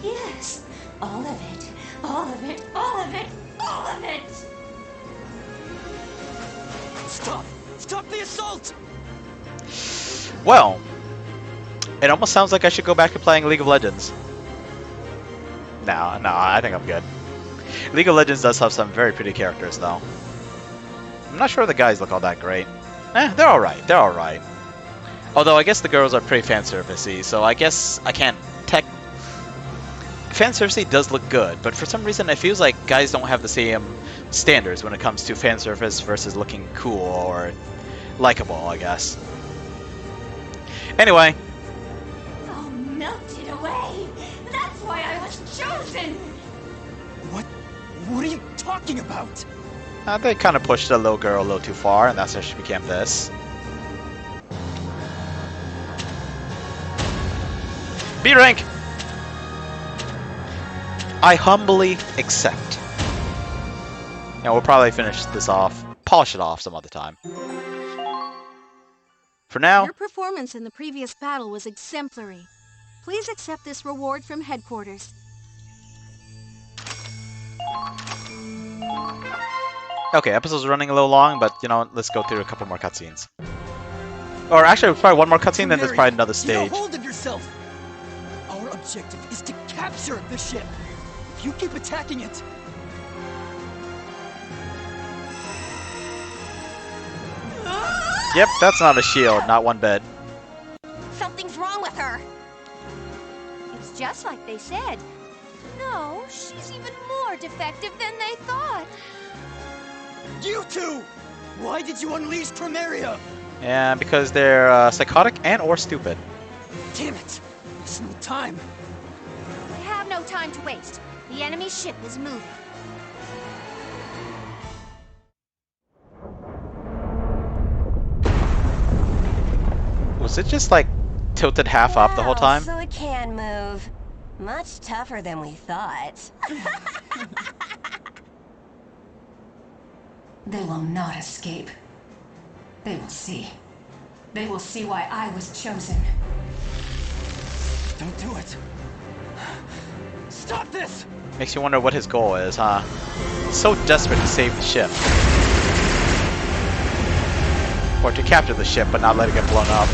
Yes, all of it. All of it. All of it. All of it. Stop! Stop the assault! Well, it almost sounds like I should go back to playing League of Legends. No, I think I'm good. League of Legends does have some very pretty characters, though. I'm not sure the guys look all that great. They're alright, they're alright. Although, I guess the girls are pretty fanservice-y, so I guess I can't tech... Fanservice does look good, but for some reason it feels like guys don't have the same standards when it comes to fanservice versus looking cool or likable, I guess. Anyway. I'll melt it away. That's why I was chosen. What are you talking about? They kind of pushed the little girl a little too far, and that's how she became this. B rank! I humbly accept. Now we'll probably finish this off, polish it off some other time. For now... Your performance in the previous battle was exemplary. Please accept this reward from headquarters. Okay, episode's running a little long, but you know, let's go through a couple more cutscenes. Or actually, probably one more cutscene, then there's probably another stage. Get a hold of yourself! Our objective is to capture the ship. If you keep attacking it... Yep, that's not a shield, not one bit. Something's wrong with her. It's just like they said. No, she's even more defective than they thought. You two! Why did you unleash Primaria? Yeah, because they're psychotic and or stupid. Damn it! There's no time. We have no time to waste. The enemy ship is moving. Was it just like tilted half up the whole time? So it can move. Much tougher than we thought. They will not escape. They will see. They will see why I was chosen. Don't do it. Stop this! Makes you wonder what his goal is, huh? So desperate to save the ship. Or to capture the ship but not let it get blown up.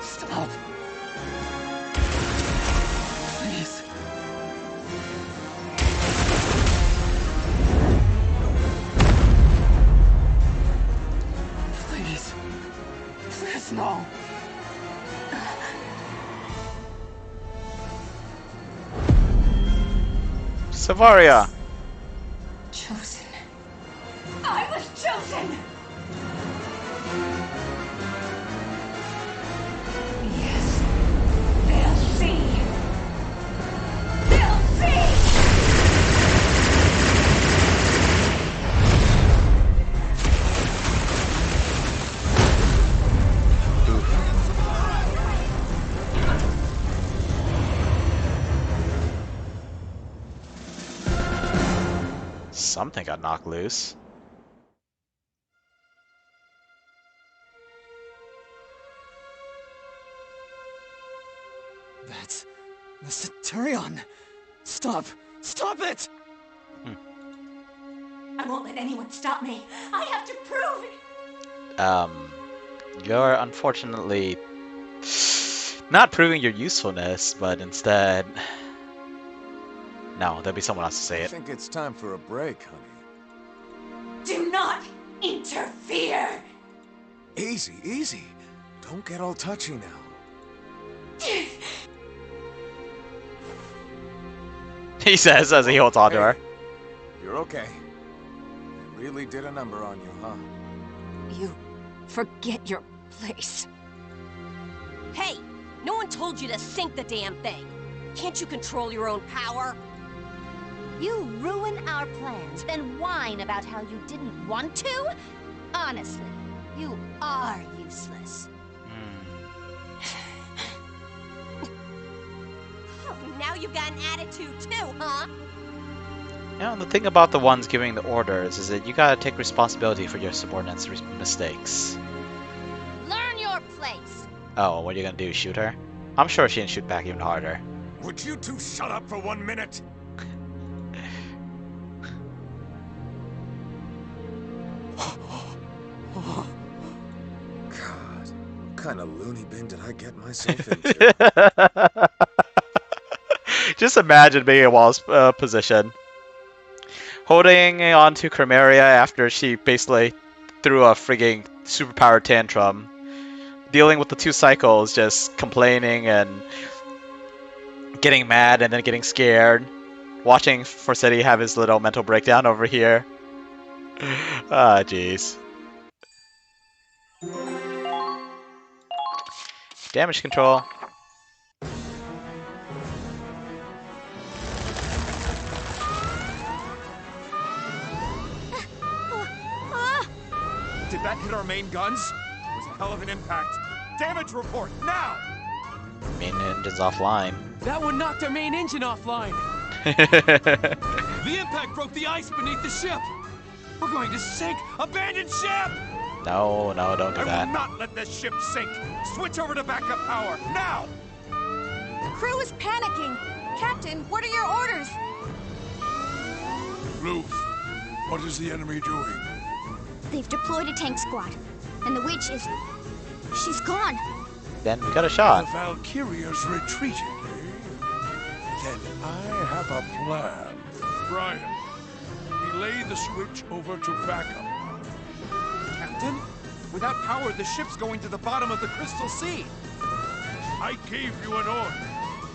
Stop. Please. Please. Please, no. Savaria! Chosen. Something got knocked loose. That's the Centurion. Stop! Stop it! I won't let anyone stop me. I have to prove it. You're unfortunately not proving your usefulness, but instead... No, there'll be someone else to say I it. think it's time for a break, honey. Do not interfere. Easy, easy. Don't get all touchy now. He says as he holds on to her. You're okay. I really did a number on you, huh? You forget your place. Hey, no one told you to sink the damn thing. Can't you control your own power? You ruin our plans, then whine about how you didn't want to? Honestly, you are useless. Oh, now you've got an attitude too, huh? Yeah, the thing about the ones giving the orders is that you gotta take responsibility for your subordinates' mistakes. Learn your place. Oh, what are you gonna do, shoot her? I'm sure she didn't shoot back even harder. Would you two shut up for 1 minute? God, what kind of loony bin did I get myself into? Just imagine being in Wall's position. Holding on to Chromaria after she basically threw a frigging superpower tantrum. Dealing with the two cycles, just complaining and getting mad and then getting scared. Watching Forseti have his little mental breakdown over here. Ah, jeez. Damage control. Did that hit our main guns? It was a hell of an impact. Damage report, now! Main engine's offline. That one knocked our main engine offline. The impact broke the ice beneath the ship. We're going to sink. Abandoned ship! No, no, don't do I that. will not let this ship sink. Switch over to backup power, now! The crew is panicking. Captain, what are your orders? Ruth, what is the enemy doing? They've deployed a tank squad, and the witch is... she's gone. Then we got a shot. The Valkyria's retreated, eh? Then I have a plan. Brian, relay the switch over to backup. Captain, without power, the ship's going to the bottom of the Crystal Sea. I gave you an order.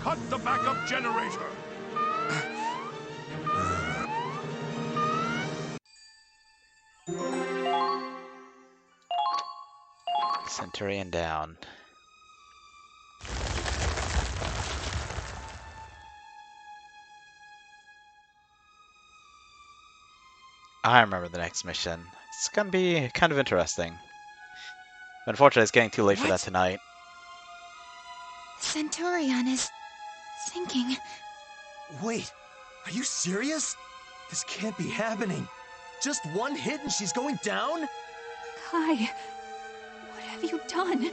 Cut the backup generator. Centurion down. I remember the next mission. It's gonna be kind of interesting. But unfortunately, it's getting too late for that tonight. Centurion is sinking. Wait, are you serious? This can't be happening. Just one hit and she's going down? Kai, what have you done?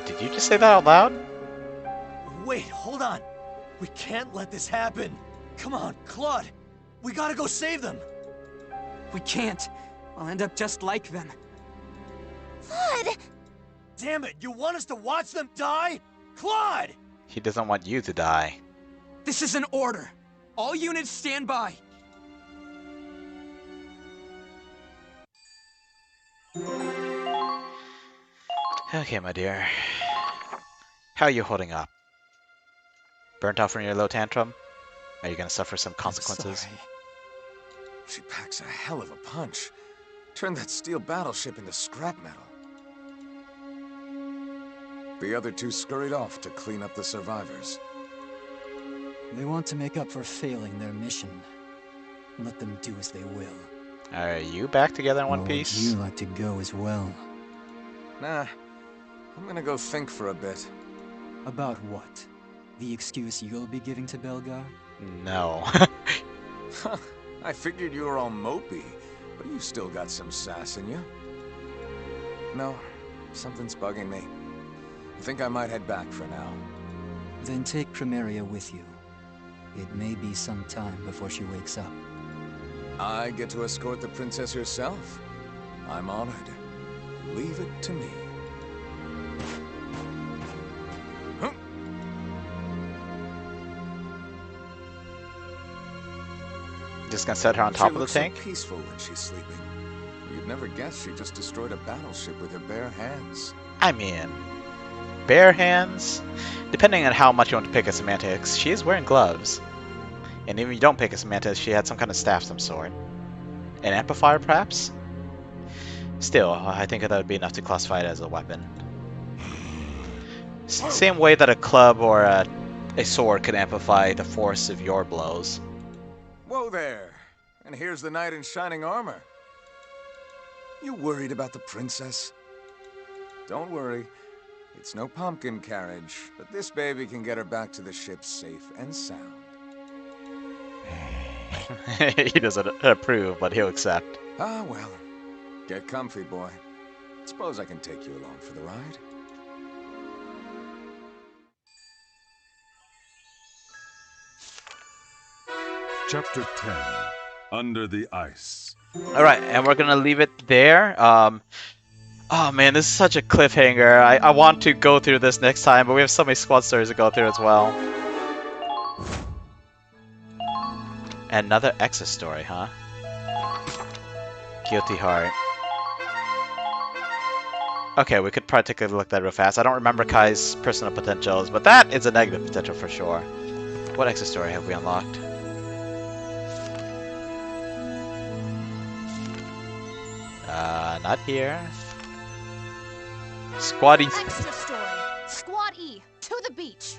Did you just say that out loud? Wait, hold on. We can't let this happen. Come on, Claude. We gotta go save them. We can't. We'll end up just like them. Claude! Damn it, you want us to watch them die? Claude! He doesn't want you to die. This is an order. All units stand by. Okay, my dear. How are you holding up? Burnt out from your low tantrum? Are you gonna suffer some consequences? Sorry. She packs a hell of a punch. Turned that steel battleship into scrap metal. The other two scurried off to clean up the survivors. They want to make up for failing their mission. Let them do as they will. Are you back together in one piece? Would you like to go as well? Nah. I'm gonna go think for a bit. About what? The excuse you'll be giving to Belgar? No. I figured you were all mopey, but you still got some sass in you. No, something's bugging me. I think I might head back for now. Then take Primaria with you. It may be some time before she wakes up. I get to escort the princess herself. I'm honored. Leave it to me. Just gonna set her on top of the She tank? looks so peaceful when she's sleeping. You'd never guess she just destroyed a battleship with her bare hands. I mean, bare hands? Depending on how much you want to pick a semantics, she is wearing gloves. And even if you don't pick a semantics, she had some kind of staff of some sort. An amplifier, perhaps? Still, I think that would be enough to classify it as a weapon. Same way that a club or a sword could amplify the force of your blows. Whoa there! And here's the knight in shining armor. You worried about the princess? Don't worry. It's no pumpkin carriage, but this baby can get her back to the ship safe and sound. He doesn't approve, but he'll accept. Ah, well. Get comfy, boy. Suppose I can take you along for the ride? Chapter 10. Under the Ice. Alright, and we're gonna leave it there. Oh man, this is such a cliffhanger. I want to go through this next time, but we have so many squad stories to go through as well. Another exit story, huh? Guilty Heart. Okay, we could probably take a look at that real fast. I don't remember Kai's personal potentials, but that is a negative potential for sure. What exit story have we unlocked? Not here. Squad E. Extra story. Squad E, to the beach.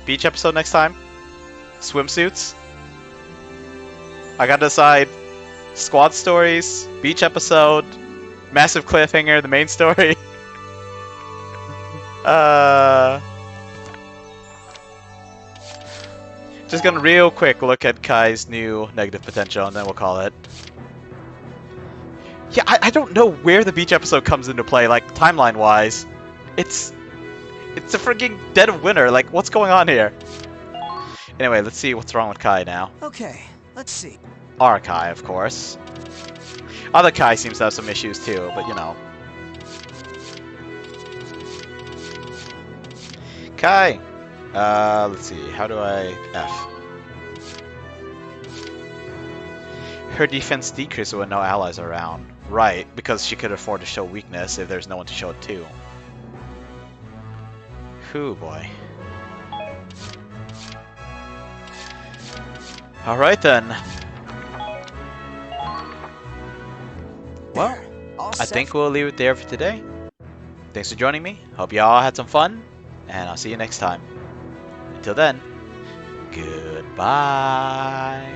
Beach episode next time? Swimsuits? I gotta decide. Squad stories, beach episode, massive cliffhanger, the main story. Just gonna real quick look at Kai's new negative potential and then we'll call it. Yeah, I don't know where the beach episode comes into play, like timeline wise. It's a freaking dead of winter, like what's going on here? Anyway, let's see what's wrong with Kai now. Okay, let's see. Our Kai, of course. Other Kai seems to have some issues too, but you know. Kai! Let's see, how do I F? Her defense decreases when no allies are around. Right, because she could afford to show weakness if there's no one to show it to. Whew, boy. Alright then. Well, I think we'll leave it there for today. Thanks for joining me. Hope you all had some fun, and I'll see you next time. Until then, goodbye.